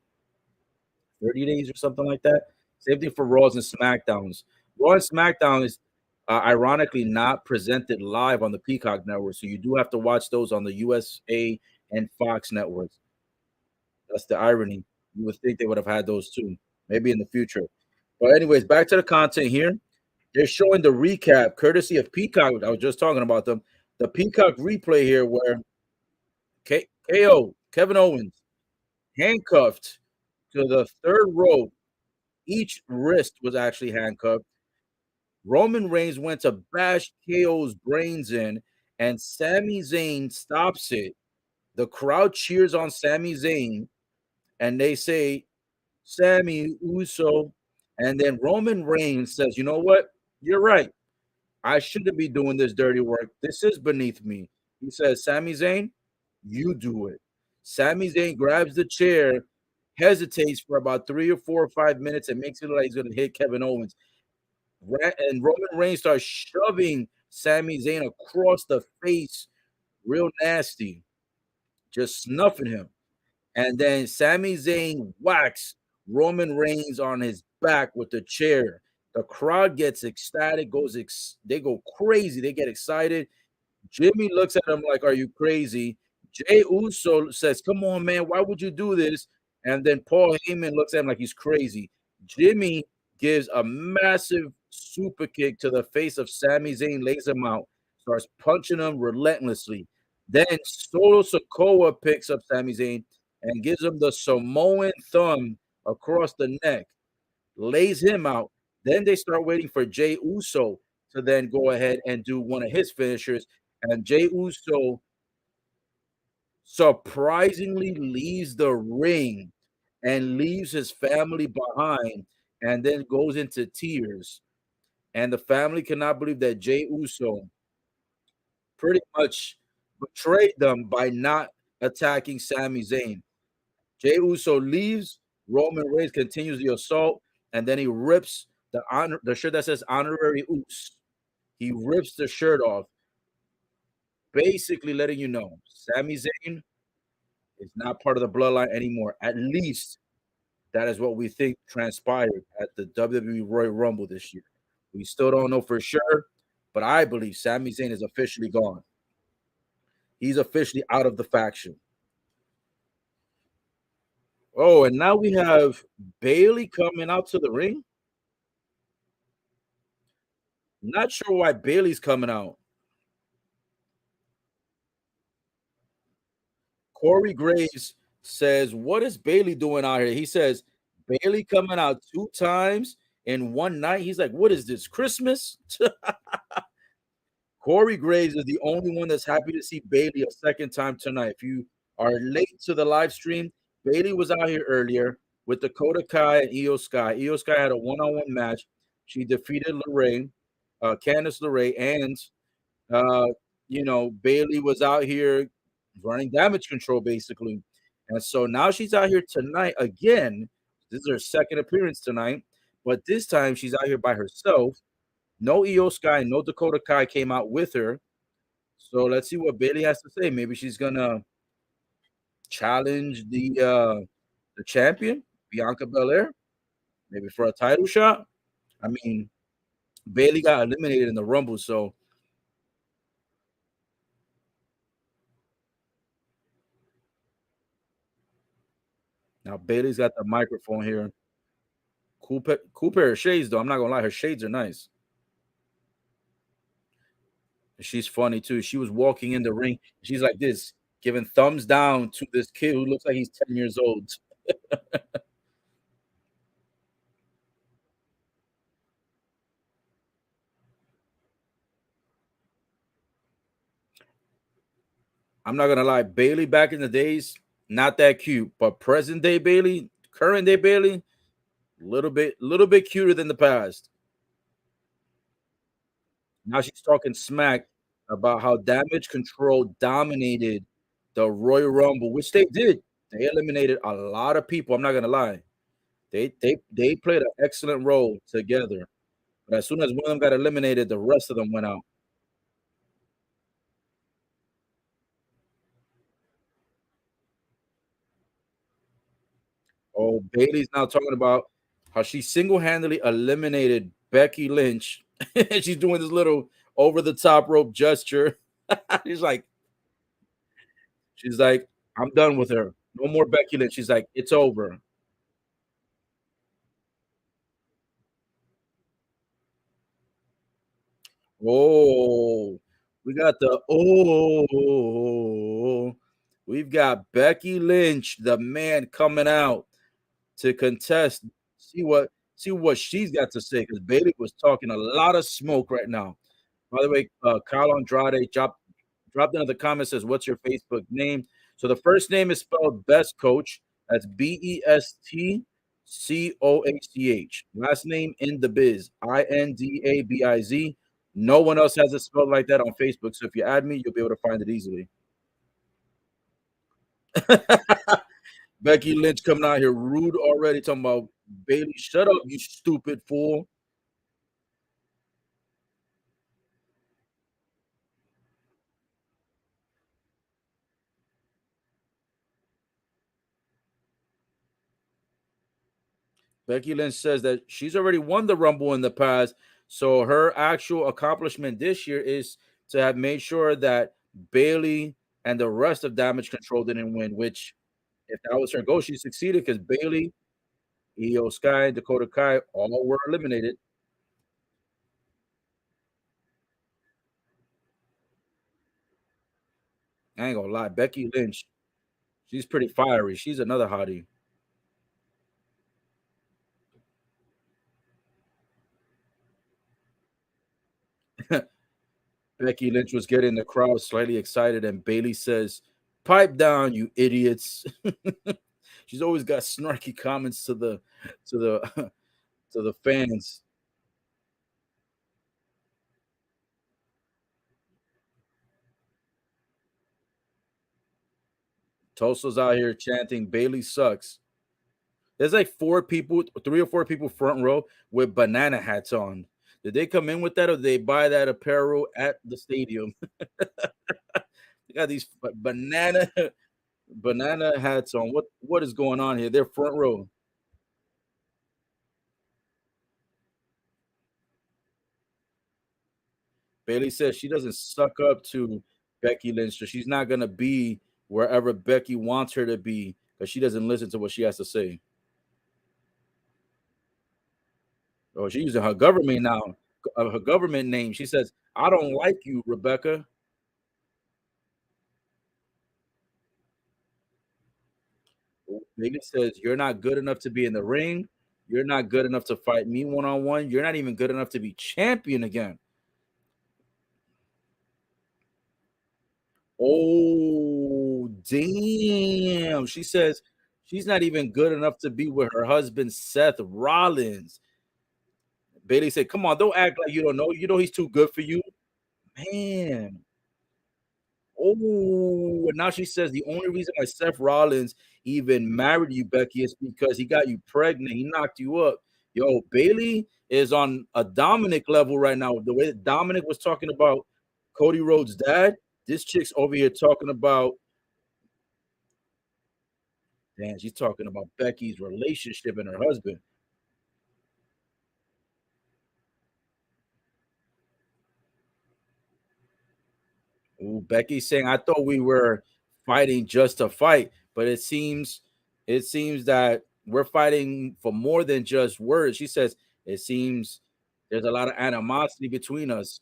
30 days or something like that. Same thing for Raws and SmackDowns. Raw and SmackDown is ironically not presented live on the Peacock network, so you do have to watch those on the USA and Fox networks. That's the irony. You would think they would have had those too, maybe in the future. But anyways, back to the content here. They're showing the recap, courtesy of Peacock. I was just talking about them. The Peacock replay here, where KO Kevin Owens handcuffed to the third rope. Each wrist was actually handcuffed. Roman Reigns went to bash KO's brains in, and Sami Zayn stops it. The crowd cheers on Sami Zayn, and they say, Sami Uso. And then Roman Reigns says, you know what? You're right. I shouldn't be doing this dirty work. This is beneath me. He says, Sami Zayn, you do it. Sami Zayn grabs the chair, hesitates for about 3 or 4 or 5 minutes, and makes it like he's going to hit Kevin Owens. And Roman Reigns starts shoving Sami Zayn across the face, real nasty, just snuffing him. And then Sami Zayn whacks Roman Reigns on his back with the chair. The crowd gets ecstatic, they go crazy, they get excited. Jimmy looks at him like, "Are you crazy?" Jey Uso says, "Come on, man, why would you do this?" And then Paul Heyman looks at him like he's crazy. Jimmy gives a massive super kick to the face of Sami Zayn, lays him out, starts punching him relentlessly. Then Solo Sikoa picks up Sami Zayn and gives him the Samoan thumb across the neck, lays him out. Then they start waiting for Jey Uso to then go ahead and do one of his finishers. And Jey Uso surprisingly leaves the ring and leaves his family behind and then goes into tears. And the family cannot believe that Jey Uso pretty much betrayed them by not attacking Sami Zayn. Jey Uso leaves. Roman Reigns continues the assault, and then he rips the shirt that says honorary Us. He rips the shirt off, basically letting you know Sami Zayn is not part of the bloodline anymore. At least that is what we think transpired at the WWE Royal Rumble this year. We still don't know for sure, but I believe Sami Zayn is officially gone. He's officially out of the faction. Oh, and now we have Bayley coming out to the ring. Not sure why Bayley's coming out. Corey Graves says, "What is Bayley doing out here?" He says, "Bayley coming out 2 times in one night." He's like, "What is this, Christmas?" Corey Graves is the only one that's happy to see Bayley a second time tonight. If you are late to the live stream, Bayley was out here earlier with Dakota Kai and Eos Sky. Eos Sky had a one-on-one match. She defeated LeRae, Candice LeRae, and Bayley was out here running damage control basically. And so now she's out here tonight again. This is her second appearance tonight, but this time she's out here by herself. No Io Sky, no Dakota Kai came out with her. So let's see what Bayley has to say. Maybe she's gonna challenge the champion, Bianca Belair, maybe for a title shot. I mean, Bayley got eliminated in the Rumble, so now Bayley's got the microphone here. Cool pair of shades, though. I'm not gonna lie, her shades are nice. She's funny too. She was walking in the ring. She's like this, giving thumbs down to this kid who looks like he's 10 years old. I'm not gonna lie, Bayley back in the days, not that cute, but present day Bayley, current day Bayley, little bit cuter than the past. Now she's talking smack about how Damage Control dominated the Royal Rumble, which they did. They eliminated a lot of people. I'm not gonna lie. They played an excellent role together. But as soon as one of them got eliminated, the rest of them went out. Oh, Bayley's now talking about how she single-handedly eliminated Becky Lynch. She's doing this little over-the-top rope gesture. she's like, she's like, I'm done with her. No more Becky Lynch. She's like, it's over. Oh, we got we've got Becky Lynch, the man coming out to contest. See what she's got to say because Bayley was talking a lot of smoke right now. By the way, Kyle Andrade dropped into the comments says, "What's your Facebook name?" So the first name is spelled Best Coach. That's BESTCOACH. Last name in the biz, INDABIZ. No one else has it spelled like that on Facebook. So if you add me, you'll be able to find it easily. Becky Lynch coming out here rude already, talking about Bayley. Shut up, you stupid fool. Becky Lynch says that she's already won the Rumble in the past. So her actual accomplishment this year is to have made sure that Bayley and the rest of Damage Control didn't win, which if that was her goal, she succeeded because Bayley, Io Sky, Dakota Kai all were eliminated. I ain't gonna lie, Becky Lynch, she's pretty fiery. She's another hottie. Becky Lynch was getting the crowd slightly excited, and Bayley says, "Pipe down, you idiots." She's always got snarky comments to the to the fans. Tulsa's out here chanting Bailey sucks. There's like 4 people, 3 or 4 people front row with banana hats on. Did they come in with that or did they buy that apparel at the stadium? They got these banana hats on. What is going on here? They're front row. Bailey says she doesn't suck up to Becky Lynch, so she's not gonna be wherever Becky wants her to be because she doesn't listen to what she has to say. Oh, she's using her government now, her government name. She says, "I don't like you, Rebecca." Bailey says, "You're not good enough to be in the ring. You're not good enough to fight me one on one. You're not even good enough to be champion again." Oh, damn. She says she's not even good enough to be with her husband, Seth Rollins. Bailey said, "Come on, don't act like you don't know. You know he's too good for you." Man. Oh, and now she says the only reason why Seth Rollins even married you, Becky, is because he got you pregnant. He knocked you up. Yo, Bailey is on a Dominic level right now. The way that Dominic was talking about Cody Rhodes' dad, this chick's over here talking about, damn, she's talking about Becky's relationship and her husband. Ooh, Becky's saying, I thought we were fighting just to fight, but it seems that we're fighting for more than just words. She says it seems there's a lot of animosity between us.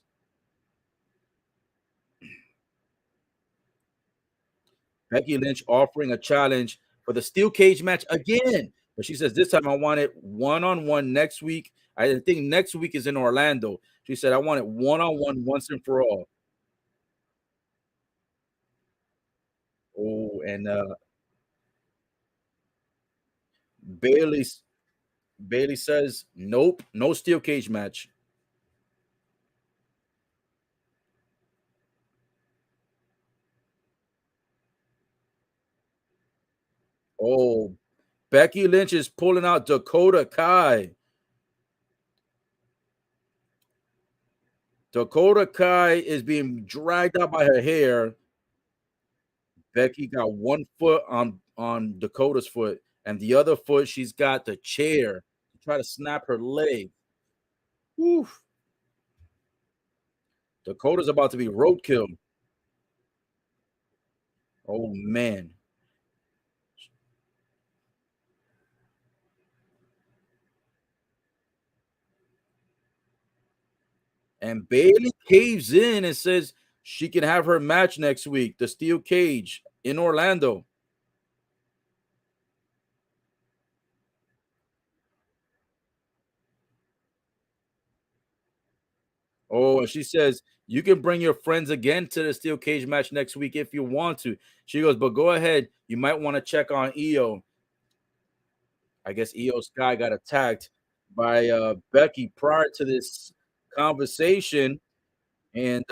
Becky Lynch offering a challenge for the steel cage match again. But she says this time I want it one-on-one next week. I think next week is in Orlando. She said I want it one-on-one once and for all. Oh, and Bailey Bailey says nope, no steel cage match. Oh, Becky Lynch is pulling out Dakota Kai. Dakota Kai is being dragged out by her hair. Becky got one foot on Dakota's foot, and the other foot she's got the chair to try to snap her leg. Oof. Dakota's about to be roadkill. Oh man. And Bailey caves in and says she can have her match next week, the steel cage in Orlando. Oh, and she says, you can bring your friends again to the steel cage match next week if you want to. She goes, but go ahead. You might want to check on EO. I guess Eos Sky got attacked by Becky prior to this conversation. And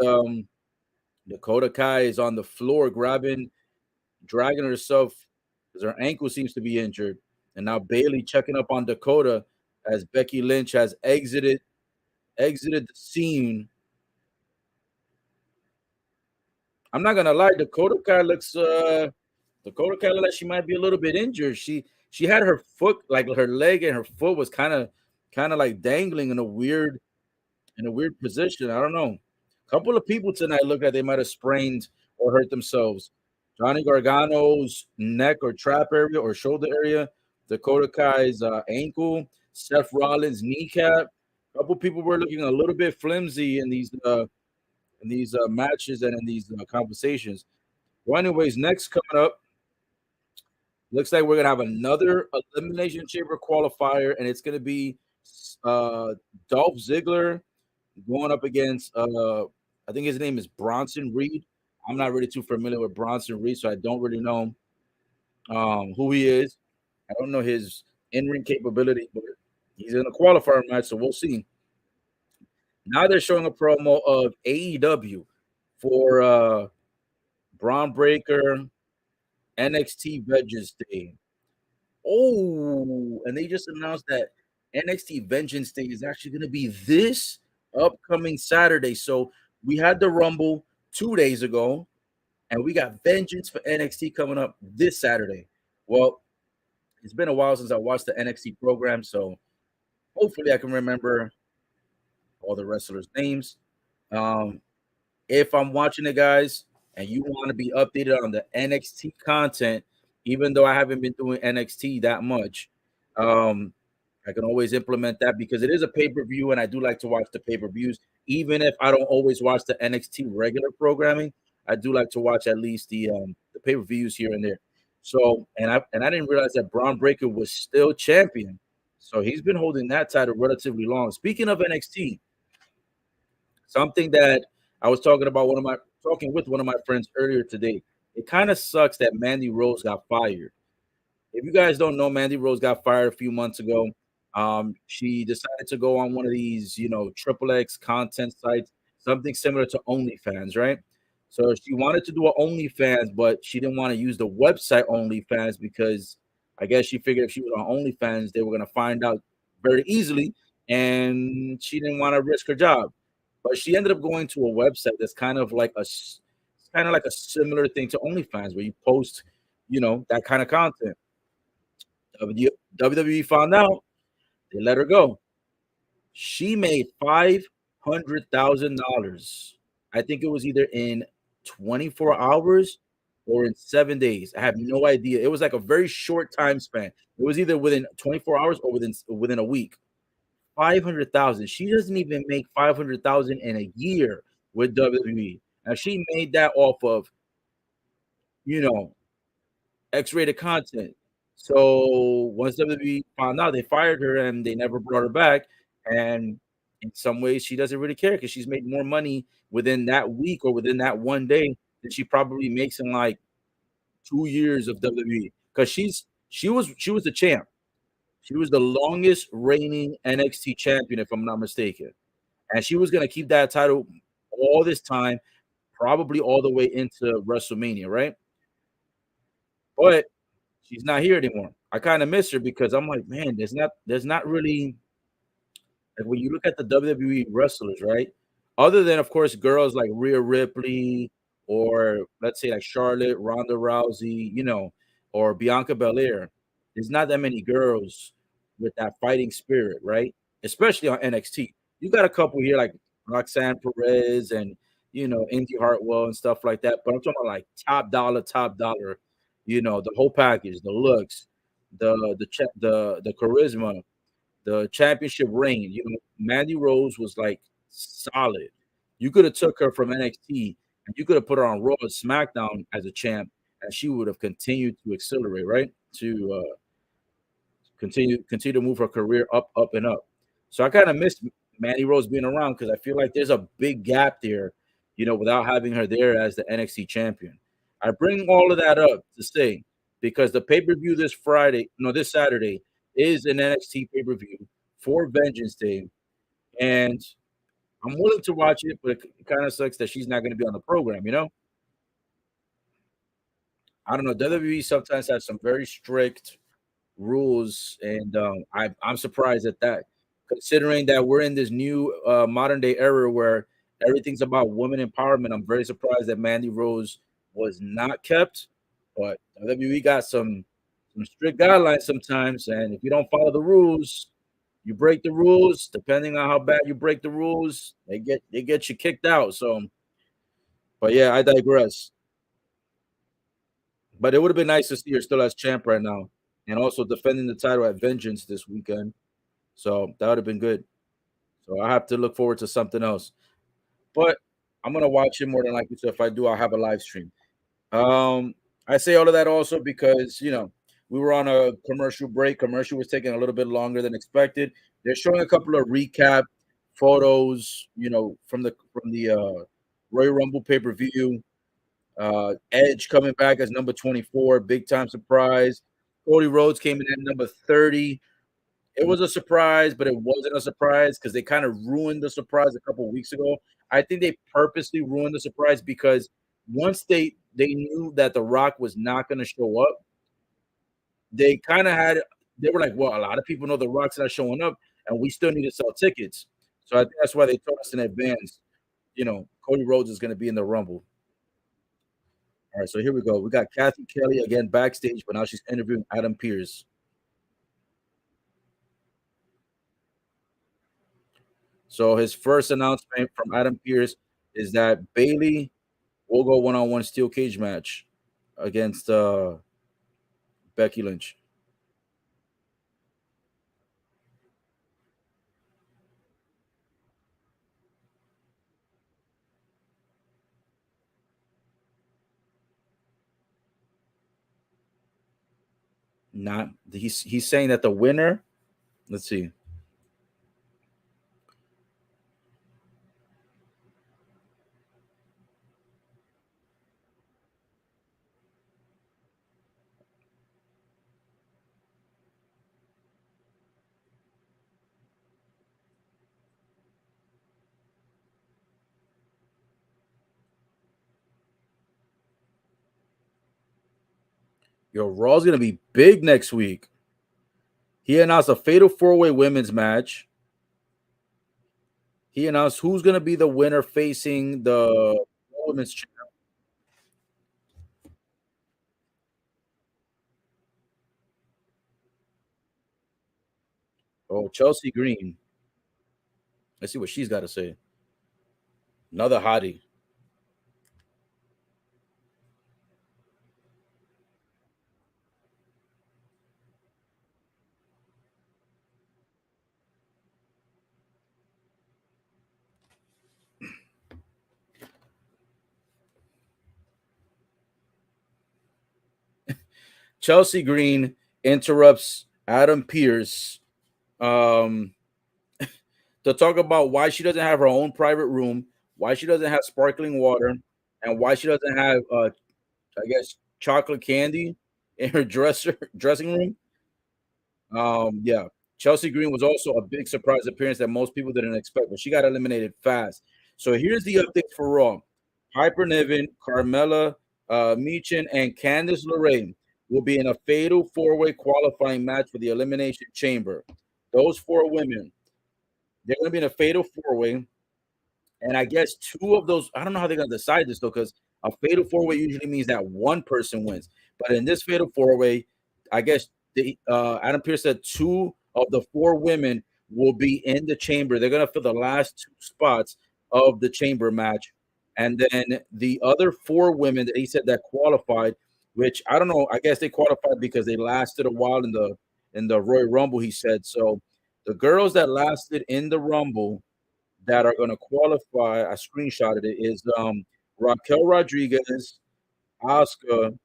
Dakota Kai is on the floor dragging herself because her ankle seems to be injured. And now Bailey checking up on Dakota as Becky Lynch has exited the scene. I'm not gonna lie, Dakota Kai looks like she might be a little bit injured. She had her foot, like her leg and her foot was kind of like dangling in a weird position. I don't know. A couple of people tonight look like they might have sprained or hurt themselves. Johnny Gargano's neck or trap area or shoulder area, Dakota Kai's ankle, Seth Rollins' kneecap. A couple people were looking a little bit flimsy in these matches and in these conversations. Well, anyways, next coming up, looks like we're gonna have another elimination chamber qualifier, and it's gonna be uh, Dolph Ziggler going up against I think his name is Bronson Reed. I'm not really too familiar with Bronson Reed, so I don't really know who he is. I don't know his in-ring capability, but he's in a qualifier match, so we'll see. Now they're showing a promo of AEW for Braun Breaker NXT Vengeance Day. Oh, and they just announced that NXT Vengeance Day is actually going to be this upcoming Saturday. So we had the Rumble 2 days ago, and we got Vengeance for NXT coming up this Saturday. Well, it's been a while since I watched the NXT program, so hopefully I can remember all the wrestlers' names. Um, if I'm watching it, guys, and you want to be updated on the NXT content, even though I haven't been doing NXT that much. Um, I can always implement that because it is a pay-per-view, and I do like to watch the pay-per-views, even if I don't always watch the NXT regular programming. I do like to watch at least the pay-per-views here and there. So, and I didn't realize that Braun Breaker was still champion. So he's been holding that title relatively long. Speaking of NXT, something that I was talking with one of my friends earlier today. It kind of sucks that Mandy Rose got fired. If you guys don't know, Mandy Rose got fired a few months ago. She decided to go on one of these, triple X content sites, something similar to OnlyFans, right? So she wanted to do an OnlyFans, but she didn't want to use the website OnlyFans because I guess she figured if she was on OnlyFans, they were going to find out very easily, and she didn't want to risk her job. But she ended up going to a website that's kind of like a similar thing to OnlyFans, where you post, that kind of content. WWE found out, they let her go. She made $500,000. I think it was either in 24 hours or in 7 days. I have no idea. It was like a very short time span. It was either within 24 hours or within a week. 500,000. She doesn't even make 500,000 in a year with WWE. Now she made that off of, you know, X-rated content. So once WWE found out, they fired her and they never brought her back. And in some ways, she doesn't really care because she's made more money within that week or within that one day than she probably makes in like 2 years of WWE. Because she was the champ. She was the longest reigning NXT champion, if I'm not mistaken. And she was gonna keep that title all this time, probably all the way into WrestleMania, right? But she's not here anymore. I kind of miss her because I'm like, man, there's not really like when you look at the WWE wrestlers, right? Other than of course girls like Rhea Ripley or let's say like Charlotte, Ronda Rousey, or Bianca Belair, there's not that many girls with that fighting spirit, right? Especially on NXT. You got a couple here like Roxanne Perez and Indy Hartwell and stuff like that. But I'm talking about like top dollar, the whole package, the looks, the charisma, the championship reign. Mandy Rose was like solid. You could have took her from NXT and you could have put her on Raw or SmackDown as a champ, and she would have continued to accelerate, right? To continue to move her career up and up. So I kind of missed Mandy Rose being around because I feel like there's a big gap there, without having her there as the NXT champion. I bring all of that up to say because the pay-per-view this Saturday is an NXT pay-per-view for Vengeance Day, and I'm willing to watch it, but it kind of sucks that she's not going to be on the program. I don't know. WWE sometimes has some very strict rules, and I'm surprised at that, considering that we're in this new modern day era where everything's about women empowerment. I'm very surprised that Mandy Rose was not kept, but WWE got some strict guidelines sometimes, and if you don't follow the rules, you break the rules. Depending on how bad you break the rules, they get you kicked out. So, but yeah, I digress. But it would have been nice to see her still as champ right now, and also defending the title at Vengeance this weekend. So that would have been good. So I have to look forward to something else. But I'm gonna watch it more than likely. So if I do, I'll have a live stream. Um, I say all of that also because we were on a commercial break. Commercial was taking a little bit longer than expected. They're showing a couple of recap photos, from the Royal Rumble pay per view. Edge coming back as number 24, big time surprise. Cody Rhodes came in at number 30. It was a surprise, but it wasn't a surprise because they kind of ruined the surprise a couple of weeks ago. I think they purposely ruined the surprise because once they knew that The Rock was not going to show up, they kind of had they were like, well, a lot of people know The Rock's not showing up, and we still need to sell tickets. So I think that's why they told us in advance, Cody Rhodes is going to be in the Rumble. All right, so here we go. We got Kathy Kelly again backstage, but now she's interviewing Adam Pearce. So his first announcement from Adam Pearce is that Bayley will go one-on-one steel cage match against Becky Lynch. Not he's saying that the winner. Let's see. Yo, Raw's gonna be big next week. He announced a fatal four-way women's match. He announced who's gonna be the winner facing the women's champ. Oh, Chelsea Green. Let's see what she's got to say. Another hottie. Chelsea Green interrupts Adam Pierce um, to talk about why she doesn't have her own private room, why she doesn't have sparkling water, and why she doesn't have, I guess, chocolate candy in her dressing room. Yeah, Chelsea Green was also a big surprise appearance that most people didn't expect, but she got eliminated fast. So here's the update for Raw: Piper Niven, Carmella, Meechin, and Candice LeRae will be in a fatal four-way qualifying match for the Elimination Chamber. Those four women, they're going to be in a fatal four-way. And I guess two of those, I don't know how they're going to decide this though, because a fatal four-way usually means that one person wins. But in this fatal four-way, I guess Adam Pearce said two of the four women will be in the chamber. They're going to fill the last two spots of the chamber match. And then the other four women that he said that qualified, which I don't know, I guess they qualified because they lasted a while in the Royal Rumble, he said. So the girls that lasted in the Rumble that are going to qualify, I screenshotted it, is Raquel Rodriguez, Asuka,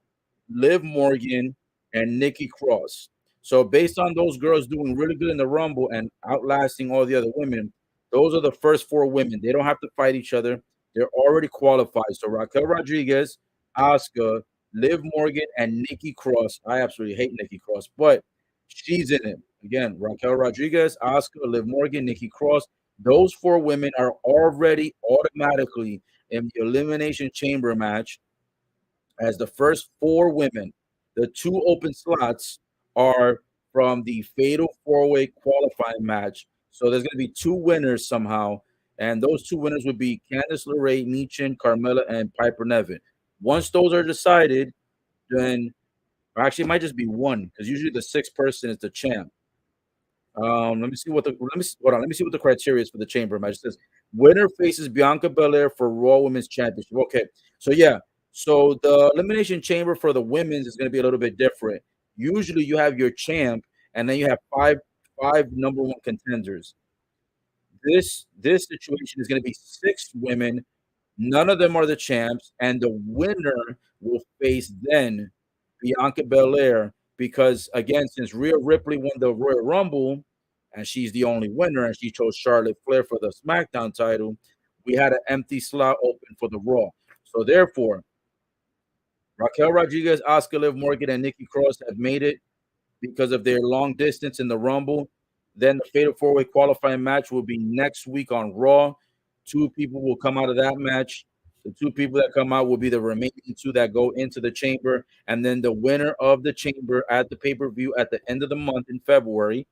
Liv Morgan, and Nikki Cross. So based on those girls doing really good in the Rumble and outlasting all the other women, those are the first four women. They don't have to fight each other. They're already qualified. So Raquel Rodriguez, Asuka, Liv Morgan, and Nikki Cross. I absolutely hate Nikki Cross, but she's in it. Again, Raquel Rodriguez, Asuka, Liv Morgan, Nikki Cross. Those four women are already automatically in the Elimination Chamber match as the first four women. The two open slots are from the fatal four-way qualifying match. So there's going to be two winners somehow, and those two winners would be Candice LeRae, Meechin, Carmella, and Piper Niven. Once those are decided, then or actually it might just be one because usually the sixth person is the champ. Let me see what the let me hold on. Let me see what the criteria is for the chamber match. It says winner faces Bianca Belair for Raw Women's Championship. Okay, so yeah, so the elimination chamber for the women's is going to be a little bit different. Usually, you have your champ, and then you have five number one contenders. This situation is going to be six women. None of them are the champs, and the winner will face then Bianca Belair because again, since Rhea Ripley won the Royal Rumble and she's the only winner, and she chose Charlotte Flair for the SmackDown title, we had an empty slot open for the Raw. So therefore, Raquel Rodriguez, Oscar Liv Morgan, and Nikki Cross have made it because of their long distance in the Rumble. Then the Fatal Four Way qualifying match will be next week on Raw. Two people will come out of that match. The two people that come out will be the remaining two that go into the chamber. And then the winner of the chamber at the pay per view at the end of the month in February,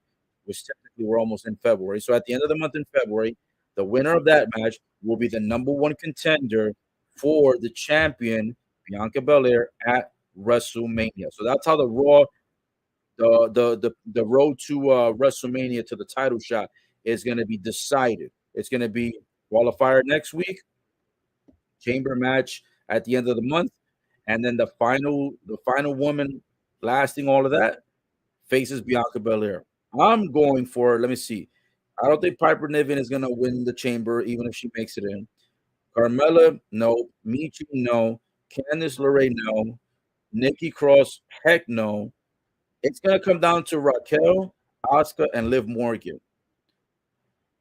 which technically we're almost in February. So at the end of the month in February, the winner of that match will be the number one contender for the champion, Bianca Belair, at WrestleMania. So that's how the Raw the road to WrestleMania to the title shot is going to be decided. It's going to be qualifier next week, chamber match at the end of the month, and then the final woman lasting all of that, faces Bianca Belair. I'm going for, let me see. I don't think Piper Niven is going to win the chamber, even if she makes it in. Carmella, no. Michi, no. Candice LeRae, no. Nikki Cross, heck no. It's going to come down to Raquel, Asuka, and Liv Morgan.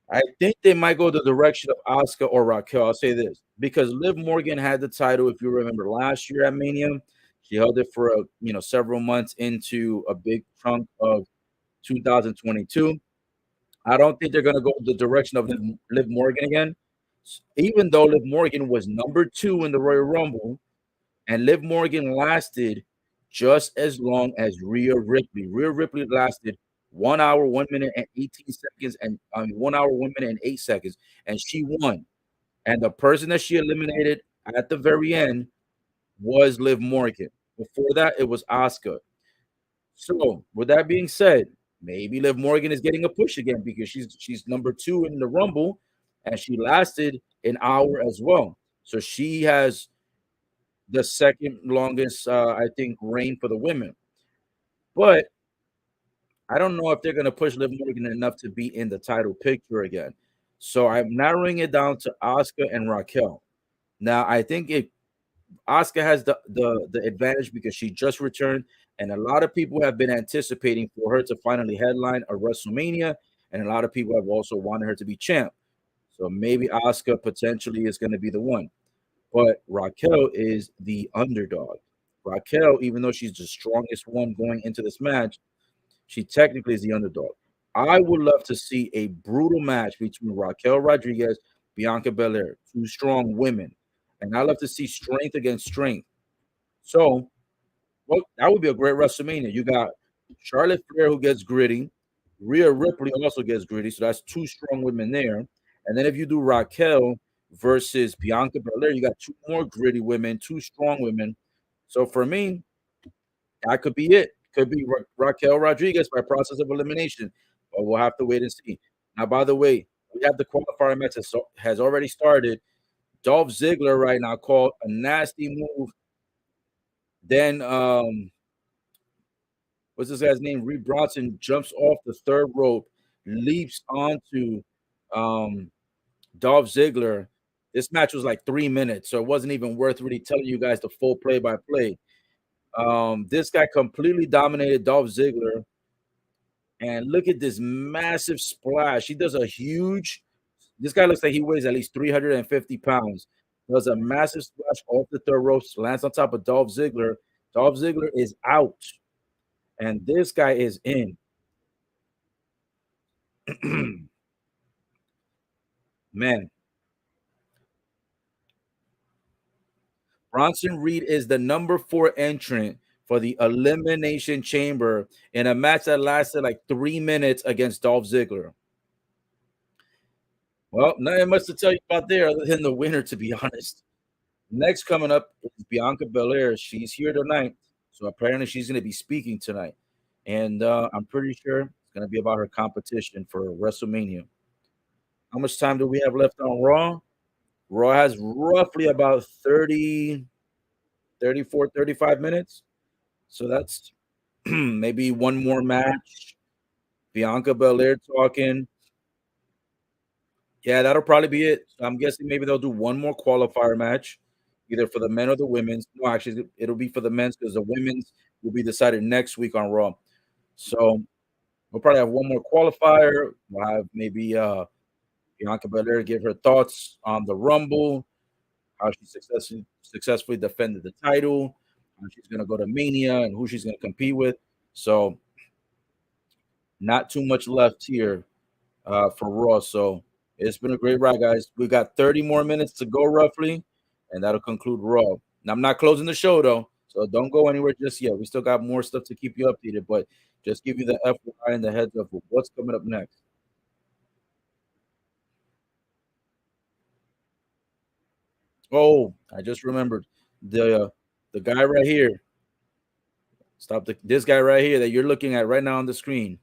I think they might go the direction of Asuka or Raquel. I'll say this because Liv Morgan had the title, if you remember, last year at Mania. She held it for several months into a big chunk of 2022. I don't think they're going to go the direction of Liv Morgan again. Even though Liv Morgan was number 2 in the Royal Rumble, and Liv Morgan lasted just as long as Rhea Ripley. Rhea Ripley lasted 1 hour, 1 minute, and 18 seconds, and 1 hour, 1 minute, and 8 seconds, and she won. And the person that she eliminated at the very end was Liv Morgan. Before that, it was Asuka. So, with that being said, maybe Liv Morgan is getting a push again because she's number 2 in the Rumble, and she lasted an hour as well. So she has the second longest, I think, reign for the women. But I don't know if they're going to push Liv Morgan enough to be in the title picture again. So I'm narrowing it down to Asuka and Raquel. Now, I think Asuka has the advantage because she just returned, and a lot of people have been anticipating for her to finally headline a WrestleMania, and a lot of people have also wanted her to be champ. So maybe Asuka potentially is going to be the one. But Raquel is the underdog. Raquel, even though she's the strongest one going into this match, she technically is the underdog. I would love to see a brutal match between Raquel Rodriguez, Bianca Belair, 2 strong women. And I love to see strength against strength. So, well, that would be a great WrestleMania. You got Charlotte Flair who gets gritty. Rhea Ripley also gets gritty. So that's 2 strong women there. And then if you do Raquel versus Bianca Belair, you got 2 more gritty women, 2 strong women. So for me, that could be it. Could be Raquel Rodriguez by process of elimination, but we'll have to wait and see. Now, by the way, we have the qualifier match has already started. Dolph Ziggler right now called a nasty move. Then, what's this guy's name? Reed Bronson jumps off the 3rd rope, leaps onto Dolph Ziggler. This match was like 3 minutes, so it wasn't even worth really telling you guys the full play-by-play. This guy completely dominated Dolph Ziggler. And look at this massive splash. He does a huge, this guy looks like he weighs at least 350 pounds. Does a massive splash off the 3rd rope, lands on top of Dolph Ziggler. Dolph Ziggler is out. And this guy is in. Man. Bronson Reed is the number 4 entrant for the Elimination Chamber in a match that lasted like 3 minutes against Dolph Ziggler. Well, nothing much to tell you about there other than the winner, to be honest. Next coming up is Bianca Belair. She's here tonight, so apparently she's going to be speaking tonight. And I'm pretty sure it's going to be about her competition for WrestleMania. How much time do we have left on Raw? Raw has roughly about 30, 34, 35 minutes. So that's maybe one more match. Bianca Belair talking. Yeah, that'll probably be it. I'm guessing maybe they'll do one more qualifier match, either for the men or the women's. No, actually, it'll be for the men's because the women's will be decided next week on Raw. So we'll probably have one more qualifier. We'll have maybe Bianca Belair give her thoughts on the Rumble, how she successfully defended the title, how she's going to go to Mania, and who she's going to compete with. So not too much left here for Raw. So it's been a great ride, guys. We got 30 more minutes to go roughly, and that'll conclude Raw. Now, I'm not closing the show, though, so don't go anywhere just yet. We still got more stuff to keep you updated, but just give you the FYI and the heads up of what's coming up next. Oh, I just remembered the guy right here. This guy right here that you're looking at right now on the screen.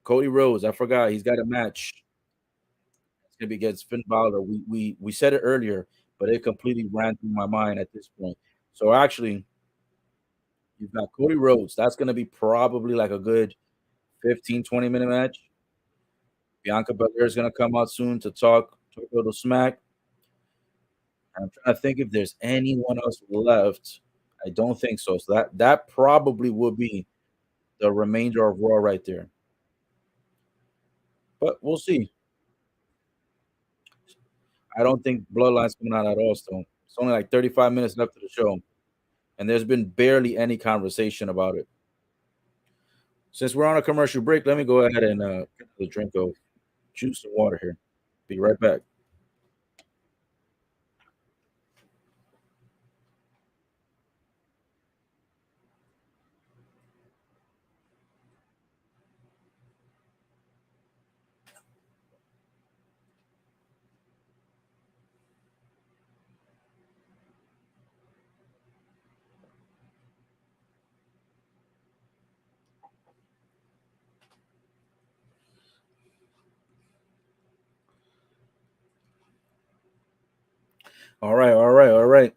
Cody Rhodes. I forgot he's got a match. It's gonna be against Finn Balor. We said it earlier, but it completely ran through my mind at this point. So actually, You've got Cody Rhodes. That's going to be probably like a good 15, 20-minute match. Bianca Belair is going to come out soon to talk a little smack. I'm trying to think if there's anyone else left. I don't think so. So that probably will be the remainder of Raw right there. But we'll see. I don't think Bloodline's coming out at all still. It's only like 35 minutes left of the show. And there's been barely any conversation about it. Since we're on a commercial break, let me go ahead and get a drink of juice and water here. Be right back. All right.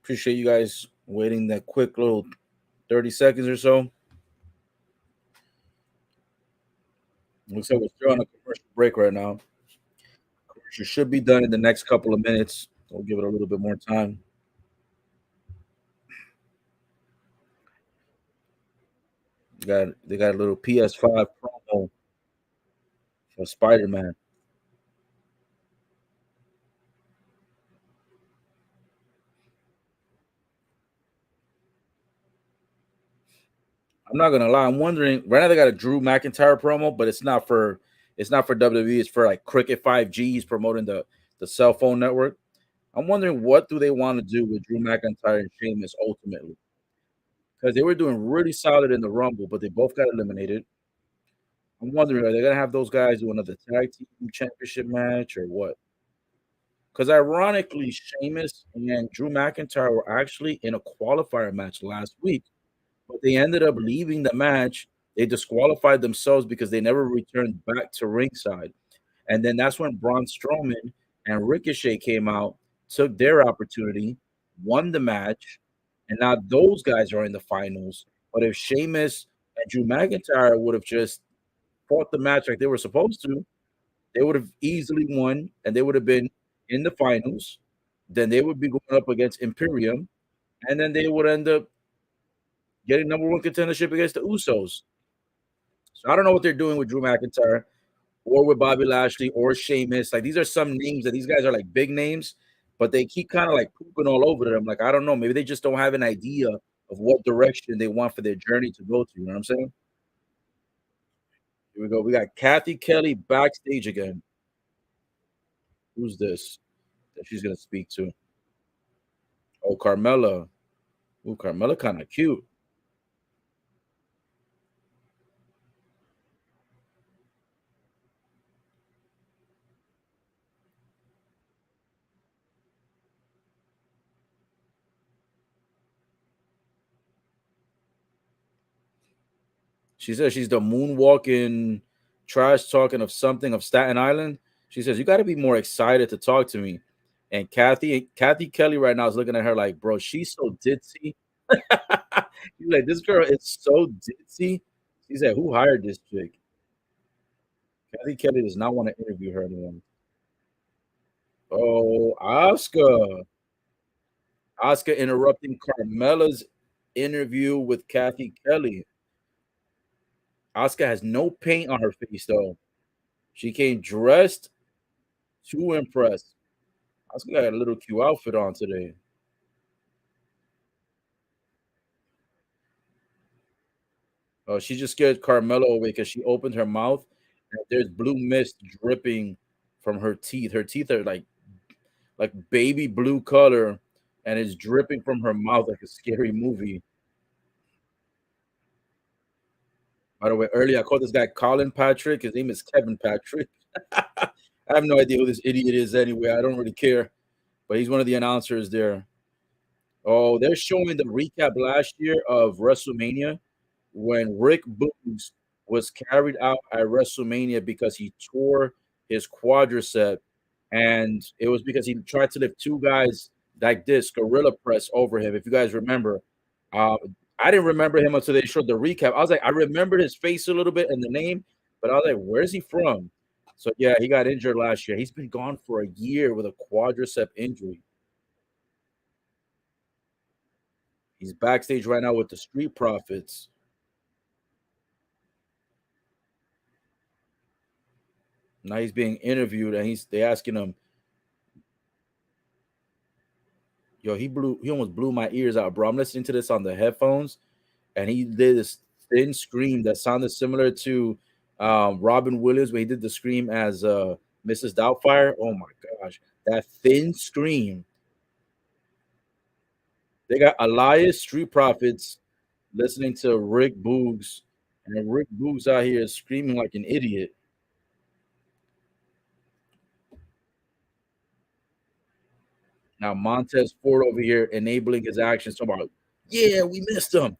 Appreciate you guys waiting that quick little 30 seconds or so. Looks like we're still on a commercial break right now. Commercial should be done in the next couple of minutes. We'll give it a little bit more time. They got a little PS5 promo for Spider-Man. I'm not gonna lie. I'm wondering right now they got a Drew McIntyre promo, but it's not for WWE. It's for like Cricket 5G. He's promoting the cell phone network. I'm wondering what do they want to do with Drew McIntyre and Sheamus ultimately because they were doing really solid in the Rumble, but they both got eliminated. I'm wondering are they gonna have those guys do another tag team championship match or what? Because ironically, Sheamus and Drew McIntyre were actually in a qualifier match last week, but they ended up leaving the match. They disqualified themselves because they never returned back to ringside. And then that's when Braun Strowman and Ricochet came out, took their opportunity, won the match, and now those guys are in the finals. But if Sheamus and Drew McIntyre would have just fought the match like they were supposed to, they would have easily won and they would have been in the finals. Then they would be going up against Imperium, and then they would end up getting number one contendership against the Usos. So I don't know what they're doing with Drew McIntyre or with Bobby Lashley or Sheamus. Like these are some names that these guys are like big names, but they keep kind of like pooping all over them. Like I don't know, maybe they just don't have an idea of what direction they want for their journey to go to. You know what I'm saying? Here we go. We got Kathy Kelly backstage again. Who's this that she's gonna speak to? Oh, Carmella. Ooh, Carmella kind of cute. She says she's the moonwalking, trash talking of something of Staten Island. She says, you got to be more excited to talk to me. And Kathy Kelly right now is looking at her like, bro, she's so ditzy. She's like, this girl is so ditzy. She said, who hired this chick? Kathy Kelly does not want to interview her anymore. Oh, Oscar. Oscar interrupting Carmella's interview with Kathy Kelly. Oscar has no paint on her face, though. She came dressed to impress. Oscar got a little cute outfit on today. Oh, she just scared Carmelo away because she opened her mouth and there's blue mist dripping from her teeth. Her teeth are like baby blue color and it's dripping from her mouth like a scary movie. By the way, earlier I called this guy Colin Patrick. His name is Kevin Patrick. I have no idea who this idiot is anyway. I don't really care. But he's one of the announcers there. Oh, they're showing the recap last year of WrestleMania when Rick Boogs was carried out at WrestleMania because he tore his quadricep, and it was because he tried to lift two guys like this gorilla press over him. If you guys remember, I didn't remember him until they showed the recap. I was like, I remembered his face a little bit and the name, but I was like, where's he from? So yeah, he got injured last year. He's been gone for a year with a quadricep injury. He's backstage right now with the Street Profits. Now he's being interviewed, and they asking him, "Yo, he almost blew my ears out, bro. I'm listening to this on the headphones, and he did this thin scream that sounded similar to Robin Williams when he did the scream as Mrs. Doubtfire. Oh my gosh, that thin scream! They got Elias Street Profits listening to Rick Boogs, and Rick Boogs out here screaming like an idiot. Now Montez Ford over here enabling his actions. Talking about, yeah, we missed him.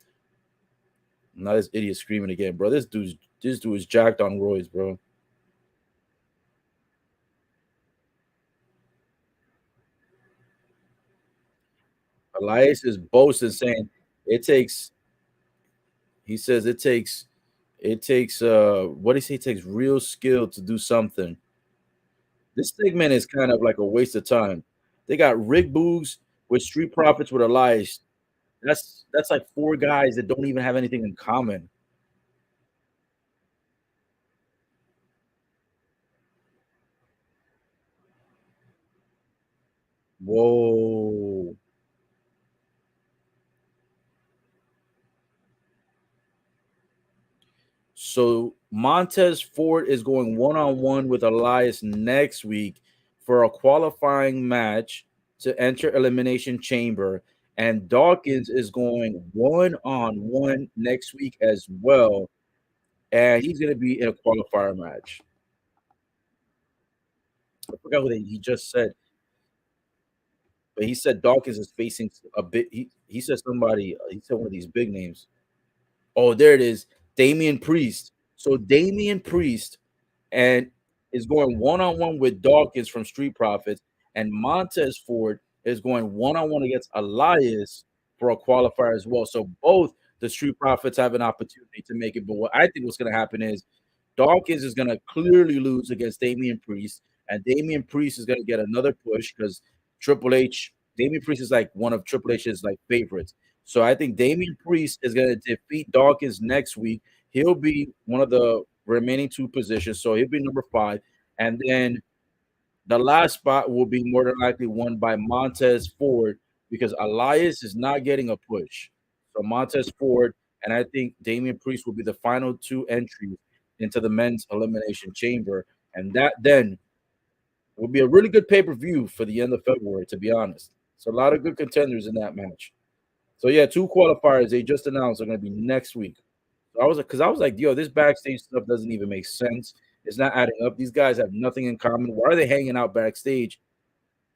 Now this idiot screaming again, bro. This dude is jacked on roids, bro. Elias is boasting, saying it takes. He says it takes what do you say? It takes real skill to do something. This segment is kind of like a waste of time. They got Rick Boogs with Street Profits with Elias. That's like four guys that don't even have anything in common. Whoa. So Montez Ford is going one-on-one with Elias next week for a qualifying match to enter Elimination Chamber. And Dawkins is going one-on-one next week as well. And he's going to be in a qualifier match. I forgot what he just said, but he said Dawkins is facing a bit. He said somebody, he said one of these big names. Oh, there it is. Damian Priest. So Damian Priest and is going one-on-one with Dawkins from Street Profits, and Montez Ford is going one-on-one against Elias for a qualifier as well. So both the Street Profits have an opportunity to make it. But what I think what's going to happen is Dawkins is going to clearly lose against Damian Priest, and Damian Priest is going to get another push because Triple H, Damian Priest is like one of Triple H's like favorites. So I think Damian Priest is going to defeat Dawkins next week. He'll be one of the remaining two positions, so he'll be number 5. And then the last spot will be more than likely won by Montez Ford because Elias is not getting a push. So Montez Ford and I think Damian Priest will be the final two entries into the men's elimination chamber. And that then will be a really good pay-per-view for the end of February, to be honest. So a lot of good contenders in that match. So yeah, two qualifiers they just announced are going to be next week. So I was like, yo, this backstage stuff doesn't even make sense. It's not adding up. These guys have nothing in common. Why are they hanging out backstage?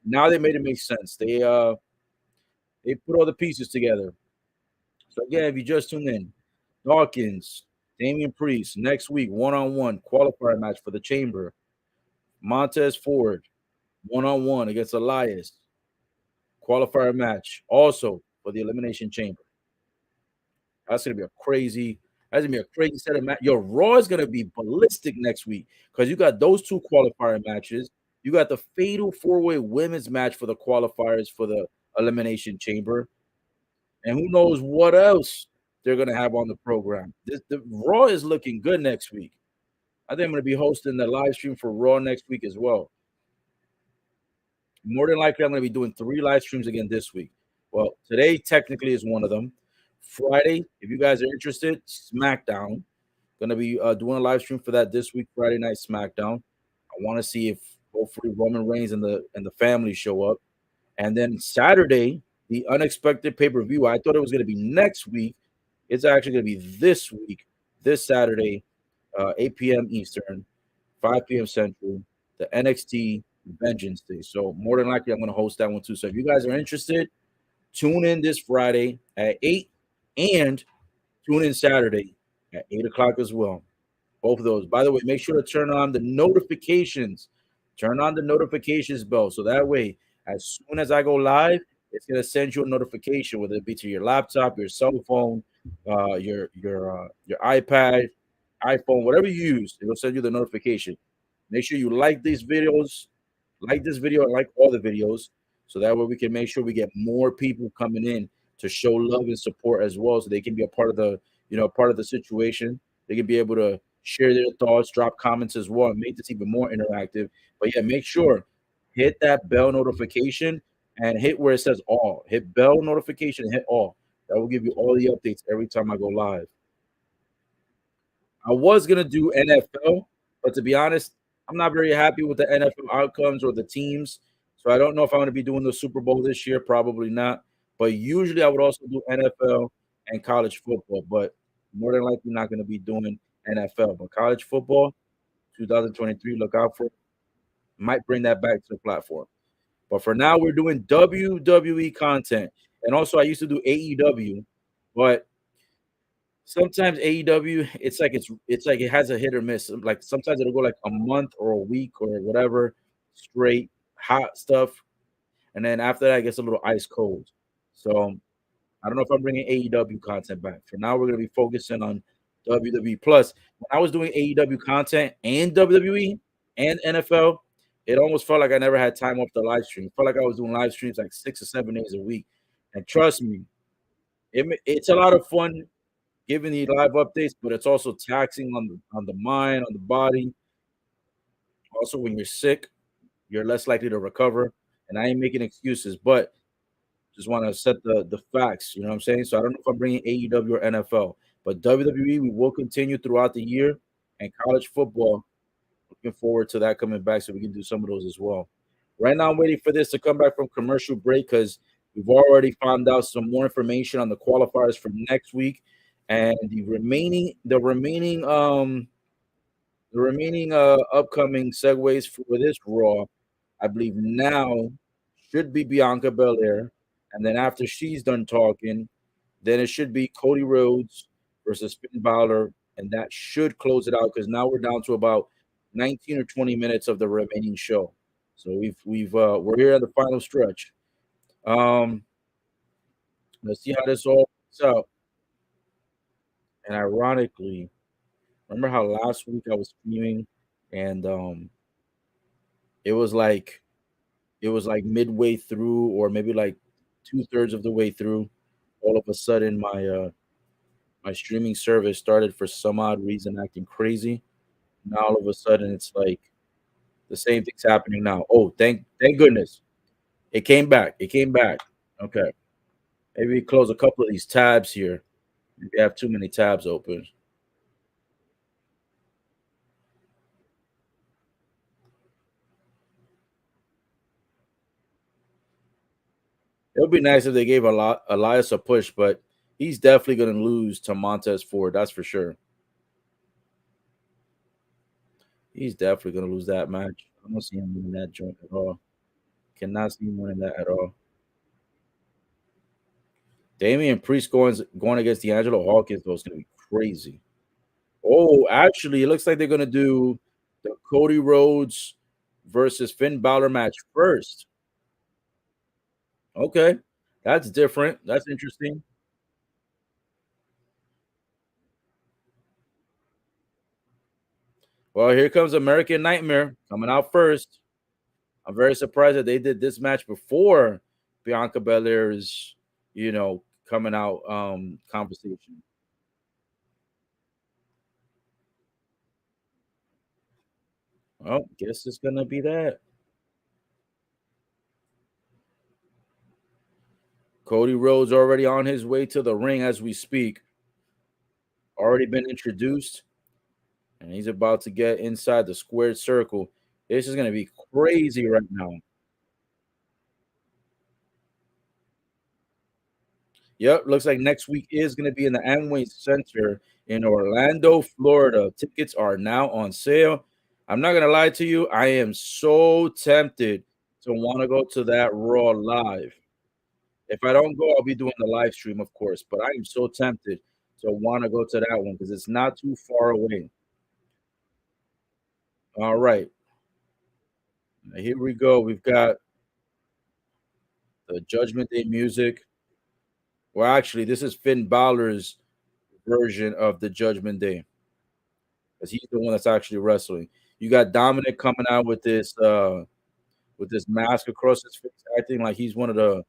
Now they made it make sense. They put all the pieces together. So yeah, if you just tuned in, Dawkins, Damian Priest next week, one-on-one qualifier match for the chamber. Montez Ford, one-on-one against Elias, qualifier match also for the elimination chamber. That's gonna be a crazy. That's gonna be a crazy set of match. Yo, Raw is gonna be ballistic next week because you got those two qualifier matches. You got the fatal four-way women's match for the qualifiers for the elimination chamber, and who knows what else they're gonna have on the program. The Raw is looking good next week. I think I'm gonna be hosting the live stream for Raw next week as well. More than likely, I'm going to be doing 3 live streams again this week. Well, today technically is one of them. Friday, if you guys are interested, SmackDown. Going to be doing a live stream for that this week, Friday night SmackDown. I want to see if hopefully Roman Reigns and the family show up. And then Saturday, the unexpected pay-per-view. I thought it was going to be next week. It's actually going to be this week, this Saturday, 8 p.m. Eastern, 5 p.m. Central, the NXT Vengeance Day. So more than likely, I'm going to host that one too. So if you guys are interested, tune in this Friday at 8 and tune in Saturday at 8 o'clock as well. Both of those. By the way, make sure to turn on the notifications. Turn on the notifications bell. So that way, as soon as I go live, it's gonna send you a notification, whether it be to your laptop, your cell phone, your iPad, iPhone, whatever you use. It'll send you the notification. Make sure you like these videos, like this video, and like all the videos, so that way we can make sure we get more people coming in to show love and support as well, so they can be a part of the part of the situation. They can be able to share their thoughts, drop comments as well, and make this even more interactive. But yeah, make sure hit that bell notification and hit where it says all. Hit bell notification, hit all. That will give you all the updates every time I go live. I was gonna do NFL, but to be honest, I'm not very happy with the NFL outcomes or the teams. So I don't know if I'm gonna be doing the Super Bowl this year. Probably not. But usually I would also do NFL and college football, but more than likely not gonna be doing NFL. But college football, 2023, look out for it. Might bring that back to the platform. But for now, we're doing WWE content. And also I used to do AEW, but sometimes AEW, it's like it has a hit or miss. Like sometimes it'll go like a month or a week or whatever, straight hot stuff, and then after that, it gets a little ice cold. So I don't know if I'm bringing AEW content back. For now, we're gonna be focusing on WWE. Plus, when I was doing AEW content and WWE and NFL, it almost felt like I never had time off the live stream. It felt like I was doing live streams like 6 or 7 days a week. And trust me, it's a lot of fun giving the live updates, but it's also taxing on the mind, on the body. Also, when you're sick, you're less likely to recover. And I ain't making excuses, but just want to set the facts. You know what I'm saying? So I don't know if I'm bringing AEW or NFL, but WWE we will continue throughout the year, and college football. Looking forward to that coming back, so we can do some of those as well. Right now, I'm waiting for this to come back from commercial break because we've already found out some more information on the qualifiers for next week, and the remaining upcoming segues for this Raw, I believe now should be Bianca Belair, and then after she's done talking, then it should be Cody Rhodes versus Finn Balor, and that should close it out because now we're down to about 19 or 20 minutes of the remaining show. So we're here at the final stretch. Um, let's see how this all works out. And ironically, remember how last week I was streaming and it was like it was like midway through or maybe like two-thirds of the way through, all of a sudden my streaming service started for some odd reason acting crazy. Now all of a sudden it's like the same thing's happening now. Oh, thank goodness. It came back. It came back. Okay. Maybe we close a couple of these tabs here. Maybe I have too many tabs open. It would be nice if they gave Elias a push, but he's definitely going to lose to Montez Ford. That's for sure. He's definitely going to lose that match. I don't see him winning that joint at all. Cannot see him winning that at all. Damian Priest going against D'Angelo Hawkins though is going to be crazy. Oh, actually, it looks like they're going to do the Cody Rhodes versus Finn Balor match first. Okay, that's different. That's interesting. Well, here comes American Nightmare coming out first. I'm very surprised that they did this match before Bianca Belair's, coming out conversation. Well, guess it's gonna be that. Cody Rhodes already on his way to the ring as we speak. Already been introduced, and he's about to get inside the squared circle. This is gonna be crazy right now. Yep, looks like next week is going to be in the Amway Center in Orlando, Florida. Tickets are now on sale. I'm not going to lie to you. I am so tempted to want to go to that Raw live. If I don't go, I'll be doing the live stream, of course. But I am so tempted to want to go to that one because it's not too far away. All right. Here we go. We've got The Judgment Day music. Well, actually, this is Finn Balor's version of the Judgment Day, because he's the one that's actually wrestling. You got Dominic coming out with this mask across his face, acting like he's one of the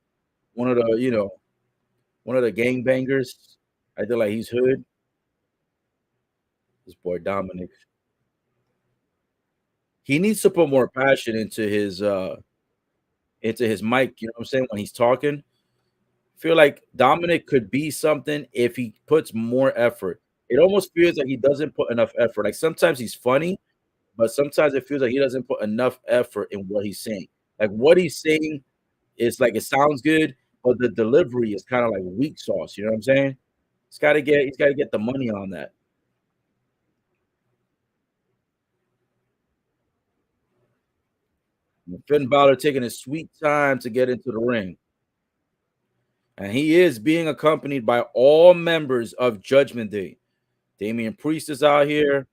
one of the gangbangers. I feel like he's hood. This boy Dominic. He needs to put more passion into his mic, you know what I'm saying, when he's talking. Feel like Dominic could be something if he puts more effort. It almost feels like he doesn't put enough effort. Like sometimes he's funny, but sometimes it feels like he doesn't put enough effort in what he's saying. Like what he's saying is like it sounds good, but the delivery is kind of like weak sauce. You know what I'm saying? He's got to get the money on that. Finn Balor taking his sweet time to get into the ring. And he is being accompanied by all members of Judgment Day. Damian Priest is out here,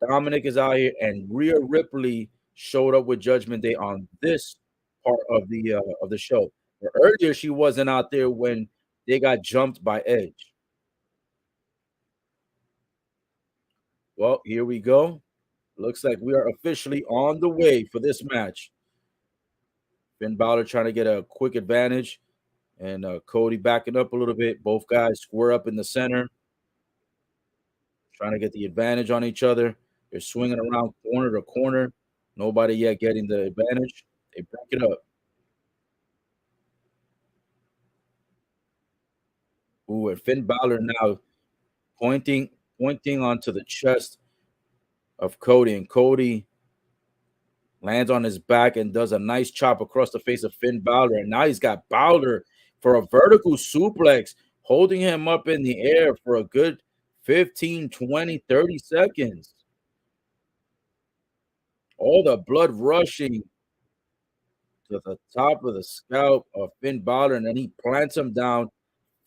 Dominic is out here, and Rhea Ripley showed up with Judgment Day on this part of the show. But earlier, she wasn't out there when they got jumped by Edge. Well, here we go. Looks like we are officially on the way for this match. Finn Balor trying to get a quick advantage, and Cody backing up a little bit. Both guys square up in the center, trying to get the advantage on each other. They're swinging around corner to corner. Nobody yet getting the advantage. They break it up. Ooh, and Finn Balor now pointing onto the chest of Cody, and Cody lands on his back and does a nice chop across the face of Finn Balor. And now he's got Balor for a vertical suplex, holding him up in the air for a good 15, 20, 30 seconds. All the blood rushing to the top of the scalp of Finn Balor, and then he plants him down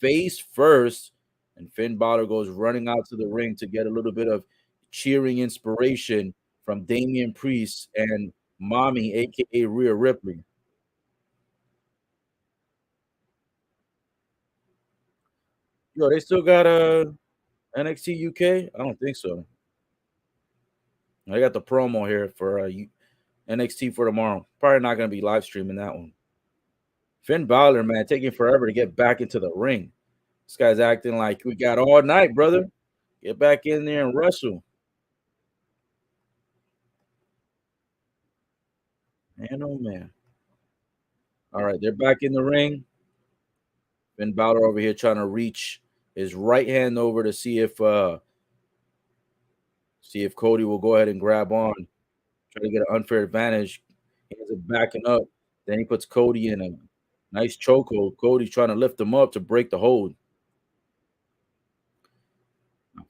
face first. And Finn Balor goes running out to the ring to get a little bit of cheering inspiration from Damian Priest and Mommy, aka Rhea Ripley. Yo, they still got a NXT UK? I don't think so. I got the promo here for NXT for tomorrow. Probably not gonna be live streaming that one. Finn Balor, man, taking forever to get back into the ring. This guy's acting like we got all night, brother. Get back in there and wrestle. Man, oh man. All right, they're back in the ring. Finn Balor over here trying to reach his right hand over to see if Cody will go ahead and grab on, try to get an unfair advantage. He ends up backing up. Then he puts Cody in a nice chokehold. Cody's trying to lift him up to break the hold.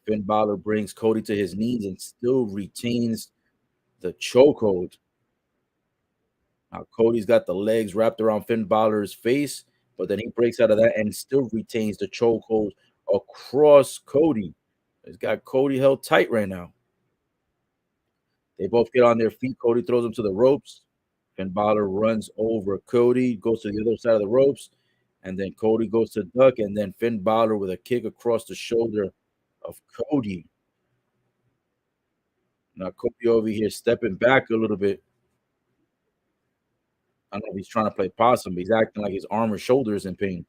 Finn Balor brings Cody to his knees and still retains the chokehold. Now Cody's got the legs wrapped around Finn Balor's face, but then he breaks out of that and still retains the chokehold across Cody. He's got Cody held tight right now. They both get on their feet. Cody throws him to the ropes. Finn Balor runs over Cody, goes to the other side of the ropes, and then Cody goes to duck, and then Finn Balor with a kick across the shoulder of Cody. Now Cody over here stepping back a little bit. I don't know if he's trying to play possum, but he's acting like his arm or shoulder is in pain.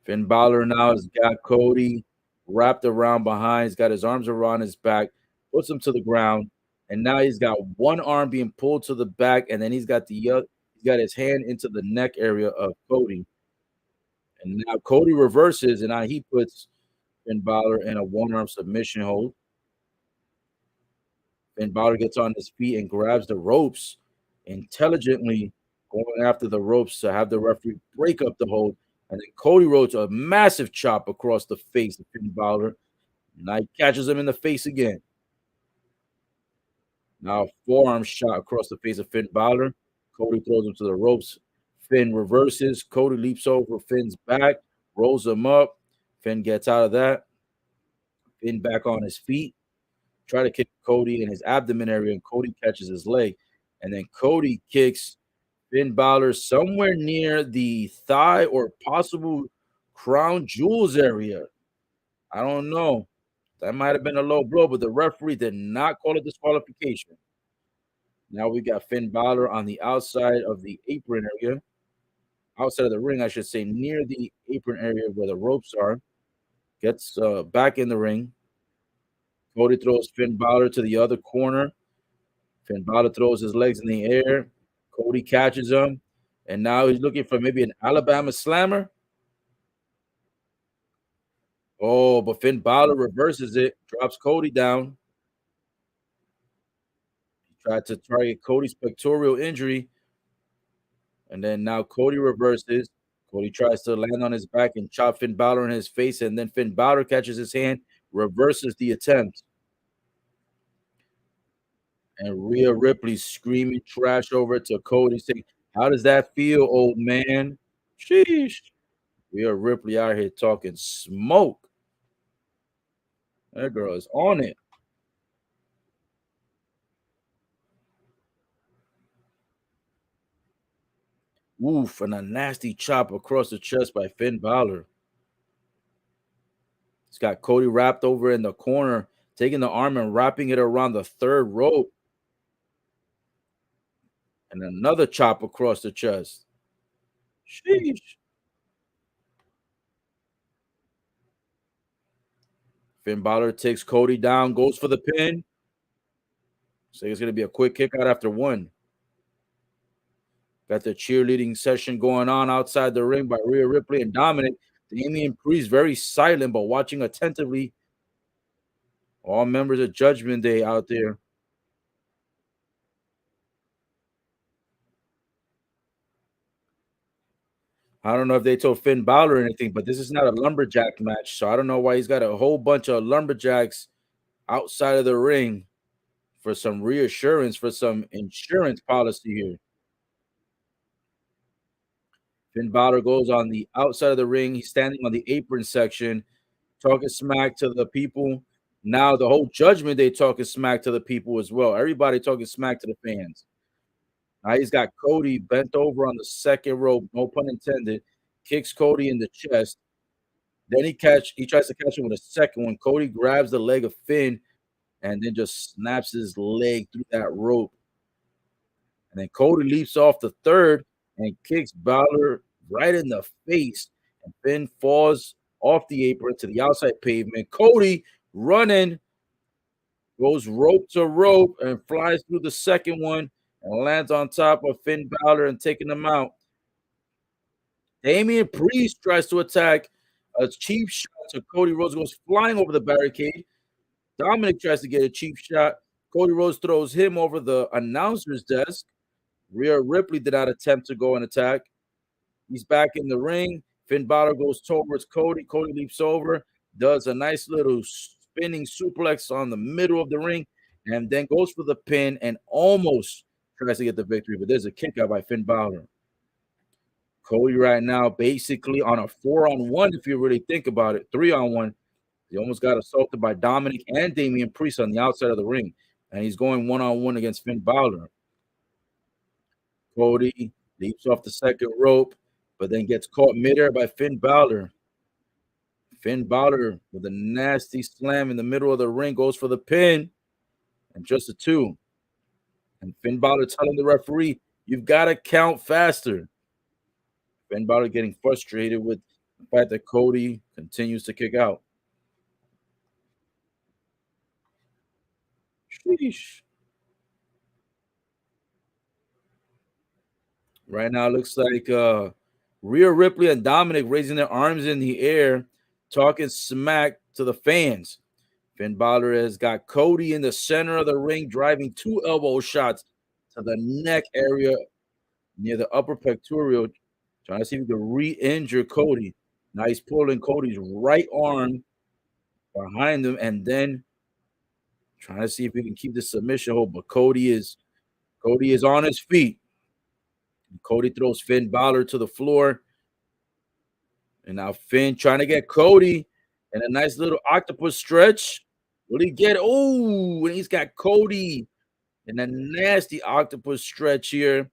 Finn Balor now has got Cody wrapped around behind. He's got his arms around his back, puts him to the ground, and now he's got one arm being pulled to the back, and then he's got his hand into the neck area of Cody. And now Cody reverses, and now he puts Finn Balor in a one-arm submission hold. Finn Balor gets on his feet and grabs the ropes, intelligently going after the ropes to have the referee break up the hold. And then Cody Rhodes a massive chop across the face of Finn Balor. Now he catches him in the face again. Now forearm shot across the face of Finn Balor. Cody throws him to the ropes. Finn reverses. Cody leaps over Finn's back, rolls him up. Finn gets out of that. Finn back on his feet. Try to kick Cody in his abdomen area, and Cody catches his leg. And then Cody kicks Finn Balor somewhere near the thigh or possible crown jewels area. I don't know. That might have been a low blow, but the referee did not call it disqualification. Now we got Finn Balor on the outside of the apron area. Outside of the ring, I should say, near the apron area where the ropes are. Gets back in the ring. Cody throws Finn Balor to the other corner. Finn Balor throws his legs in the air. Cody catches him. And now he's looking for maybe an Alabama slammer. Oh, but Finn Balor reverses it, drops Cody down. He tried to target Cody's pectoral injury. And then now Cody reverses. Cody tries to land on his back and chop Finn Balor in his face. And then Finn Balor catches his hand, reverses the attempt. And Rhea Ripley screaming trash over to Cody, saying, "How does that feel, old man?" Sheesh. Rhea Ripley out here talking smoke. That girl is on it. Oof, and a nasty chop across the chest by Finn Balor. He's got Cody wrapped over in the corner, taking the arm and wrapping it around the third rope. And another chop across the chest. Sheesh. Finn Balor takes Cody down, goes for the pin. So it's going to be a quick kick out after one. Got the cheerleading session going on outside the ring by Rhea Ripley and Dominic. Damian Priest very silent but watching attentively. All members of Judgment Day out there. I don't know if they told Finn Balor or anything, but this is not a lumberjack match, so I don't know why he's got a whole bunch of lumberjacks outside of the ring for some reassurance, for some insurance policy here. Finn Balor goes on the outside of the ring. He's standing on the apron section, talking smack to the people. Now the whole Judgment Day talking smack to the people as well. Everybody talking smack to the fans. Now he's got Cody bent over on the second rope, no pun intended, kicks Cody in the chest. Then he tries to catch him with a second one. Cody grabs the leg of Finn and then just snaps his leg through that rope. And then Cody leaps off the third and kicks Balor right in the face. And Finn falls off the apron to the outside pavement. Cody running, goes rope to rope and flies through the second one and lands on top of Finn Balor and taking him out. Damian Priest tries to attack a cheap shot. So Cody Rhodes goes flying over the barricade. Dominic tries to get a cheap shot. Cody Rhodes throws him over the announcer's desk. Rhea Ripley did not attempt to go and attack. He's back in the ring. Finn Balor goes towards Cody. Cody leaps over, does a nice little spinning suplex on the middle of the ring, and then goes for the pin and almost tries to get the victory. But there's a kick out by Finn Balor. Cody right now basically on a 4-on-1 if you really think about it. 3-on-1. He almost got assaulted by Dominic and Damian Priest on the outside of the ring. And he's going 1-on-1 against Finn Balor. Cody leaps off the second rope, but then gets caught midair by Finn Balor. Finn Balor with a nasty slam in the middle of the ring goes for the pin. And just a 2. And Finn Balor telling the referee, "You've got to count faster." Finn Balor getting frustrated with the fact that Cody continues to kick out. Sheesh. Right now, it looks like Rhea Ripley and Dominic raising their arms in the air, talking smack to the fans. Finn Balor has got Cody in the center of the ring, driving 2 elbow shots to the neck area near the upper pectoral, trying to see if he can re-injure Cody. Now he's pulling Cody's right arm behind him and then trying to see if he can keep the submission hold. But Cody is on his feet. Cody throws Finn Balor to the floor. And now Finn trying to get Cody and a nice little octopus stretch. Will he get? Oh, and he's got Cody in a nasty octopus stretch here.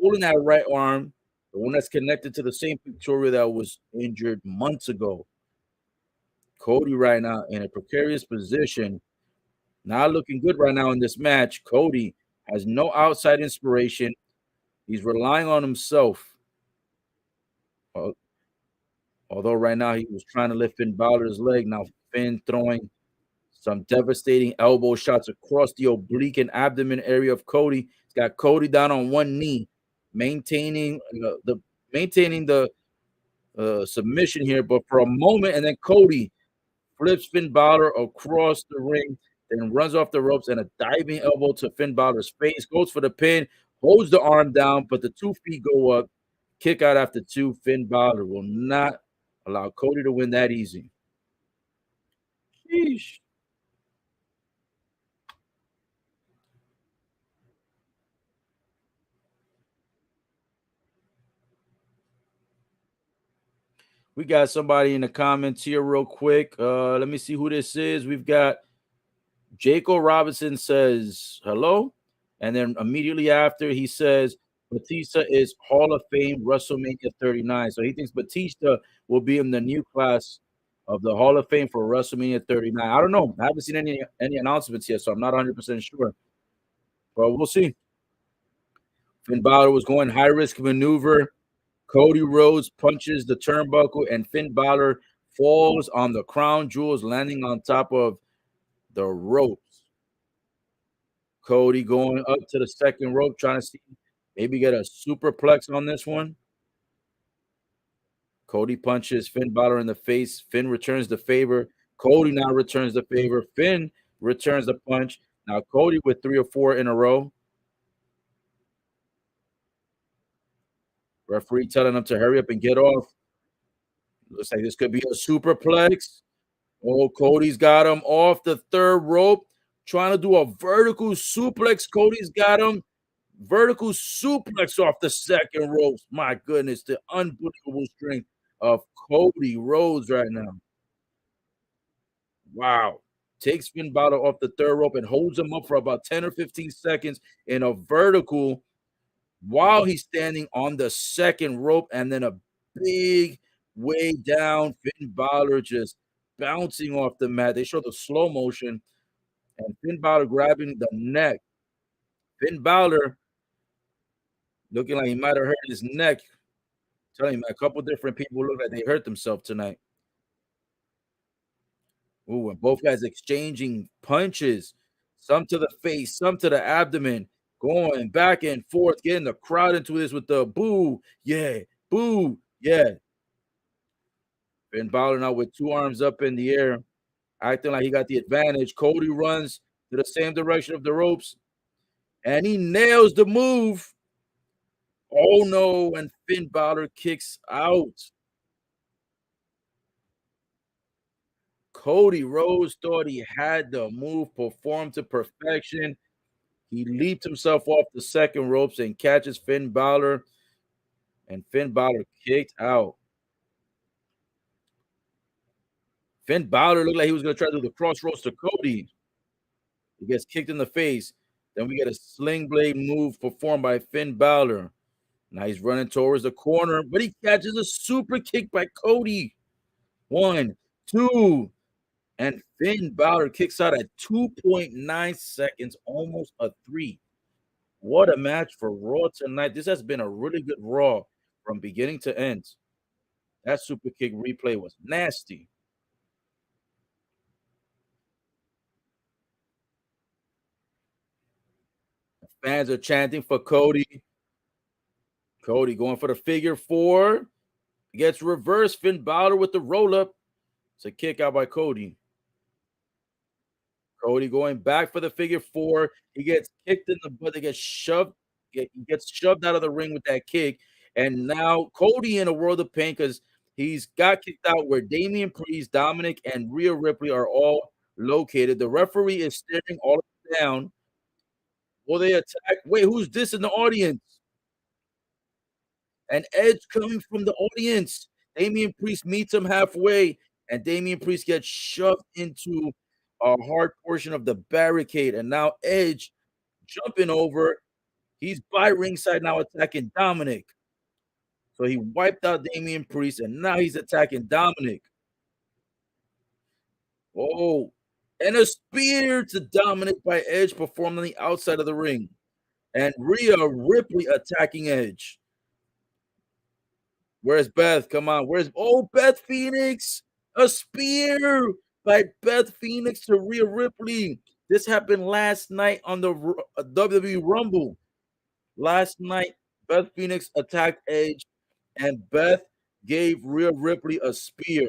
holding that right arm, the one that's connected to the same pectoral that was injured months ago. Cody right now in a precarious position, not looking good right now in this match. Cody has no outside inspiration. He's relying on himself. Although right now he was trying to lift Finn Balor's leg. Now Finn throwing some devastating elbow shots across the oblique and abdomen area of Cody. He's got Cody down on one knee, maintaining the submission here. But for a moment, and then Cody flips Finn Balor across the ring, then runs off the ropes and a diving elbow to Finn Balor's face. Goes for the pin, holds the arm down, but the 2 feet go up. Kick out after 2. Finn Balor will not allow Cody to win that easy. Sheesh. We got somebody in the comments here real quick. Let me see who this is. We've got Jacob Robinson says hello. And then immediately after he says Batista is Hall of Fame WrestleMania 39. So he thinks Batista will be in the new class of the Hall of Fame for WrestleMania 39. I don't know. I haven't seen any announcements yet, so I'm not 100% sure. But we'll see. Finn Balor was going high risk maneuver. Cody Rhodes punches the turnbuckle, and Finn Balor falls on the crown jewels, landing on top of the ropes. Cody going up to the second rope, trying to see maybe get a superplex on this one. Cody punches Finn Balor in the face. Finn returns the favor. Cody now returns the favor. Finn returns the punch. Now Cody with 3 or 4 in a row. Referee telling him to hurry up and get off. Looks like this could be a superplex. Oh, Cody's got him off the third rope, trying to do a vertical suplex. Cody's got him. Vertical suplex off the second rope. My goodness, the unbelievable strength of Cody Rhodes right now. Wow. Takes Finn Balor off the third rope and holds him up for about 10 or 15 seconds in a vertical while he's standing on the second rope, and then a big way down. Finn Balor just bouncing off the mat. They show the slow motion, and Finn Balor grabbing the neck. Finn Balor looking like he might have hurt his neck. I'm telling you, man, a couple different people look like they hurt themselves tonight. Ooh, and both guys exchanging punches, some to the face, some to the abdomen, going back and forth, getting the crowd into this with the boo, yeah, boo, yeah. Finn Balor now with 2 arms up in the air, acting like he got the advantage. Cody runs to the same direction of the ropes, and he nails the move. Oh no, and Finn Balor kicks out. Cody Rhodes thought he had the move performed to perfection. He leaped himself off the second ropes and catches Finn Balor, and Finn Balor kicked out. Finn Balor looked like he was going to try to do the crossroads to Cody. He gets kicked in the face. Then we get a sling blade move performed by Finn Balor. Now he's running towards the corner, but he catches a super kick by Cody. 1, 2, and Finn Balor kicks out at 2.9 seconds, almost a 3. What a match for Raw tonight. This has been a really good Raw from beginning to end. That super kick replay was nasty. The fans are chanting for Cody. Cody going for the figure 4. Gets reversed. Finn Balor with the roll up. It's a kick out by Cody. Cody going back for the figure 4. He gets kicked in the butt. He gets shoved. He gets shoved out of the ring with that kick. And now Cody in a world of pain because he's got kicked out where Damian Priest, Dominic, and Rhea Ripley are all located. The referee is staring all down. Will they attack? Wait, who's this in the audience? And Edge coming from the audience. Damian Priest meets him halfway, and Damian Priest gets shoved into a hard portion of the barricade. And now Edge jumping over. He's by ringside now attacking Dominic. So he wiped out Damian Priest, and now he's attacking Dominic. Oh, and a spear to Dominic by Edge performed on the outside of the ring. And Rhea Ripley attacking Edge. Where's Beth? Come on. Beth Phoenix? A spear by Beth Phoenix to Rhea Ripley. This happened last night on the WWE Rumble. Last night, Beth Phoenix attacked Edge, and Beth gave Rhea Ripley a spear.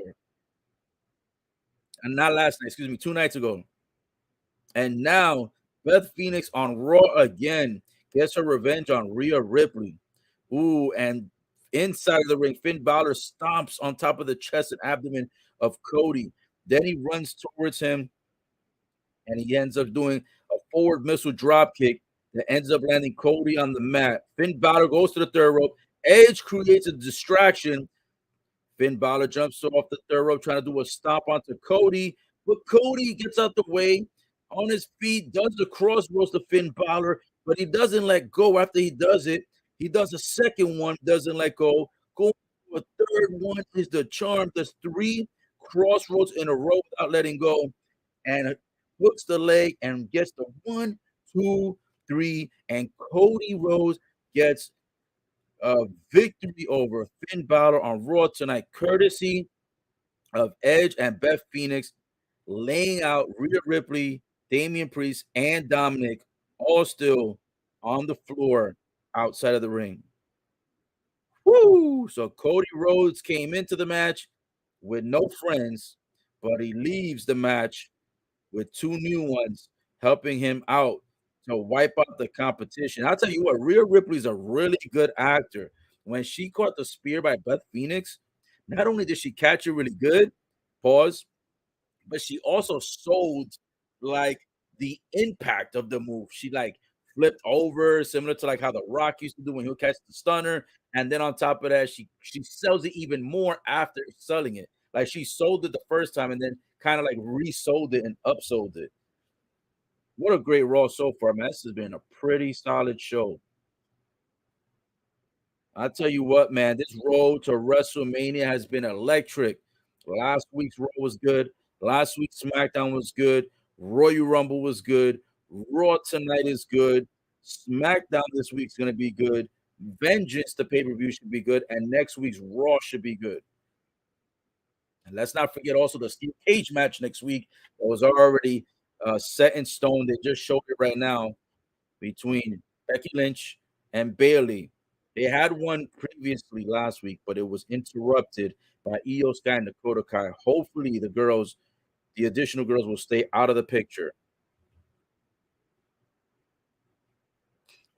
And not last night, excuse me, 2 nights ago. And now Beth Phoenix on Raw again gets her revenge on Rhea Ripley. Ooh, and inside of the ring, Finn Balor stomps on top of the chest and abdomen of Cody. Then he runs towards him, and he ends up doing a forward missile drop kick that ends up landing Cody on the mat. Finn Balor goes to the third rope. Edge creates a distraction. Finn Balor jumps off the third rope, trying to do a stomp onto Cody, but Cody gets out the way on his feet, does the crossroads to Finn Balor, but he doesn't let go after he does it. He does a second one, doesn't let go. Go to a third one is the charm. Does 3 crossroads in a row without letting go, and hooks the leg and gets the 1, 2, 3, and Cody Rhodes gets a victory over Finn Balor on Raw tonight, courtesy of Edge and Beth Phoenix, laying out Rhea Ripley, Damian Priest, and Dominic, all still on the floor outside of the ring. Woo! So Cody Rhodes came into the match with no friends, but he leaves the match with 2 new ones helping him out to wipe out the competition. I'll tell you what, Rhea Ripley's a really good actor. When she caught the spear by Beth Phoenix, not only did she catch it really good, pause, but she also sold like the impact of the move. She like flipped over, similar to like how The Rock used to do when he'll catch the stunner. And then on top of that, she sells it even more after selling it. Like she sold it the first time and then kind of like resold it and upsold it. What a great Raw so far, man. This has been a pretty solid show. I'll tell you what, man, this road to WrestleMania has been electric. Last week's Raw was good. Last week's SmackDown was good. Royal Rumble was good. Raw tonight is good. SmackDown this week's going to be good. Vengeance, the pay-per-view, should be good. And next week's Raw should be good. And let's not forget also the steel cage match next week that was already set in stone. They just showed it right now between Becky Lynch and Bayley. They had one previously last week, but it was interrupted by Eos Sky and Dakota Kai. Hopefully, the additional girls, will stay out of the picture.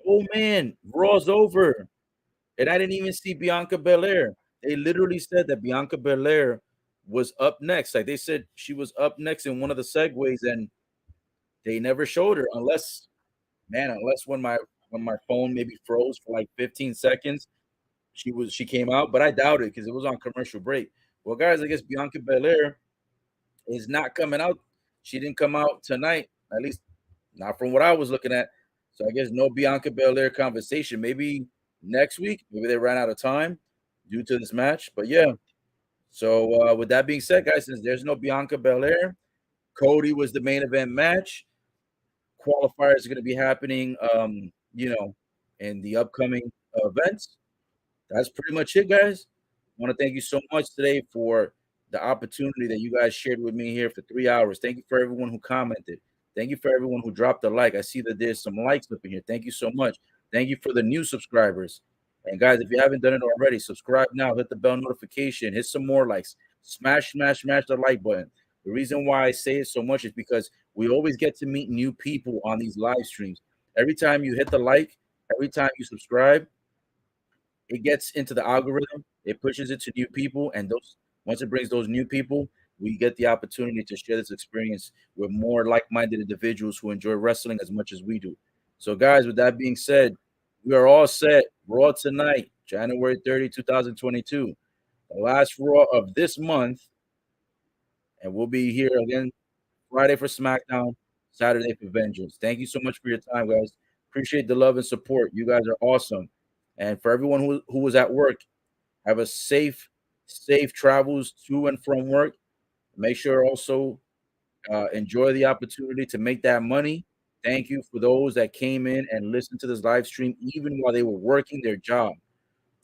Oh man, Raw's over, and I didn't even see Bianca Belair. They literally said that Bianca Belair was up next. Like they said, she was up next in one of the segues, and they never showed her unless when my phone maybe froze for like 15 seconds, she came out, but I doubt it because it was on commercial break. Well, guys, I guess Bianca Belair is not coming out. She didn't come out tonight, at least not from what I was looking at. So I guess no Bianca Belair conversation. Maybe next week. Maybe they ran out of time due to this match. But yeah. So with that being said, guys, since there's no Bianca Belair, Cody was the main event match. Qualifiers are going to be happening, in the upcoming events. That's pretty much it, guys. I want to thank you so much today for the opportunity that you guys shared with me here for 3 hours. Thank you for everyone who commented. Thank you for everyone who dropped a like. I see that there's some likes up in here. Thank you so much. Thank you for the new subscribers. And guys, if you haven't done it already, subscribe now. Hit the bell notification. Hit some more likes. Smash the like button. The reason why I say it so much is because we always get to meet new people on these live streams. Every time you hit the like, every time you subscribe, it gets into the algorithm. It pushes it to new people, and once it brings those new people, we get the opportunity to share this experience with more like-minded individuals who enjoy wrestling as much as we do. So, guys, with that being said, we are all set. Raw tonight, January 30, 2022, the last Raw of this month, and we'll be here again Friday for SmackDown, Saturday for Vengeance. Thank you so much for your time, guys. Appreciate the love and support. You guys are awesome. And for everyone who was at work, have a safe travels to and from work. Make sure also enjoy the opportunity to make that money. Thank you for those that came in and listened to this live stream, even while they were working their job.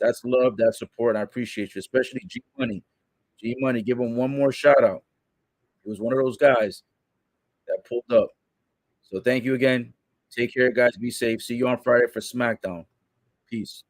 That's love, that's support. I appreciate you, especially G Money. G Money, give him one more shout out. He was one of those guys that pulled up. So thank you again. Take care, guys. Be safe. See you on Friday for SmackDown. Peace.